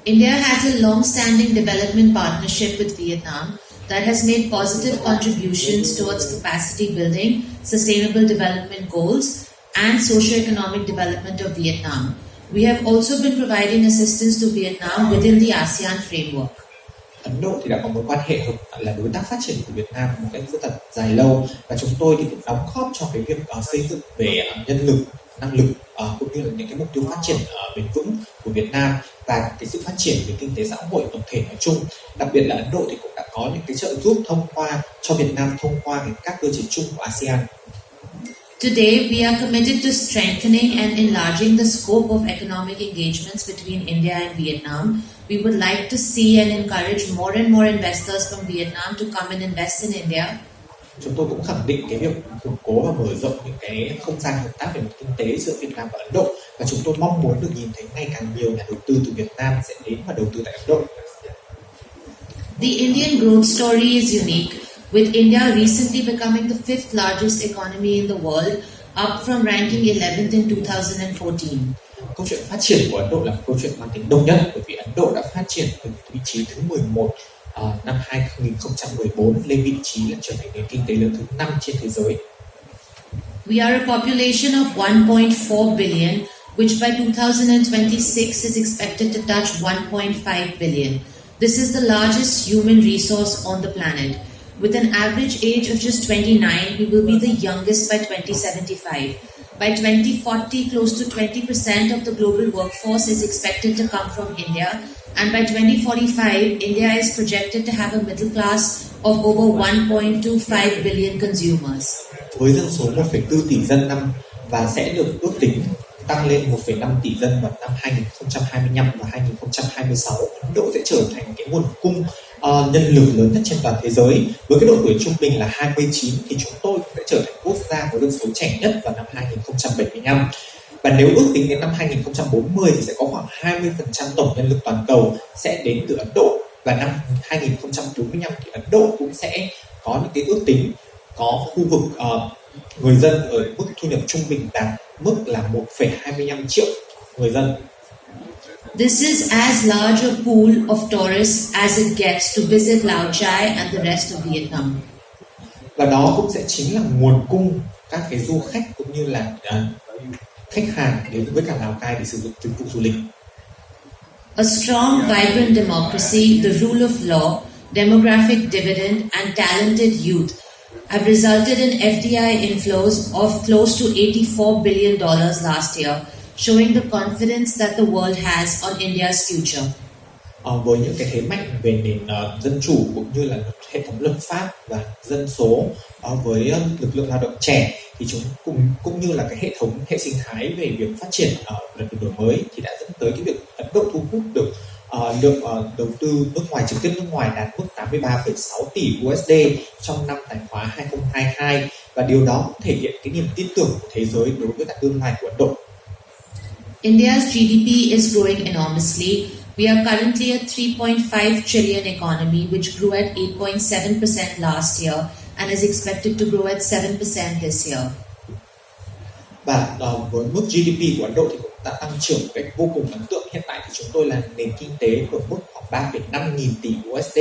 S10: India has a long-standing development partnership with Vietnam that has made positive contributions towards capacity building, sustainable development goals, and socio-economic development of Vietnam. We have also been providing assistance to Vietnam within the ASEAN framework.
S3: Ấn Độ thì đã có mối quan hệ là đối tác phát triển của Việt Nam một cách rất là dài lâu, và chúng tôi thì cũng đóng góp cho cái việc xây dựng về nhân lực, năng lực cũng như là những cái mục tiêu phát triển bền vững của Việt Nam và cái sự phát triển về kinh tế xã hội tổng thể nói chung. Đặc biệt là Ấn Độ thì cũng đã có những cái trợ giúp thông qua cho Việt Nam thông qua các cơ chế chung của ASEAN.
S10: Today, we are committed to strengthening and enlarging the scope of economic engagements between India and Vietnam. We would like to see and encourage more and more investors from Vietnam to come and invest in India.
S3: Chúng tôi cũng khẳng định cái việc củng cố và mở rộng những cái không gian hợp tác về mặt kinh tế giữa Việt Nam và Ấn Độ, và chúng tôi mong muốn được nhìn thấy ngày càng nhiều nhà đầu tư từ Việt Nam sẽ đến và đầu tư tại Ấn Độ.
S10: The Indian growth story is unique, with India recently becoming the fifth largest economy in the world, up from ranking 11th in 2014.
S3: Câu chuyện phát triển của Ấn Độ là một câu chuyện mang tính đồng nhất, bởi vì Ấn Độ đã phát triển từ vị trí thứ 11 năm 2014 lên vị trí là trở thành nền kinh tế lớn thứ 5 trên thế giới.
S10: We are a population of 1.4 billion, which by 2026 is expected to touch 1.5 billion. This is the largest human resource on the planet. With an average age of just 29, we will be the youngest by 2075. By 2040, close to 20% of the global workforce is expected to come from India, and by 2045, India is projected to have a middle class of over 1.25 billion consumers.
S3: Với dân số 1,4 tỷ dân năm và sẽ được ước tính tăng lên 1,5 tỷ dân vào năm 2025 và 2026, Ấn Độ sẽ trở thành cái nguồn cung nhân lực lớn nhất trên toàn thế giới. Với cái độ tuổi trung bình là 29 thì chúng tôi sẽ trở thành quốc gia có dân số trẻ nhất vào năm 2075. Và nếu ước tính đến năm 2040 thì sẽ có khoảng 20% tổng nhân lực toàn cầu sẽ đến từ Ấn Độ. Và năm 2045 thì Ấn Độ cũng sẽ có những cái ước tính có khu vực người dân ở mức thu nhập trung bình đạt mức là 1,25 triệu người dân.
S10: This is as large a pool of tourists as it gets to visit Lao Cai and the rest of Vietnam.
S3: Và đó cũng sẽ chính là nguồn cung các cái du khách cũng như là khách hàng đến với cả Lào Cai để sử dụng dịch vụ du lịch.
S10: A strong, vibrant democracy, the rule of law, demographic dividend, and talented youth have resulted in FDI inflows of close to $84 billion last year, showing the confidence that the world has on India's future.
S3: Với những cái thế mạnh về nền dân chủ cũng như là hệ thống luật pháp và dân số, với lực lượng lao động trẻ thì chúng cũng như là cái hệ sinh thái về việc phát triển lần đổi mới thì đã dẫn tới cái việc Ấn Độ thu hút được lượng đầu tư trực tiếp nước ngoài đạt mức 83,6 tỷ USD trong năm tài khóa 2022, và điều đó cũng thể hiện cái niềm tin tưởng của thế giới đối với cả tương lai của Ấn Độ.
S10: India's GDP is growing enormously. We are currently a 3.5 trillion economy, which grew at 8.7% last year and is expected to grow at 7% this year.
S3: Và với mức GDP của Ấn Độ thì cũng đã tăng trưởng một cách vô cùng ấn tượng. Hiện tại thì chúng tôi là nền kinh tế của mức khoảng 3,5 nghìn tỷ USD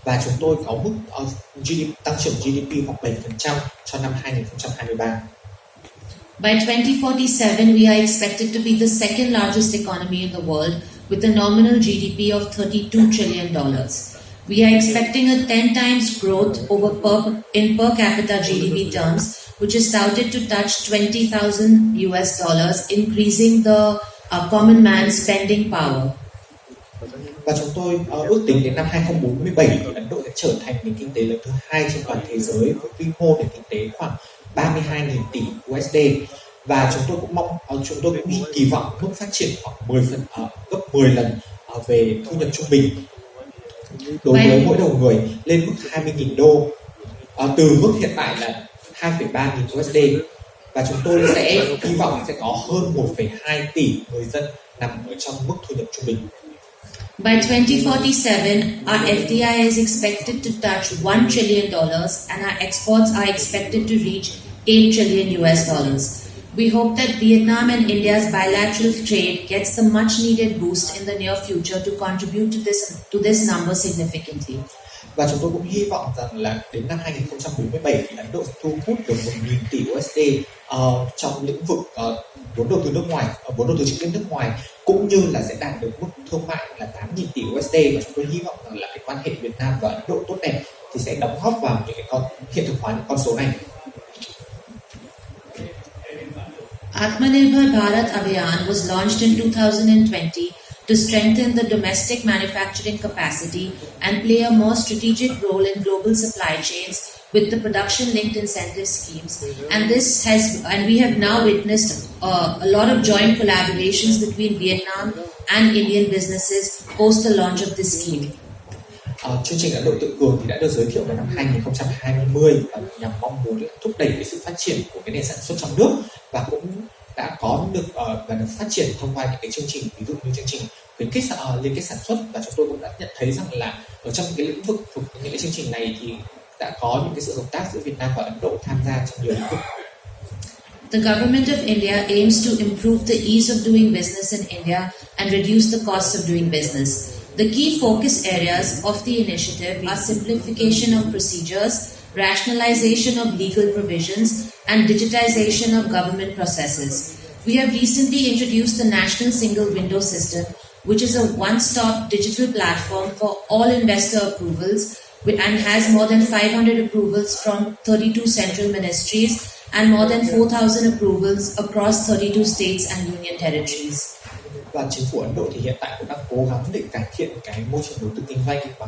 S3: và chúng tôi có mức tăng trưởng GDP khoảng 7% cho năm 2023.
S10: By 2047, we are expected to be the second largest economy in the world with a nominal GDP of $32 trillion. We are expecting a 10 times growth in per capita GDP terms, which is touted to touch $20,000 US, increasing the common man's spending power.
S3: Và chúng tôi ước tính đến năm 2047 thì Ấn Độ sẽ trở thành nền kinh tế lớn thứ 2 trên toàn thế giới với quy mô nền kinh tế khoảng 32.000 tỷ USD, và chúng tôi cũng kỳ vọng mức phát triển khoảng gấp 10 lần về thu nhập trung bình đối với mỗi đầu người lên mức 20.000 đô từ mức hiện tại là 2,3 nghìn USD, và chúng tôi sẽ kỳ vọng sẽ có hơn 1,2 tỷ người dân nằm ở trong mức thu nhập trung bình.
S10: By 2047, our FDI is expected to touch $1 trillion and our exports are expected to reach 8 trillion US dollars. We hope that Vietnam and India's bilateral trade gets the much needed boost in the near future to contribute to this number significantly.
S3: Và chúng tôi cũng hy vọng rằng là đến năm 2047 thì Ấn Độ sẽ thu hút được 1.000 tỷ USD trong lĩnh vực vốn đầu tư nước ngoài, vốn đầu tư trực tiếp nước ngoài, cũng như là sẽ đạt được mức thương mại là 8.000 tỷ USD. Và chúng tôi hy vọng rằng là cái quan hệ Việt Nam và Ấn Độ tốt đẹp thì sẽ đóng góp vào những cái hiện thực hóa những con số này.
S10: Atmanirbhar Bharat Abhiyan was launched in 2020 to strengthen the domestic manufacturing capacity and play a more strategic role in global supply chains with the production-linked incentive schemes. And we have now witnessed a lot of joint collaborations between Vietnam and Indian businesses post the launch of this scheme.
S3: Chương trình Ấn Độ tự cường thì đã được giới thiệu vào năm 2020 và nhằm mong muốn thúc đẩy cái sự phát triển của cái nền sản xuất trong nước, và cũng đã có được và được phát triển thông qua những cái chương trình, ví dụ như chương trình khuyến khích liên kết sản xuất. Và chúng tôi cũng đã nhận thấy rằng là ở trong cái lĩnh vực thuộc những cái chương trình này thì đã có những cái sự hợp tác giữa Việt Nam và Ấn Độ tham gia trong nhiều lĩnh vực.
S10: The government of India aims to improve the ease of doing business in India and reduce the cost of doing business. The key focus areas of the initiative are simplification of procedures, rationalization of legal provisions, and digitization of government processes. We have recently introduced the National Single Window System, which is a one-stop digital platform for all investor approvals and has more than 500 approvals from 32 central ministries and more than 4,000 approvals across 32 states and union territories.
S3: Và chính phủ Ấn Độ thì hiện tại cũng đang cố gắng để cải thiện cái môi trường đầu tư kinh doanh và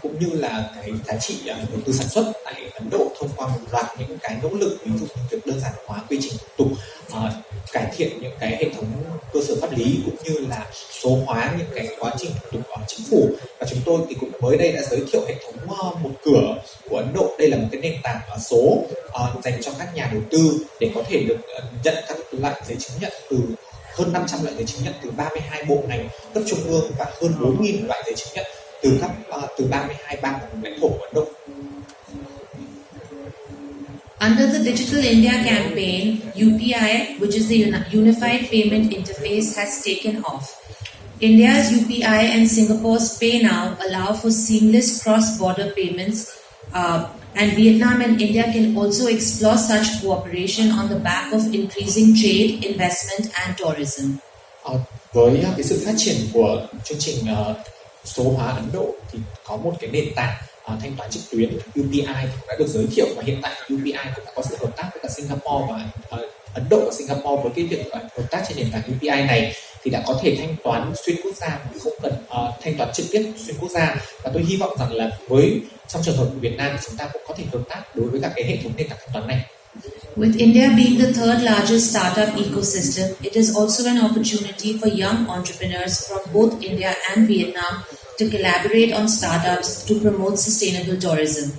S3: cũng như là cái giá trị đầu tư sản xuất tại Ấn Độ thông qua một loạt những cái nỗ lực, ví dụ như việc đơn giản hóa quy trình thủ tục, cải thiện những cái hệ thống cơ sở pháp lý, cũng như là số hóa những cái quá trình thủ tục ở chính phủ. Và chúng tôi thì cũng mới đây đã giới thiệu hệ thống một cửa của Ấn Độ. Đây là một cái nền tảng số dành cho các nhà đầu tư để có thể được nhận các loại giấy chứng nhận từ hơn 500 loại giấy chứng nhận từ 32 bộ ngành cấp trung ương và hơn 4.000 loại giấy chứng nhận từ 32 bang và vùng lãnh thổ của Ấn Độ.
S10: Under the Digital India campaign, UPI, which is the Unified Payment Interface, has taken off. India's UPI and Singapore's PayNow allow for seamless cross-border payments, and Vietnam and India can also explore such cooperation on the back of increasing trade, investment and tourism.
S3: Với cái sự phát triển của chương trình số hóa Ấn Độ thì có một cái nền tảng thanh toán trực tuyến UPI cũng đã được giới thiệu, và hiện tại UPI cũng đã có sự hợp tác với cả Singapore và Ấn Độ và Singapore. Với cái việc hợp tác trên nền tảng UPI này thì đã có thể thanh toán xuyên quốc gia, không cần thanh toán trực tiếp xuyên quốc gia. Và tôi hy vọng rằng là trong trường hợp của Việt Nam thì chúng ta cũng có thể hợp tác đối với các cái hệ thống nền tảng thanh toán này.
S10: With India being the third largest startup ecosystem, it is also an opportunity for young entrepreneurs from both India and Vietnam to collaborate on startups to promote sustainable tourism.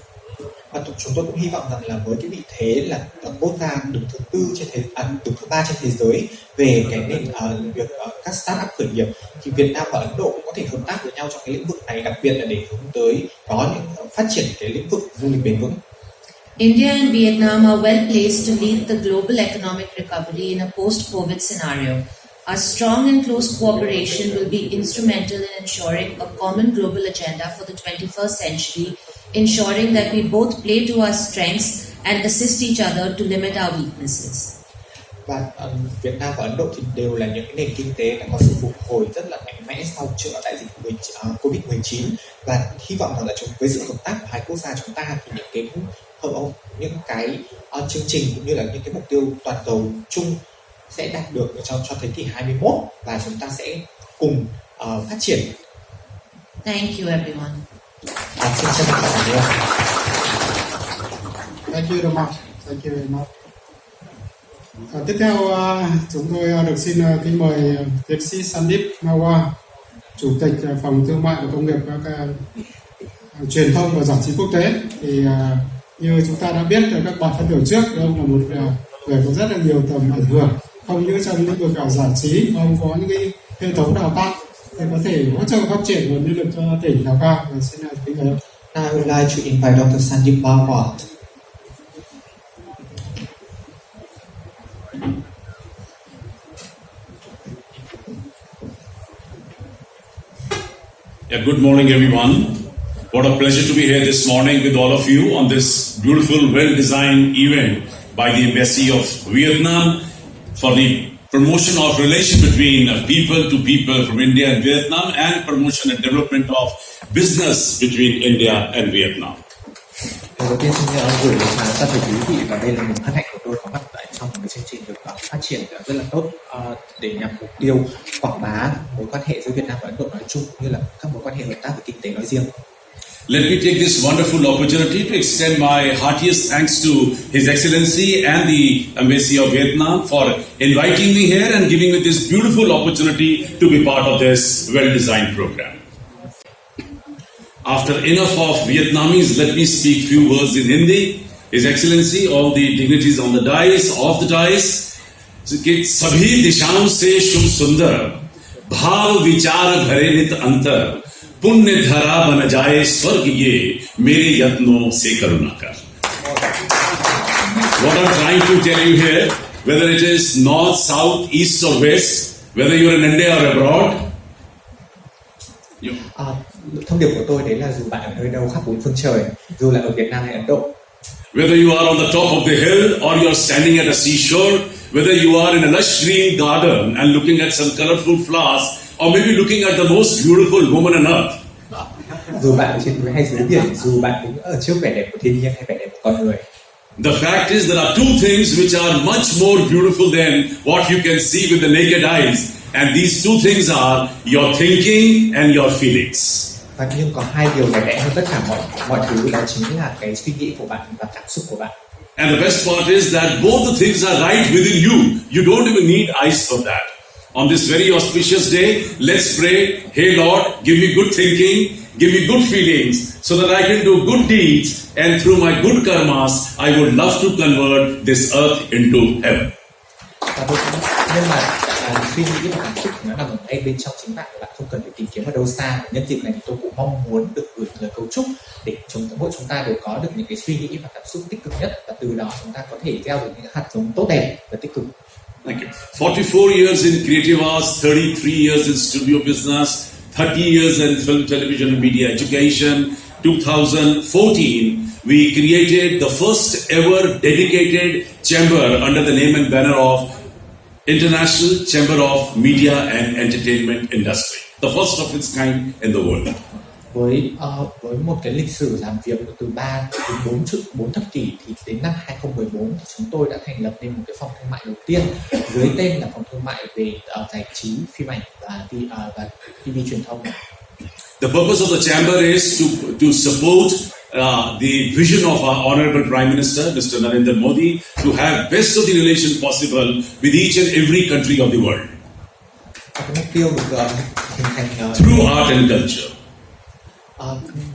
S3: Và chúng tôi cũng hy vọng rằng là với cái vị thế là quốc gia đứng thứ 3 trên thế giới về cái việc các startup khởi nghiệp, thì Việt Nam và Ấn Độ cũng có thể hợp tác với nhau trong cái lĩnh vực này, đặc biệt là để hướng tới có những phát triển cái lĩnh vực du lịch bền vững.
S10: India and Vietnam are well placed to lead the global economic recovery in a post-COVID scenario. Our strong and close cooperation will be instrumental in ensuring a common global agenda for the 21st century, ensuring that we both play to our strengths and assist each other to limit our weaknesses.
S3: Và Việt Nam và Ấn Độ thì đều là những nền kinh tế đã có sự phục hồi rất là mạnh mẽ sau chữa đại dịch Covid-19, và hy vọng rằng là với sự hợp tác của hai quốc gia chúng ta thì những cái chương trình cũng như là những cái mục tiêu toàn cầu chung sẽ đạt được cho thế kỷ 21, và chúng ta sẽ cùng phát triển.
S10: Thank you everyone.
S3: Xin trân trọng cảm ơn.
S4: Thank you very much. Thank you very much. Tiếp theo chúng tôi được xin kính mời tiến sĩ Sandip Nawa, Chủ tịch Phòng Thương mại và Công nghiệp các truyền thông và giải trí quốc tế. Thì như chúng ta đã biết từ các bài phát biểu trước, ông là một người có rất là nhiều tầm ảnh hưởng, không những trong lĩnh vực giải trí, ông có những cái hệ thống đào tạo để có thể hỗ trợ phát triển nguồn nhân lực cho tỉnh Lào Cai. Và xin kính mời.
S3: I would like to invite Dr. Sandip Nawa.
S2: Yeah, good morning, everyone. What a pleasure to be here this morning with all of you on this beautiful, well-designed event by the Embassy of Vietnam for the promotion of relation between people to people from India and Vietnam and promotion and development of business between India and Vietnam.
S3: Đầu tiên xin gửi lời chào tất cả quý vị, và đây là niềm hân hạnh của tôi có mặt tại trong một cái chương trình được phát triển rất là tốt để nhằm mục tiêu quảng bá mối quan hệ giữa Việt Nam và Ấn Độ nói chung, như là các mối quan hệ hợp tác về kinh tế nói riêng.
S2: Let me take this wonderful opportunity to extend my heartiest thanks to His Excellency and the Embassy of Vietnam for inviting me here and giving me this beautiful opportunity to be part of this well-designed program. After enough of Vietnamese, let me speak few words in Hindi. His Excellency, all the dignitaries on the dais, off the dais, कि सभी दिशाओं से शुभ सुंदर भाव विचार भरे नित अंतर पुण्य धरा बन जाए स्वर्ग ये मेरे यत्नों से करुणा कर. What I'm trying to tell you here, whether it is north, south, east or west, whether you're in India or abroad,
S3: Thông điệp của tôi đấy là dù bạn ở nơi đâu khắp bốn phương trời, dù là ở Việt Nam hay Ấn Độ,
S2: whether you are on the top of the hill or you're standing at a seashore, whether you are in a lush green garden and looking at some colorful flowers, or maybe looking at the most beautiful woman on earth.
S3: Dù bạn ở trên núi hay dưới biển, dù bạn đứng ở trước vẻ đẹp của thiên nhiên hay vẻ đẹp của con người.
S2: The fact is there are two things which are much more beautiful than what you can see with the naked eyes, and these two things are your thinking and your feelings.
S3: Và nhưng có hai điều đẹp đẽ hơn tất cả mọi thứ, đó chính là cái suy nghĩ của bạn và cảm xúc của bạn.
S2: And the best part is that both the things are right within you. You don't even need eyes for that. On this very auspicious day, let's pray, hey Lord, give me good thinking, give me good feelings, so that I can do good deeds, and through my good karmas, I would love to convert this earth into heaven.
S3: Nhưng mà suy nghĩ và cảm xúc nó nằm ở ngay bên trong chính bạn, bạn không cần phải tìm kiếm ở đâu xa. Nhân dịp này thì tôi cũng mong muốn được gửi lời cầu chúc để mỗi chúng ta đều có được những cái suy nghĩ và cảm xúc tích cực nhất, và từ đó chúng ta có thể gieo được những hạt giống tốt đẹp và tích cực.
S2: Thank you. 44 years in creative arts, 33 years in studio business, 30 years in film, television and media education. 2014, we created the first ever dedicated chamber under the name and banner of International Chamber of Media and Entertainment Industry, the first of its kind in the world.
S3: Với một cái lịch sử làm việc từ 3 đến 4 thập kỷ, thì đến năm 2014 thì chúng tôi đã thành lập nên một cái phòng thương mại đầu tiên dưới tên là phòng thương mại về giải trí, phim ảnh và TV truyền thông.
S2: The purpose of the chamber is to support the vision of our Honorable Prime Minister, Mr. Narendra Modi, to have best of the relation possible with each and every country of the world.
S3: Mục tiêu được hình thành
S2: through art and culture.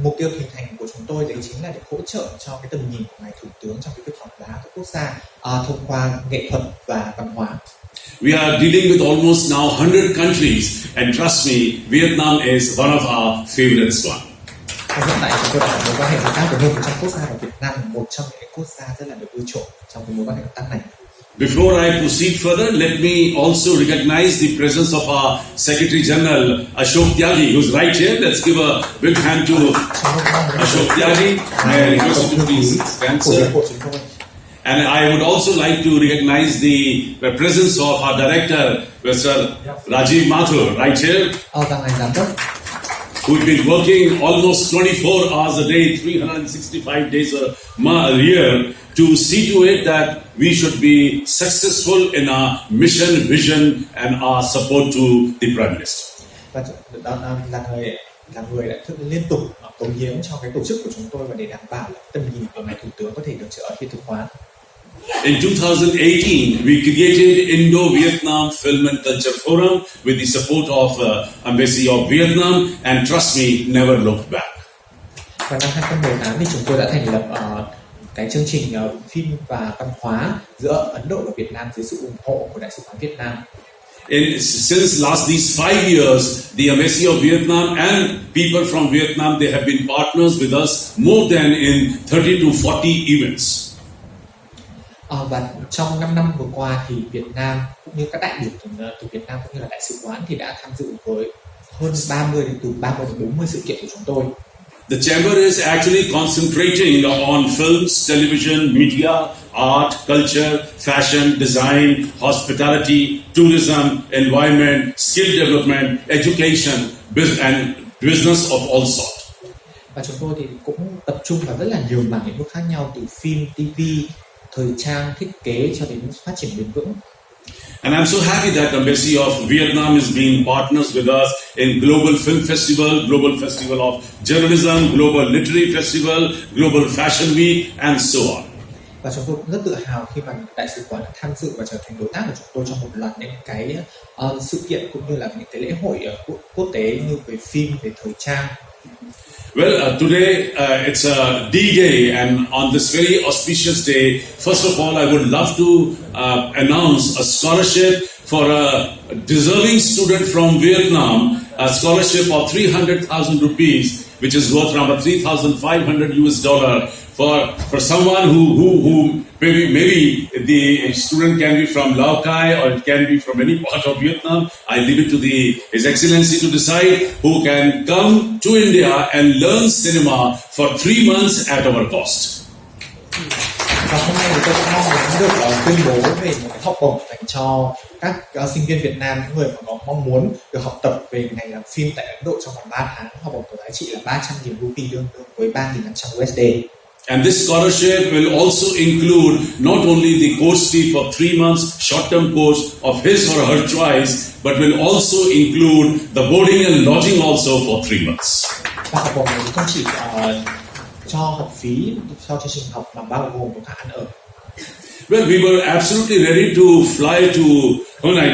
S3: Mục tiêu hình thành của chúng tôi đấy chính là để hỗ trợ cho cái tầm nhìn của ngài thủ tướng trong cái việc quảng bá các quốc gia thông qua nghệ thuật và văn hóa.
S2: We are dealing with almost now 100 countries, and trust me, Vietnam is one of our favorites one.
S3: Hiện tại chúng tôi đã có mối quan hệ hợp tác với hơn 100 quốc gia, và Việt Nam là một trong những quốc gia rất là được ưa chuộng trong cái mối quan hệ hợp tác này.
S2: Before I proceed further, let me also recognize the presence of our Secretary General Ashok Tyagi, who's right here. Let's give a big hand to Ashok Tyagi. May I request you to please stand, sir. And I would also like to recognize the presence of our director, Mr. Rajiv Mathur, right here, who've been working almost 24 hours a day, 365 days a year, to see to it that we should be successful in our mission, vision, and our support to the Prime Minister.
S3: Và đó là người đã liên tục cống hiến cho cái tổ chức của chúng tôi, và để đảm bảo là tầm nhìn của ngài thủ tướng có thể được trở hiện thực hóa.
S2: In 2018, we created Indo-Vietnam Film and Culture Forum with the support of Embassy of Vietnam, and trust me, never looked back.
S3: Vào năm 2018 thì chúng tôi đã thành lập cái chương trình phim và văn hóa giữa Ấn Độ và Việt Nam dưới sự ủng hộ của Đại sứ quán Việt Nam.
S2: Since these 5 years, the Embassy of Vietnam and people from Vietnam, they have been partners with us more than in 30 to 40 events.
S3: Và trong 5 năm vừa qua thì Việt Nam cũng như các đại biểu từ Việt Nam cũng như là đại sứ quán thì đã tham dự với hơn 30 đến 40 sự kiện của chúng tôi.
S2: The chamber is actually concentrating on films, television, media, art, culture, fashion, design, hospitality, tourism, environment, skill development, education, and business of all sorts.
S3: Và chúng tôi thì cũng tập trung vào rất là nhiều mảng lĩnh vực khác nhau, từ phim, TV, thời trang, thiết kế cho đến phát triển bền vững.
S2: And I'm so happy that the Embassy of Vietnam is being partners with us in Global Film Festival, Global Festival of Journalism, Global Literary Festival, Global Fashion Week, and so on.
S3: Và chúng tôi cũng rất tự hào khi mà đại sứ quán đã tham dự và trở thành đối tác của chúng tôi trong một loạt những cái sự kiện cũng như là những cái lễ hội quốc tế như về phim, về thời trang.
S2: Well, today it's a D-Day, and on this very auspicious day, first of all, I would love to announce a scholarship for a deserving student from Vietnam, a scholarship of 300,000 rupees, which is worth around $3,500 for someone who maybe the student can be from Lao Cai or it can be from any part of Vietnam. I leave it to His Excellency to decide who can come to India and learn cinema for 3 months at our cost.
S3: Và hôm nay thì tôi cũng mong muốn được tuyên bố về một cái học bổng dành cho các sinh viên Việt Nam, những người mà có mong muốn được học tập về ngành làm phim tại Ấn Độ trong vòng 3 tháng. Học bổng có giá trị là 300.000 rupee, tương đương với 3.500 USD.
S2: And this scholarship will also include not only the course fee for 3 months, short-term course of his or her choice, but will also include the boarding and lodging also for 3 months.
S3: Và học bổng này không chỉ cho học phí cho chương trình học mà bao gồm cả ăn ở.
S2: Well, we were absolutely ready to fly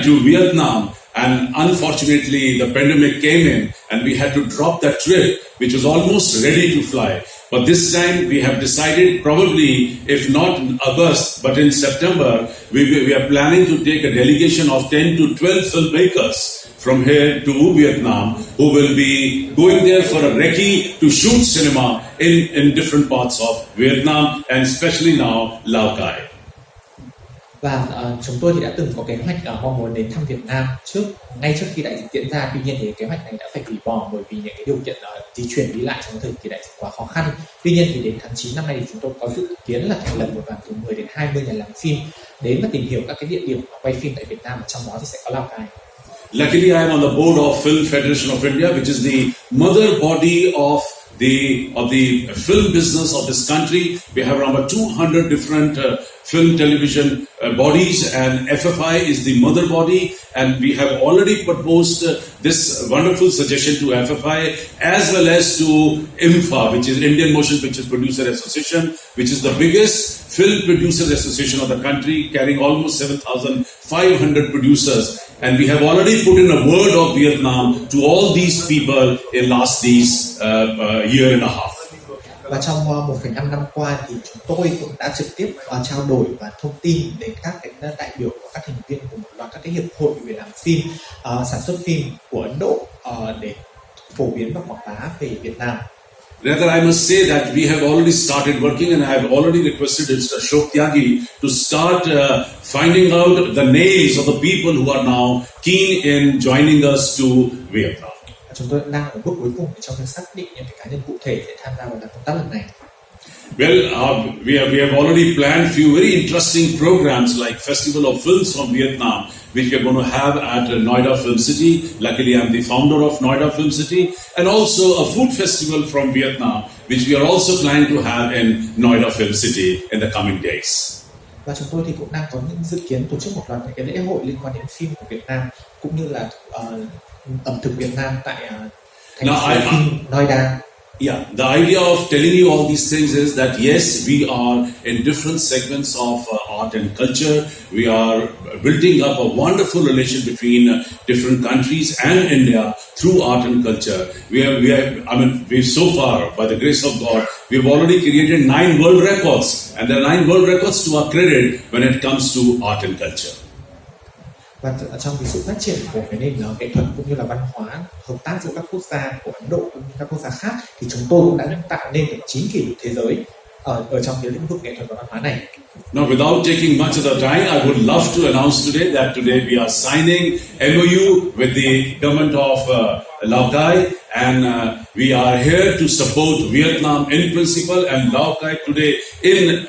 S2: to Vietnam, and unfortunately the pandemic came in and we had to drop that trip, which was almost ready to fly. But this time we have decided, probably if not in August but in September, we are planning to take a delegation of 10 to 12 filmmakers from here to Vietnam, who will be going there for a recce to shoot cinema in different parts of Vietnam, and especially now Lao Cai.
S3: Và chúng tôi thì đã từng có kế hoạch mong muốn đến thăm Việt Nam ngay trước khi đại dịch diễn ra. Tuy nhiên thì kế hoạch này đã phải hủy bỏ bởi vì những cái điều kiện di chuyển đi lại trong thời kỳ đại dịch quá khó khăn. Tuy nhiên thì đến tháng 9 năm nay thì chúng tôi có dự kiến là thành lập một đoàn từ 10 đến 20 nhà làm phim đến và tìm hiểu các cái địa điểm quay phim tại Việt Nam, và trong đó thì sẽ có Lào Cai.
S2: Luckily, I am on the board of Film Federation of India, which is the mother body of the film business of this country. We have around 200 different film television bodies, and FFI is the mother body, and we have already proposed this wonderful suggestion to FFI as well as to IMFA, which is Indian Motion Picture Producer Association, which is the biggest film producer association of the country, carrying almost 7,500 producers. And we have already put in a word of Vietnam to all these people in last year and a half.
S3: Và trong 1,5 năm qua thì chúng tôi cũng đã trực tiếp trao đổi và thông tin đến các cái đại biểu và các thành viên của một loạt các cái hiệp hội về làm phim, sản xuất phim của Ấn Độ để phổ biến và quảng bá về Việt Nam.
S2: Rather, I must say that we have already started working, and I have already requested Mr. Ashok Tyagi to start finding out the names of the people who are now keen in joining us to Vietnam.
S3: Chúng tôi đang ở bước cuối cùng trong việc xác định những cái cá nhân cụ thể để tham gia vào công tác lần này.
S2: Well, we have already planned few very interesting programs like Festival of Films from Vietnam, which we are going to have at Noida Film City. Luckily, I'm the founder of Noida Film City, and also a food festival from Vietnam, which we are also planning to have in Noida Film City in the coming days.
S3: Và chúng tôi thì cũng đang có những dự kiến tổ chức một loạt những cái lễ hội liên quan đến phim của Việt Nam, cũng như là ẩm thực Việt Nam tại thành phố phim Noida.
S2: Yeah, the idea of telling you all these things is that yes, we are in different segments of art and culture. We are building up a wonderful relation between different countries and India through art and culture. We've so far, by the grace of God, we've already created 9 world records, and there are 9 world records to our credit when it comes to art and culture.
S3: Và trong cái sự phát triển của cái nền nghệ thuật cũng như là văn hóa, hợp tác giữa các quốc gia của Ấn Độ cũng như các quốc gia khác, thì chúng tôi cũng đã tạo nên được 9 kỷ lục thế giới ở trong cái lĩnh vực nghệ thuật và văn hóa này.
S2: Now, without taking much of the time, I would love to announce today that today we are signing MOU with the government of Lao Cai, and we are here to support Vietnam in principle and Lao Cai today in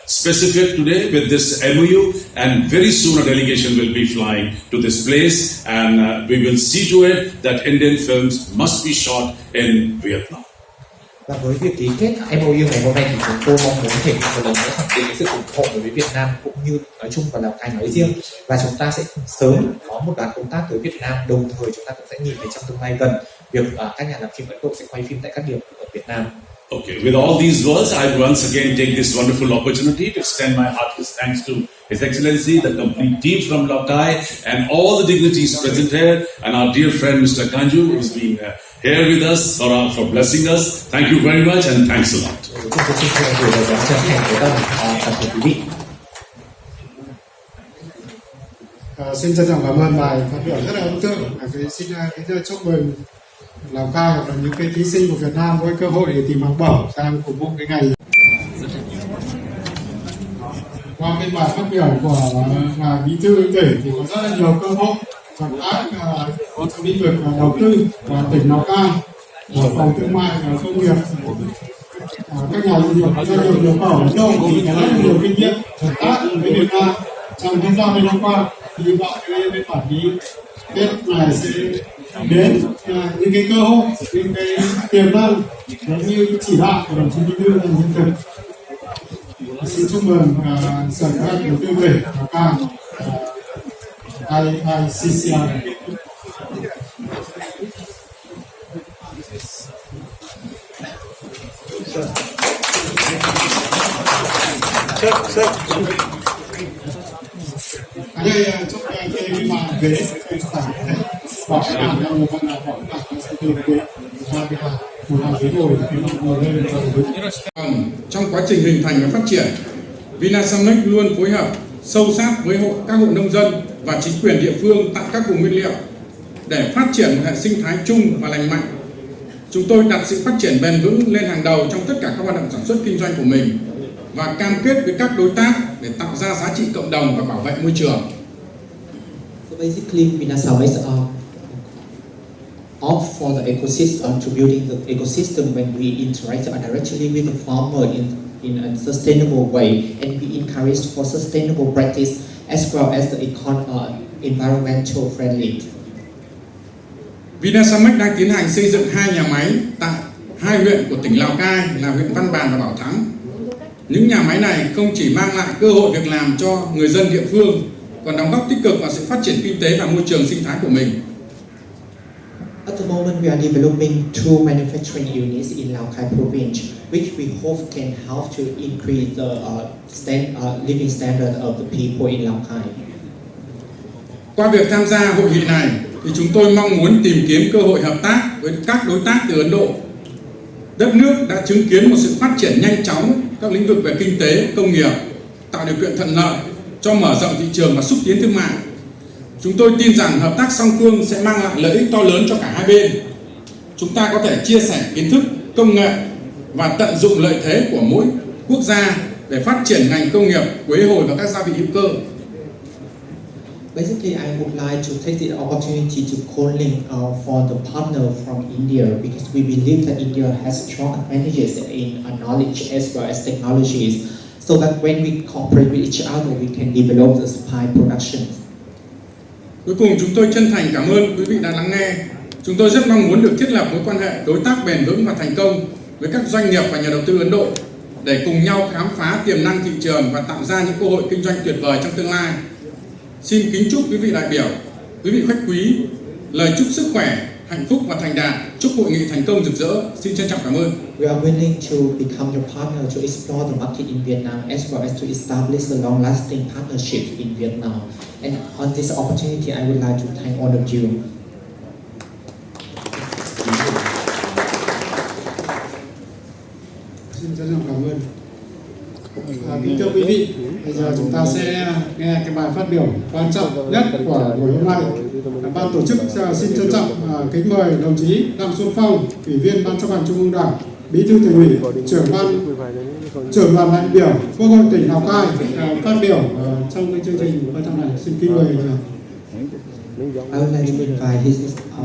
S2: specific today with this MOU, and very soon a delegation will be flying to this place, and we will see to it that Indian films must be shot in Vietnam.
S3: Và với việc ký kết MOU ngày hôm nay thì chúng tôi mong muốn thể một lần nữa khẳng định sự ủng hộ đối với Việt Nam cũng như nói chung và Lào Cai nói riêng, và chúng ta sẽ sớm có một đoàn công tác tới Việt Nam, đồng thời chúng ta cũng sẽ nhìn thấy trong tương lai gần việc các nhà làm phim Ấn Độ sẽ quay phim tại các điểm ở Việt Nam.
S2: Okay, with all these words, I once again take this wonderful opportunity to extend my heartiest thanks to His Excellency, the complete team from Lao Cai, and all the dignitaries present here, and our dear friend Mr. Kanju, who's been here with us for blessing us. Thank you very much, and thanks a lot.
S4: Xin trân trọng cảm ơn bài phát biểu rất là ấn tượng. Xin chúc mừng Lào Cai hoặc là những cái thí sinh của Việt Nam có cơ hội để tìm học bổng sang phục vụ cái ngày. Qua cái bài phát biểu của ngài bí thư tỉnh thì có rất là nhiều cơ hội cho các trong lĩnh vực đầu tư và tỉnh Lào Cai, phòng thương mại và công nghiệp, các nhà doanh nghiệp nhập khẩu Ấn Độ thì có rất là nhiều kinh nghiệm hợp tác với Việt Nam trong thời gian 10 năm qua. Hy vọng cái quản lý kết này sẽ đến những cái cơ hội, những cái tiềm năng giống như chỉ đạo của đồng chí bí thư là hiện thực. Xin chúc mừng sở kế hoạch đầu tư tỉnh Lào Cai, ICCI. Ở đây chúc cái bàn ghế phải bỏ cái bàn ra một phần nào bỏ cái bàn sẽ tìm ghế ra cái bàn một bàn ghế ngồi lên
S11: trong quá trình hình thành và phát triển, Vinasamex luôn phối hợp sâu sát với các hộ nông dân và chính quyền địa phương tại các vùng nguyên liệu để phát triển một hệ sinh thái chung và lành mạnh. Chúng tôi đặt sự phát triển bền vững lên hàng đầu trong tất cả các hoạt động sản xuất kinh doanh của mình và cam kết với các đối tác để tạo ra giá trị cộng đồng và bảo vệ môi trường.
S3: So basically, Vinasamex opt for the ecosystem to building the ecosystem when we interact directly with the farmer in a sustainable way, and we encourage for sustainable practice as well as the environmental friendly.
S11: Vinasamex đang tiến hành xây dựng 2 nhà máy tại 2 huyện của tỉnh Lào Cai là huyện Văn Bàn và Bảo Thắng. Những nhà máy này không chỉ mang lại cơ hội việc làm cho người dân địa phương, còn đóng góp tích cực vào sự phát triển kinh tế và môi trường sinh thái của mình.
S3: At the moment, we are developing 2 manufacturing units in Lao Cai province, which we hope can help to increase the living standard of the people in Lao Cai.
S11: Qua việc tham gia hội nghị này, thì chúng tôi mong muốn tìm kiếm cơ hội hợp tác với các đối tác từ Ấn Độ. Đất nước đã chứng kiến một sự phát triển nhanh chóng các lĩnh vực về kinh tế, công nghiệp, tạo điều kiện thuận lợi cho mở rộng thị trường và xúc tiến thương mại. Chúng tôi tin rằng hợp tác song phương sẽ mang lại lợi ích to lớn cho cả hai bên. Chúng ta có thể chia sẻ kiến thức, công nghệ và tận dụng lợi thế của mỗi quốc gia để phát triển ngành công nghiệp, quế hồi và các gia vị hữu cơ.
S3: Basically, I would like to take the opportunity to call in for the partner from India, because we believe that India has strong advantages in knowledge as well as technologies, so that when we cooperate with each other, we can develop the supply production.
S11: Cuối cùng, chúng tôi chân thành cảm ơn quý vị đã lắng nghe. Chúng tôi rất mong muốn được thiết lập mối quan hệ đối tác bền vững và thành công với các doanh nghiệp và nhà đầu tư Ấn Độ để cùng nhau khám phá tiềm năng thị trường và tạo ra những cơ hội kinh doanh tuyệt vời trong tương lai. Xin kính chúc quý vị đại biểu, quý vị khách quý lời chúc sức khỏe, hạnh phúc và thành đạt. Chúc hội nghị thành công rực rỡ. Xin trân trọng cảm ơn.
S3: We are willing to become your partner to explore the market in Vietnam as well as to establish a long-lasting partnership in Vietnam. And on this opportunity, I would like to thank all of you.
S4: Xin trân trọng cảm ơn. Kính thưa quý vị, bây giờ chúng ta sẽ nghe cái bài phát biểu quan trọng nhất của buổi hôm nay. Ban tổ chức xin trân trọng kính mời đồng chí Xuan Phong, Ủy viên Ban chấp hành Trung ương Đảng, Bí thư Tỉnh ủy, trưởng đoàn đại biểu Quốc hội tỉnh Lào Cai phát biểu trong cái chương trình hội thảo này. Xin kính mời.
S3: I would like to invite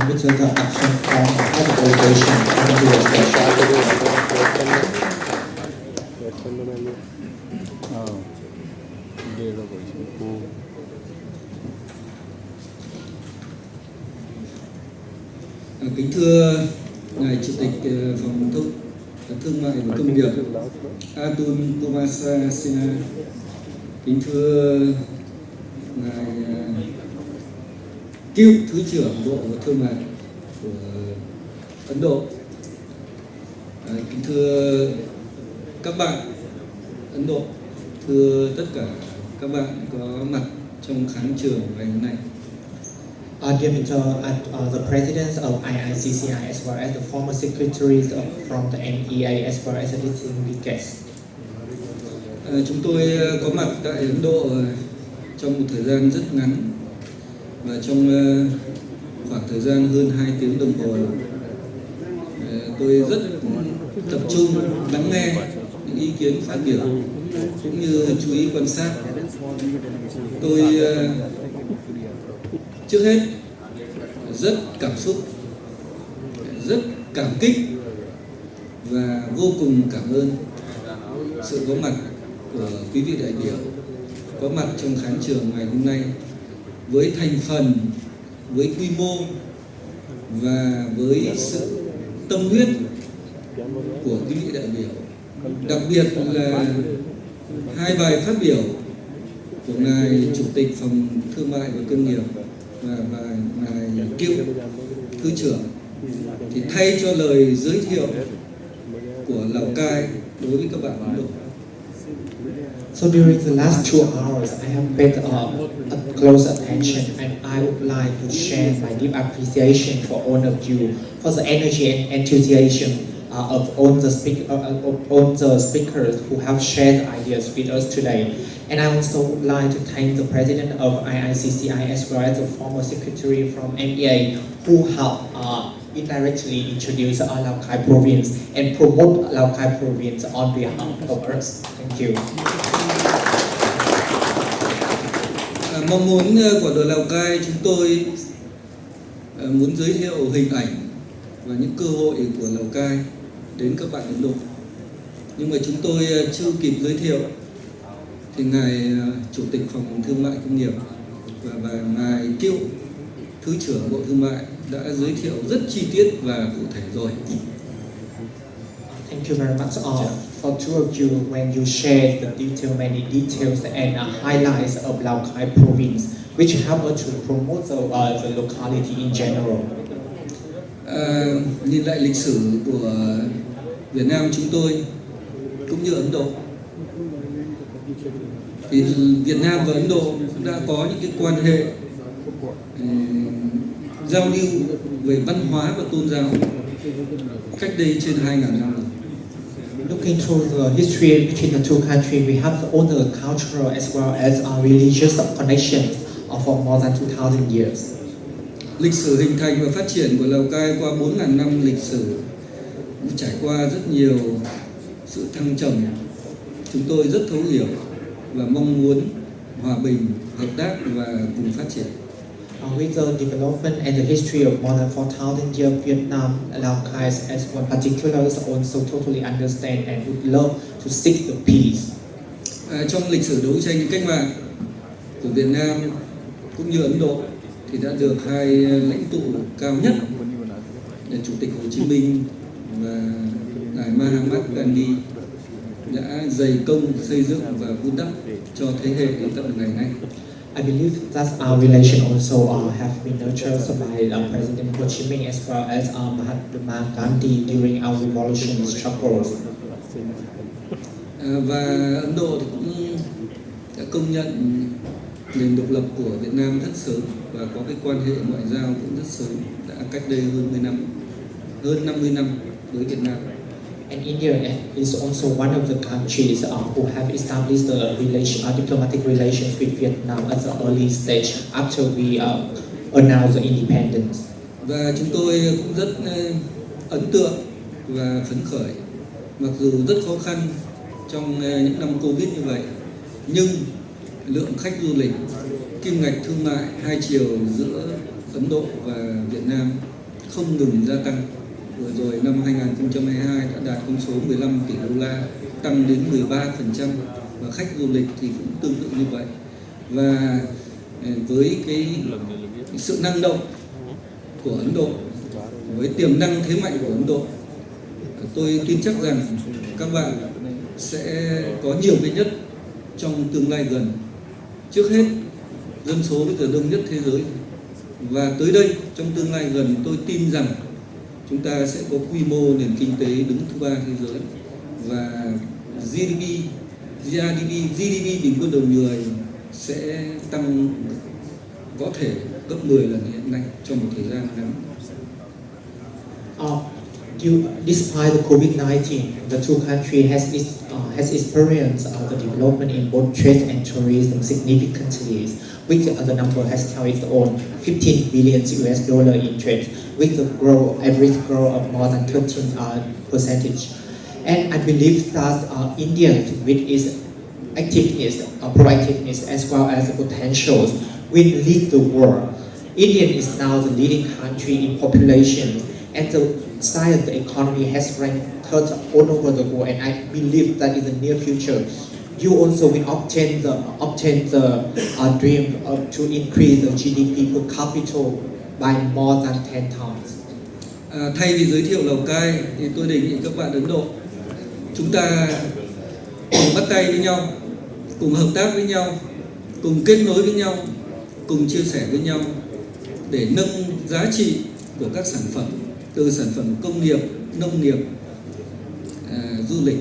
S3: Mr. Xuan Phong of the Delegation to do a speech.
S12: Kính thưa Ngài Chủ tịch Phòng Thương mại và Công nghiệp Atul Kumar Saxena, kính thưa Ngài cựu Thứ trưởng Bộ Thương mại của Ấn Độ, kính thưa các bạn Ấn Độ, thưa tất cả các bạn có mặt trong khán trường ngày hôm nay.
S3: Dear Mr. The presidents of IICCI as well as the former secretaries from the NEA as well as the distinguished guests.
S12: Chúng tôi có mặt tại Ấn Độ trong một thời gian rất ngắn và trong khoảng thời gian hơn 2 tiếng đồng hồ. Tôi rất tập trung lắng nghe những ý kiến phát biểu cũng như chú ý quan sát. Tôi trước hết rất cảm xúc, rất cảm kích và vô cùng cảm ơn sự có mặt của quý vị đại biểu có mặt trong khán trường ngày hôm nay với thành phần, với quy mô và với sự tâm huyết của quý vị đại biểu. Đặc biệt là 2 bài phát biểu của Ngài Chủ tịch Phòng Thương mại và Công nghiệp và Ngài cựu Thứ trưởng thì thay cho lời giới thiệu của Lào Cai đối với các bạn Ấn Độ.
S3: So during the last 2 hours, I have paid a close attention, and I would like to share my deep appreciation for all of you, for the energy and enthusiasm of all the speakers who have shared ideas with us today. And I also would like to thank the president of IICCI as well as the former secretary from NEA who helped indirectly introduce our Lao Cai province and promote Lao Cai province on behalf of us. Thank you.
S12: Mong muốn của đội Lào Cai, chúng tôi muốn giới thiệu hình ảnh và những cơ hội của Lào Cai đến các bạn Ấn Độ. Nhưng mà chúng tôi chưa kịp giới thiệu thì Ngài Chủ tịch Phòng Thương mại Công nghiệp và Ngài cựu Thứ trưởng Bộ Thương mại đã giới thiệu rất chi tiết và cụ thể rồi.
S3: Thank you very much for two of you when you shared the many details and highlights of Lao Cai province, which help us to promote the locality in general.
S12: Nhìn lại lịch sử của Việt Nam chúng tôi cũng như Ấn Độ, thì Việt Nam và Ấn Độ đã có những cái quan hệ giao lưu về văn hóa và tôn giáo cách đây trên 2.000 năm rồi.
S3: Looking through the history between the two countries, we have all the cultural as well as religious connections for more than 2,000 years.
S12: Lịch sử hình thành và phát triển của Lào Cai qua 4.000 năm lịch sử trải qua rất nhiều sự thăng trầm. Chúng tôi rất thấu hiểu và mong muốn hòa bình, hợp tác và cùng phát triển.
S3: With the development and the history of more than 4,000 years of Vietnam, Lao Cai as one particular also totally understand and would love to seek the peace.
S12: Trong lịch sử đấu tranh cách mạng của Việt Nam cũng như Ấn Độ thì đã được 2 lãnh tụ cao nhất là Chủ tịch Hồ Chí Minh và Ngài Mahatma Gandhi đã dày công xây dựng và vun đắp cho thế hệ đến tận ngày nay.
S3: I believe that our relation also have been nurtured by President Ho Chi Minh as well as Mahatma Gandhi during our revolution struggles.
S12: Và Ấn Độ thì cũng đã công nhận nền độc lập của Việt Nam rất sớm và có cái quan hệ ngoại giao cũng rất sớm, đã cách đây hơn 50 năm với Việt Nam.
S3: And India is also one of the countries who have established the diplomatic relations with Vietnam at the early stage after we announced the independence.
S12: Và chúng tôi cũng rất ấn tượng và phấn khởi Mặc dù rất khó khăn trong những năm Covid như vậy, nhưng lượng khách du lịch, kim ngạch thương mại hai chiều giữa Ấn Độ và Việt Nam không ngừng gia tăng. Vừa rồi năm 2022 đã đạt con số 15 tỷ đô la, tăng đến 13%, và khách du lịch thì cũng tương tự như vậy. Và với cái sự năng động của Ấn Độ, với tiềm năng thế mạnh của Ấn Độ, tôi tin chắc rằng các bạn sẽ có nhiều cái nhất trong tương lai gần. Trước hết, dân số bây giờ đông nhất thế giới, và tới đây trong tương lai gần tôi tin rằng chúng ta sẽ có quy mô nền kinh tế đứng thứ 3 thế giới, và GDP bình quân đầu người sẽ tăng có thể gấp 10 lần hiện nay trong một thời gian ngắn.
S3: Despite the COVID-19, the two countries has experienced the development in both trade and tourism significantly, which the number has held its own 15 billion US dollar in trade, with the average growth of more than 13%. And I believe that India, with its activeness, proactiveness, as well as the potentials, will lead the world. India is now the leading country in population, and the size of the economy has ranked third all over the world. And I believe that in the near future, you also will obtain the dream to increase the GDP per capita by more than 10 times.
S12: Thay vì giới thiệu Lào Cai thì tôi đề nghị các bạn Ấn Độ chúng ta cùng bắt tay với nhau, cùng hợp tác với nhau, cùng kết nối với nhau, cùng chia sẻ với nhau để nâng giá trị của các sản phẩm, từ sản phẩm công nghiệp, nông nghiệp, du lịch,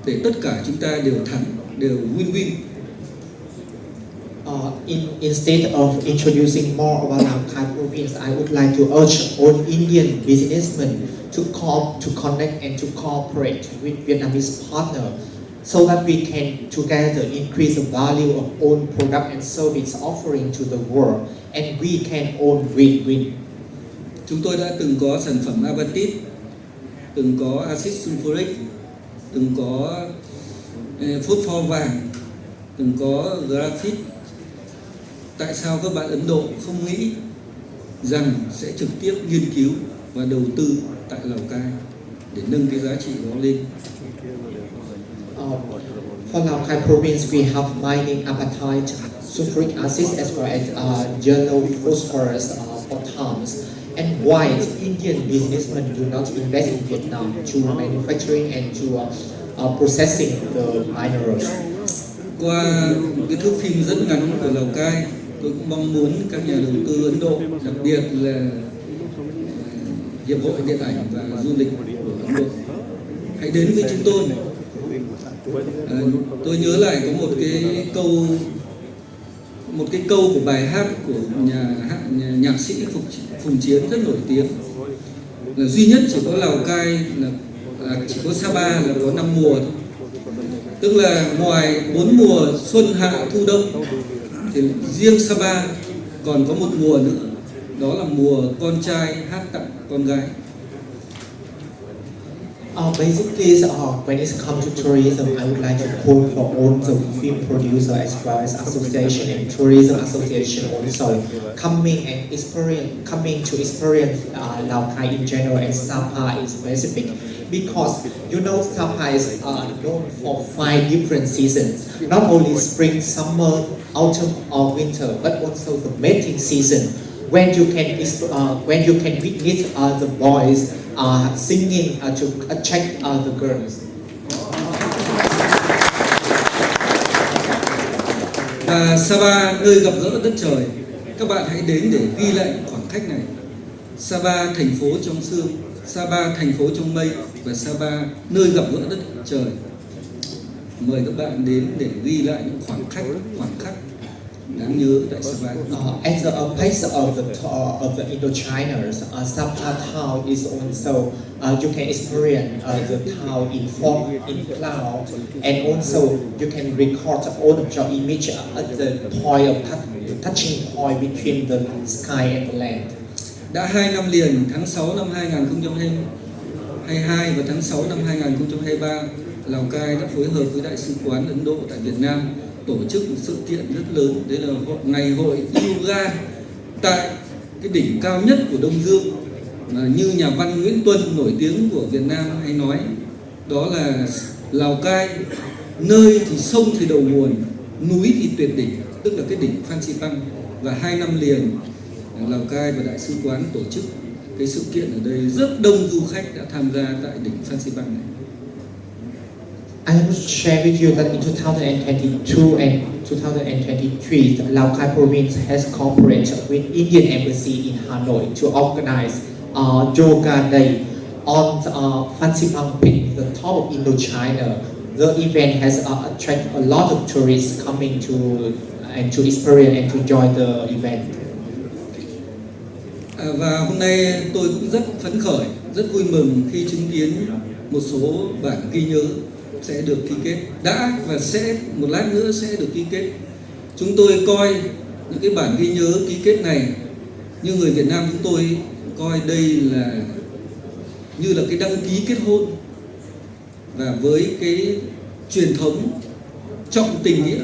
S12: để tất cả chúng ta đều thắng, đều win-win.
S3: Instead of introducing more about Lao Cai province, I would like to urge all Indian businessmen to connect and to cooperate with Vietnamese partners, so that we can together increase the value of own product and service offering to the world, and we can all win-win.
S12: Chúng tôi đã từng có sản phẩm apatit, từng có axit sulfuric, từng có phốt pho vàng, từng có graphite. Tại sao các bạn Ấn Độ không nghĩ rằng sẽ trực tiếp nghiên cứu và đầu tư tại Lào Cai để nâng cái giá trị đó lên?
S3: For Lao Cai province, we have mining apatite, sulfuric acid, as well as yellow phosphorus for towns. And why Indian businessmen do not invest in Vietnam to manufacturing and to processing the minerals?
S12: Qua cái thước phim rất ngắn của Lào Cai, tôi cũng mong muốn các nhà đầu tư Ấn Độ, đặc biệt là Hiệp hội Điện ảnh và Du lịch của Ấn Độ, hãy đến với chúng tôi. Tôi nhớ lại có một cái câu của bài hát của nhạc sĩ Phùng Chiến rất nổi tiếng, là duy nhất chỉ có Lào Cai chỉ có Sapa là có 5 mùa thôi. Tức là ngoài 4 mùa xuân hạ thu đông thì riêng Sapa còn có một mùa nữa, đó là mùa con trai hát tặng con gái.
S3: Basically, when it comes to tourism, I would like to call for all the film producers as well as association and tourism association also coming to experience Lao Cai in general and Sapa in specific, because you know Sapa is known for 5 different seasons, not only spring, summer, autumn or winter, but also the mating season, when you can witness the boys singing to attract the girls.
S12: Và Sapa, nơi gặp gỡ đất trời, các bạn hãy đến để ghi lại những khoảnh khắc này. Sapa, thành phố trong sương, Sapa, thành phố trong mây, và Sapa, nơi gặp gỡ đất trời. Mời các bạn đến để ghi lại những khoảnh khắc đáng nhớ tại Sapa.
S3: As a place of the Indochina, Sapa town is also you can experience the town in fog, in cloud, and also you can record all of your image at the point of touching point between the sky and the land.
S12: Đã 2 năm liền, tháng 6 năm 22 và tháng 6 năm 2023, Lào Cai đã phối hợp với Đại sứ quán Ấn Độ tại Việt Nam tổ chức một sự kiện rất lớn, đấy là ngày hội yoga tại cái đỉnh cao nhất của Đông Dương, mà như nhà văn Nguyễn Tuân nổi tiếng của Việt Nam hay nói, đó là Lào Cai, nơi thì sông thì đầu nguồn, núi thì tuyệt đỉnh, tức là cái đỉnh Phan Xipang. Và 2 năm liền Lào Cai và Đại sứ quán tổ chức cái sự kiện ở đây, rất đông du khách đã tham gia tại đỉnh Phan Xipang này.
S3: I want to share with you that in 2022 and 2023, the Lao Cai province has cooperated with Indian Embassy in Hanoi to organize Yoga Day on Phan Xipang Peak, the top of Indochina. The event has attracted a lot of tourists coming to experience and to enjoy the event.
S12: Và hôm nay tôi cũng rất phấn khởi, rất vui mừng khi chứng kiến một số bản ghi nhớ sẽ được ký kết, đã và sẽ một lát nữa sẽ được ký kết. Chúng tôi coi những cái bản ghi nhớ ký kết này, như người Việt Nam chúng tôi coi đây là như là cái đăng ký kết hôn, và với cái truyền thống trọng tình nghĩa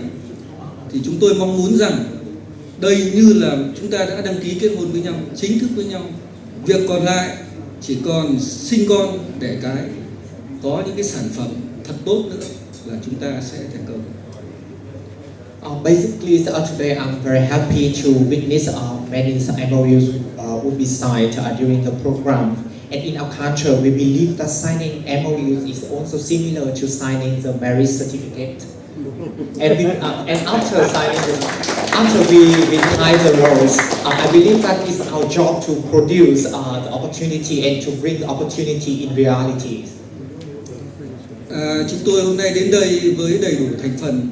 S12: thì chúng tôi mong muốn rằng đây như là chúng ta đã đăng ký kết hôn với nhau, chính thức với nhau. Việc còn lại chỉ còn sinh con đẻ cái, có những cái sản phẩm thật tốt nữa là chúng ta sẽ thành công.
S3: Basically, today I'm very happy to witness many MOUs will be signed during the program. And in our culture, we believe that signing MOUs is also similar to signing the marriage certificate. And after signing, after we tie the roles, I believe that it's our job to produce the opportunity and to bring the opportunity in reality.
S12: Chúng tôi hôm nay đến đây với đầy đủ thành phần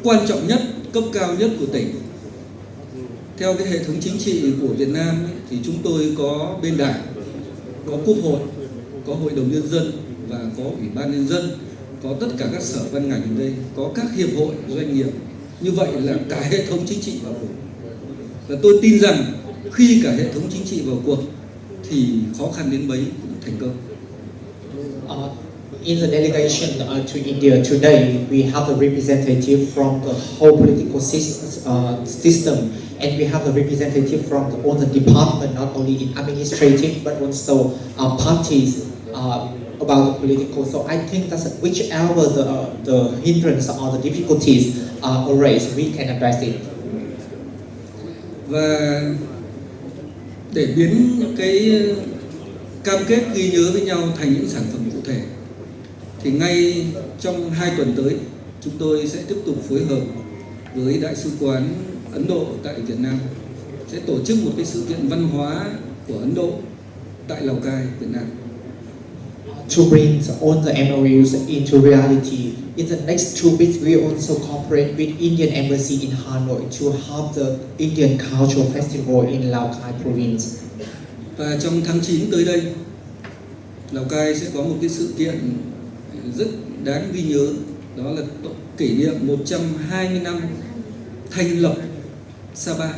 S12: quan trọng nhất, cấp cao nhất của tỉnh. Theo cái hệ thống chính trị của Việt Nam ấy, thì chúng tôi có bên đảng, có quốc hội, có hội đồng nhân dân và có ủy ban nhân dân, có tất cả các sở ban ngành ở đây, có các hiệp hội doanh nghiệp. Như vậy là cả hệ thống chính trị vào cuộc. Và tôi tin rằng khi cả hệ thống chính trị vào cuộc thì khó khăn đến mấy cũng thành công.
S3: In the delegation to India today, we have a representative from the whole political system, and we have a representative from all the department, not only in administrative but also parties about the political. So I think that whichever the hindrance or the difficulties arise, we can address it.
S12: Và để biến những cái cam kết ghi nhớ với nhau thành những sản phẩm cụ thể, thì ngay trong 2 tuần tới, chúng tôi sẽ tiếp tục phối hợp với Đại sứ quán Ấn Độ tại Việt Nam, sẽ tổ chức một cái sự kiện văn hóa của Ấn Độ tại Lào Cai, Việt Nam.
S3: To bring all the MOUs into reality, in the next 2 weeks, we also cooperate with Indian Embassy in Hanoi to have the Indian Cultural Festival in Lao Cai Province.
S12: Và trong tháng 9 tới đây, Lào Cai sẽ có một cái sự kiện rất đáng ghi nhớ, đó là kỷ niệm 120 năm thành lập Sapa.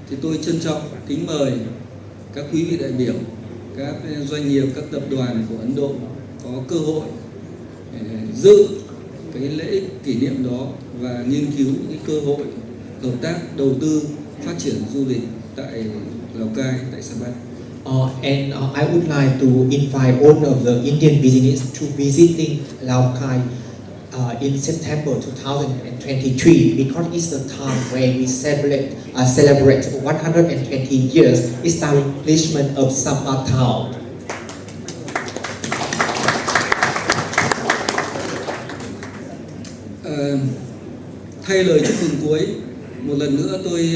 S12: Thì tôi trân trọng kính mời các quý vị đại biểu, các doanh nghiệp, các tập đoàn của Ấn Độ có cơ hội dự cái lễ kỷ niệm đó và nghiên cứu những cái cơ hội hợp tác, đầu tư, phát triển du lịch tại Lào Cai, tại Sapa.
S3: And I would like to invite all of the Indian business to visiting Lao Cai in September 2023, because it's the time where we celebrate 120 years establishment of Sapa town.
S12: Thay lời chúc mừng cuối, một lần nữa tôi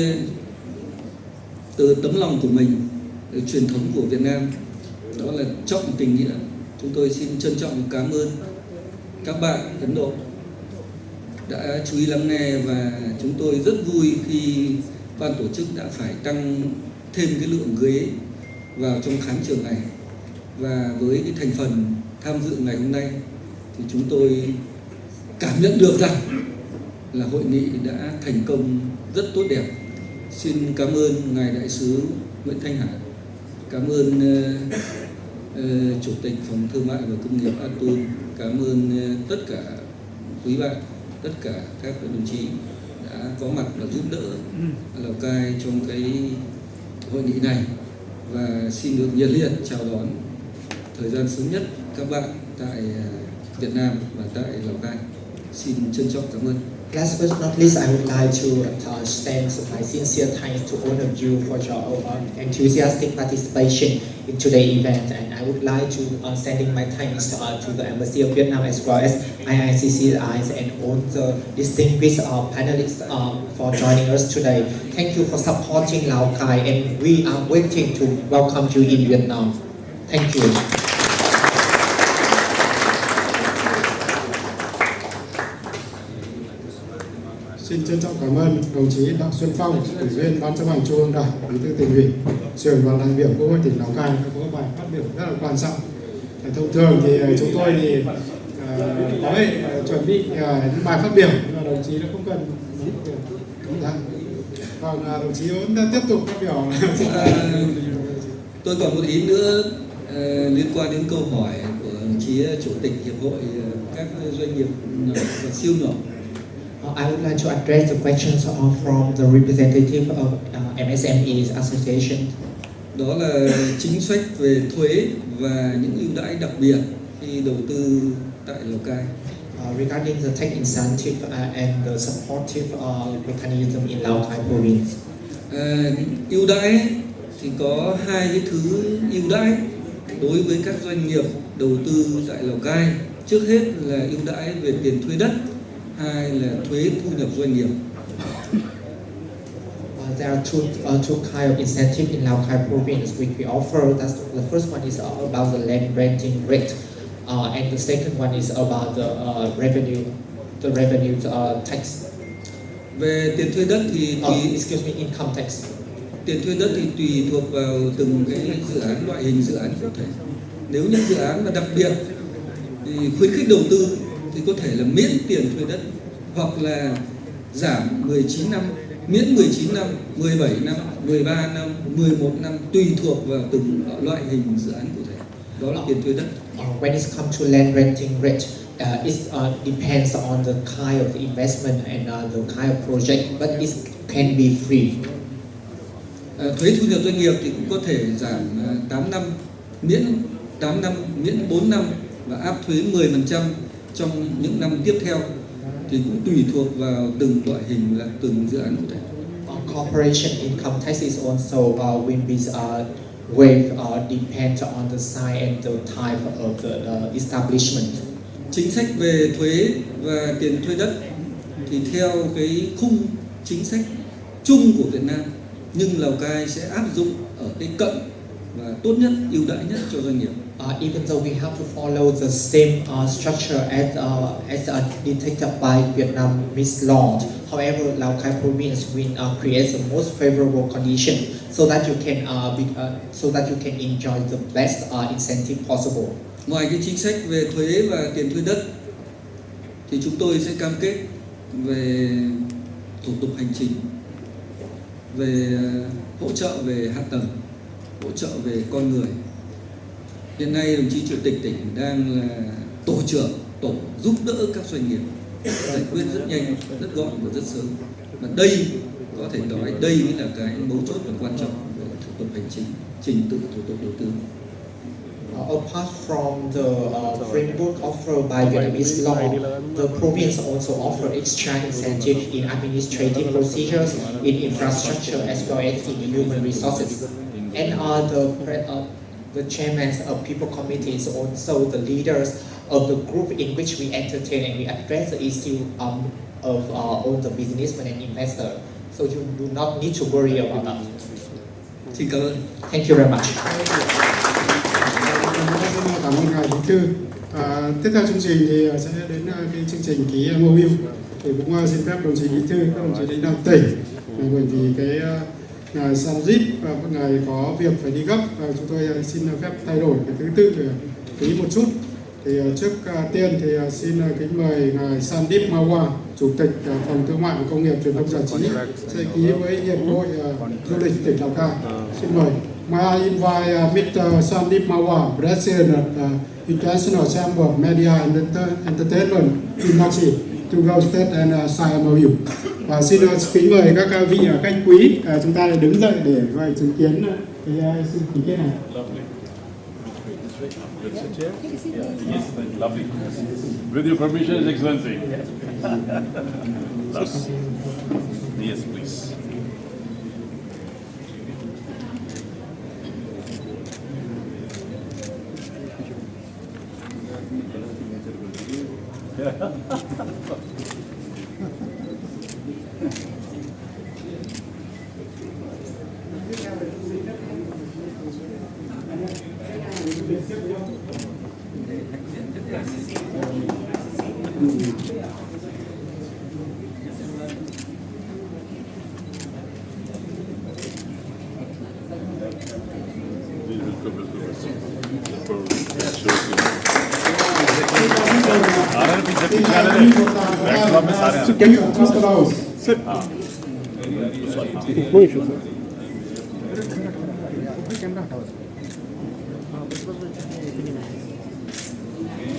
S12: từ tấm lòng của mình, truyền thống của Việt Nam, đó là trọng tình nghĩa, chúng tôi xin trân trọng cảm ơn các bạn Ấn Độ đã chú ý lắng nghe, và chúng tôi rất vui khi ban tổ chức đã phải tăng thêm cái lượng ghế vào trong khán trường này. Và với cái thành phần tham dự ngày hôm nay thì chúng tôi cảm nhận được rằng là hội nghị đã thành công rất tốt đẹp. Xin cảm ơn Ngài Đại sứ Nguyễn Thanh Hải, cảm ơn Chủ tịch Phòng Thương mại và Công nghiệp Atul cảm ơn tất cả quý bạn, tất cả các đồng chí đã có mặt và giúp đỡ Lào Cai trong cái hội nghị này, và xin được nhiệt liệt chào đón thời gian sớm nhất các bạn tại Việt Nam và tại Lào Cai. Xin trân trọng cảm ơn.
S3: Last but not least, I would like to send my sincere thanks to all of you for your enthusiastic participation in today's event, and I would like to sending my thanks to the Embassy of Vietnam as well as IICCI and all the distinguished panelists for joining us today. Thank you for supporting Lao Cai, and we are waiting to welcome you in Vietnam. Thank you.
S4: Xin trân trọng cảm ơn đồng chí Đặng Xuan Phong, Ủy viên Ban chấp hành Trung ương Đảng, Bí thư Tỉnh ủy, trưởng đoàn đại biểu Quốc hội tỉnh Lào Cai đã có bài phát biểu rất là quan trọng. Thông thường thì chúng tôi thì có chuẩn bị những bài phát biểu, nhưng mà đồng chí đã không cần. Vâng, đồng chí Ôn tiếp tục phát biểu.
S12: Tôi còn một ý nữa liên quan đến câu hỏi của đồng chí Chủ tịch Hiệp hội các doanh nghiệp nhỏ và siêu nhỏ.
S3: I would like to address the questions from the representative of MSMEs Association.
S12: Đó là chính sách về thuế và những ưu đãi đặc biệt khi đầu tư tại Lào Cai.
S3: Regarding the tax incentive and the supportive mechanism in Lao Cai province.
S12: Ưu đãi thì có hai cái thứ ưu đãi đối với các doanh nghiệp đầu tư tại Lào Cai. Trước hết là ưu đãi về tiền thuê đất, hai là thuế thu nhập doanh nghiệp.
S3: There are two kind of incentive in Lao Cai province which we offer. That's the first one is about the land renting rate, and the second one is about the revenue tax.
S12: Về tiền thuê đất thì
S3: income tax.
S12: Tiền thuê đất thì tùy thuộc vào từng cái dự án, loại hình dự án cụ thể. Nếu những dự án mà đặc biệt thì khuyến khích đầu tư thì có thể là miễn tiền thuê đất, hoặc là giảm 19 năm, miễn 19 năm, 17 năm, 13 năm, 11 năm, tùy thuộc vào từng loại hình dự án cụ thể. Đó là tiền thuê đất.
S3: When it comes to land renting rate, it depends on the kind of investment and the kind of project, but it can be free.
S12: Thuế thu nhập doanh nghiệp thì cũng có thể giảm 8 năm, miễn 8 năm, miễn 4 năm và áp thuế 10% trong những năm tiếp theo, thì cũng tùy thuộc vào từng loại hình là từng dự án cụ thể.
S3: Corporation income tax is also will be waived depends on the size and the type of the establishment.
S12: Chính sách về thuế và tiền thuê đất thì theo cái khung chính sách chung của Việt Nam, nhưng Lào Cai sẽ áp dụng ở cái cận và tốt nhất, ưu đãi nhất cho doanh nghiệp.
S3: Even though we have to follow the same structure as dictated by Vietnamese law, however, Lao Cai province will create the most favorable condition so that you can enjoy the best incentive possible.
S12: Ngoài cái chính sách về thuế và tiền thuê đất, thì chúng tôi sẽ cam kết về thủ tục hành chính, về hỗ trợ về hạ tầng, hỗ trợ về con người. Hiện nay đồng chí Chủ tịch tỉnh đang là tổ trưởng tổ giúp đỡ các doanh nghiệp giải quyết rất nhanh, rất gọn và rất sớm. Và đây có thể nói đây mới là cái mấu chốt và quan trọng về thủ tục hành chính, trình tự thủ tục đầu tư.
S3: Apart from the framework offered by Vietnamese law, the province also offers extra incentive in administrative procedures, in infrastructure, as well as in human resources. And the chairmen of people committees, also the leaders of the group in which we entertain and we address the issue of all the businessmen and investors. So you do not need to worry about that.
S12: Xin cảm ơn.
S3: Thank you very much.
S4: Cảm ơn ngài bí thư. Tiếp theo chương trình thì sẽ đến cái chương trình ký MOU. Thì cũng xin phép đồng chí bí thư, các đồng chí lãnh đạo tỉnh, bởi vì cái ngài Sanjit và các ngài có việc phải đi gấp, và chúng tôi xin phép thay đổi cái thứ tự để ký một chút. Thì trước tiên thì xin kính mời ngài Sandip Mawa, Chủ tịch Phòng Thương mại và Công nghiệp Truyền thông Giải trí sẽ ký với Hiệp hội Du lịch tỉnh Lào Cai. Xin mời may I invite Mr. Sandeep Mawar, President of International Chamber of Media and Entertainment in Nachi, to go state and sign MOU. Và xin kính mời các vị khách quý chúng ta đứng dậy để gọi chứng kiến cái sự ký kết này.
S13: Lovely. With your permission, His Excellency. Yes, please.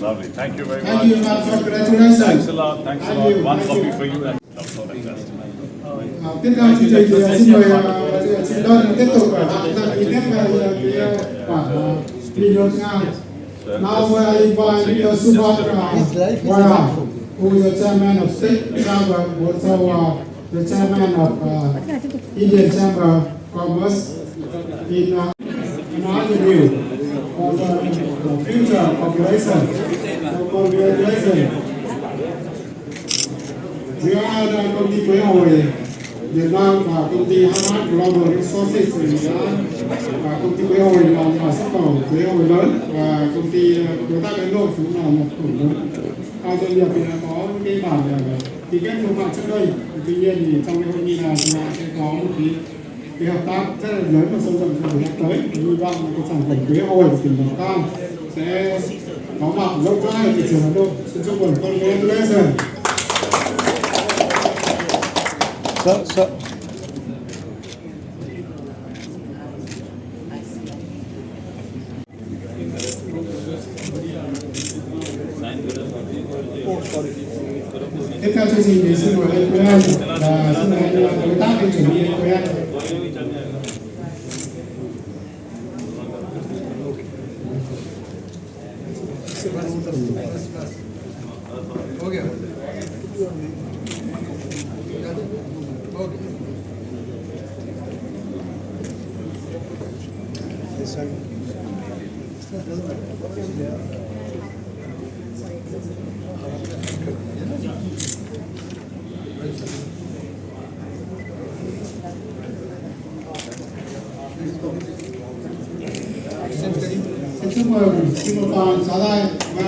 S13: Lovely. Thank you very much.
S4: Thank you, congratulations.
S13: Thanks a lot. Thanks a lot. One copy for you and so fantastic.
S4: Tiếp theo chương trình thì xin mời chị Đơn tiếp tục ký kết cái bản ghi nhớ Nga. Now I invite Mr. Subhat Wara, who is the chairman of State Chamber, also the chairman of Indian Chamber of Commerce in another view of the future population. Congratulations. Giữa công ty Quế Hồi Việt Nam và công ty Amarendra Global Resources và công ty Quế Hồi là nhà xuất khẩu quế hồi lớn và công ty đối tác Ấn Độ cũng là nhập khẩu lớn. Hai doanh nghiệp thì đã có cái bản ký kết thương mại trước đây. Tuy nhiên thì trong cái hội nghị này thì sẽ có một cái hợp tác rất là lớn và sâu rộng trong thời gian tới. Hy vọng là cái sản phẩm quế hồi của tỉnh Lào Cai sẽ có mặt rộng rãi ở thị trường Ấn Độ. Xin chúc mừng congratulations. So. Tiếp theo chương trình thì xin mời anh Nguyen và xin mời anh đối tác anh chuẩn bị anh Nguyen. Xin mời toàn xã đại và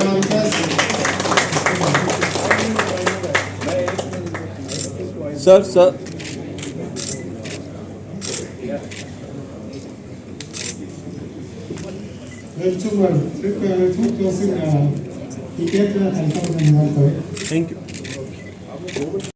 S14: Sir.
S4: chúc mừng, chúc cho sự ký kết thành công trong thời gian tới.
S14: Thank you.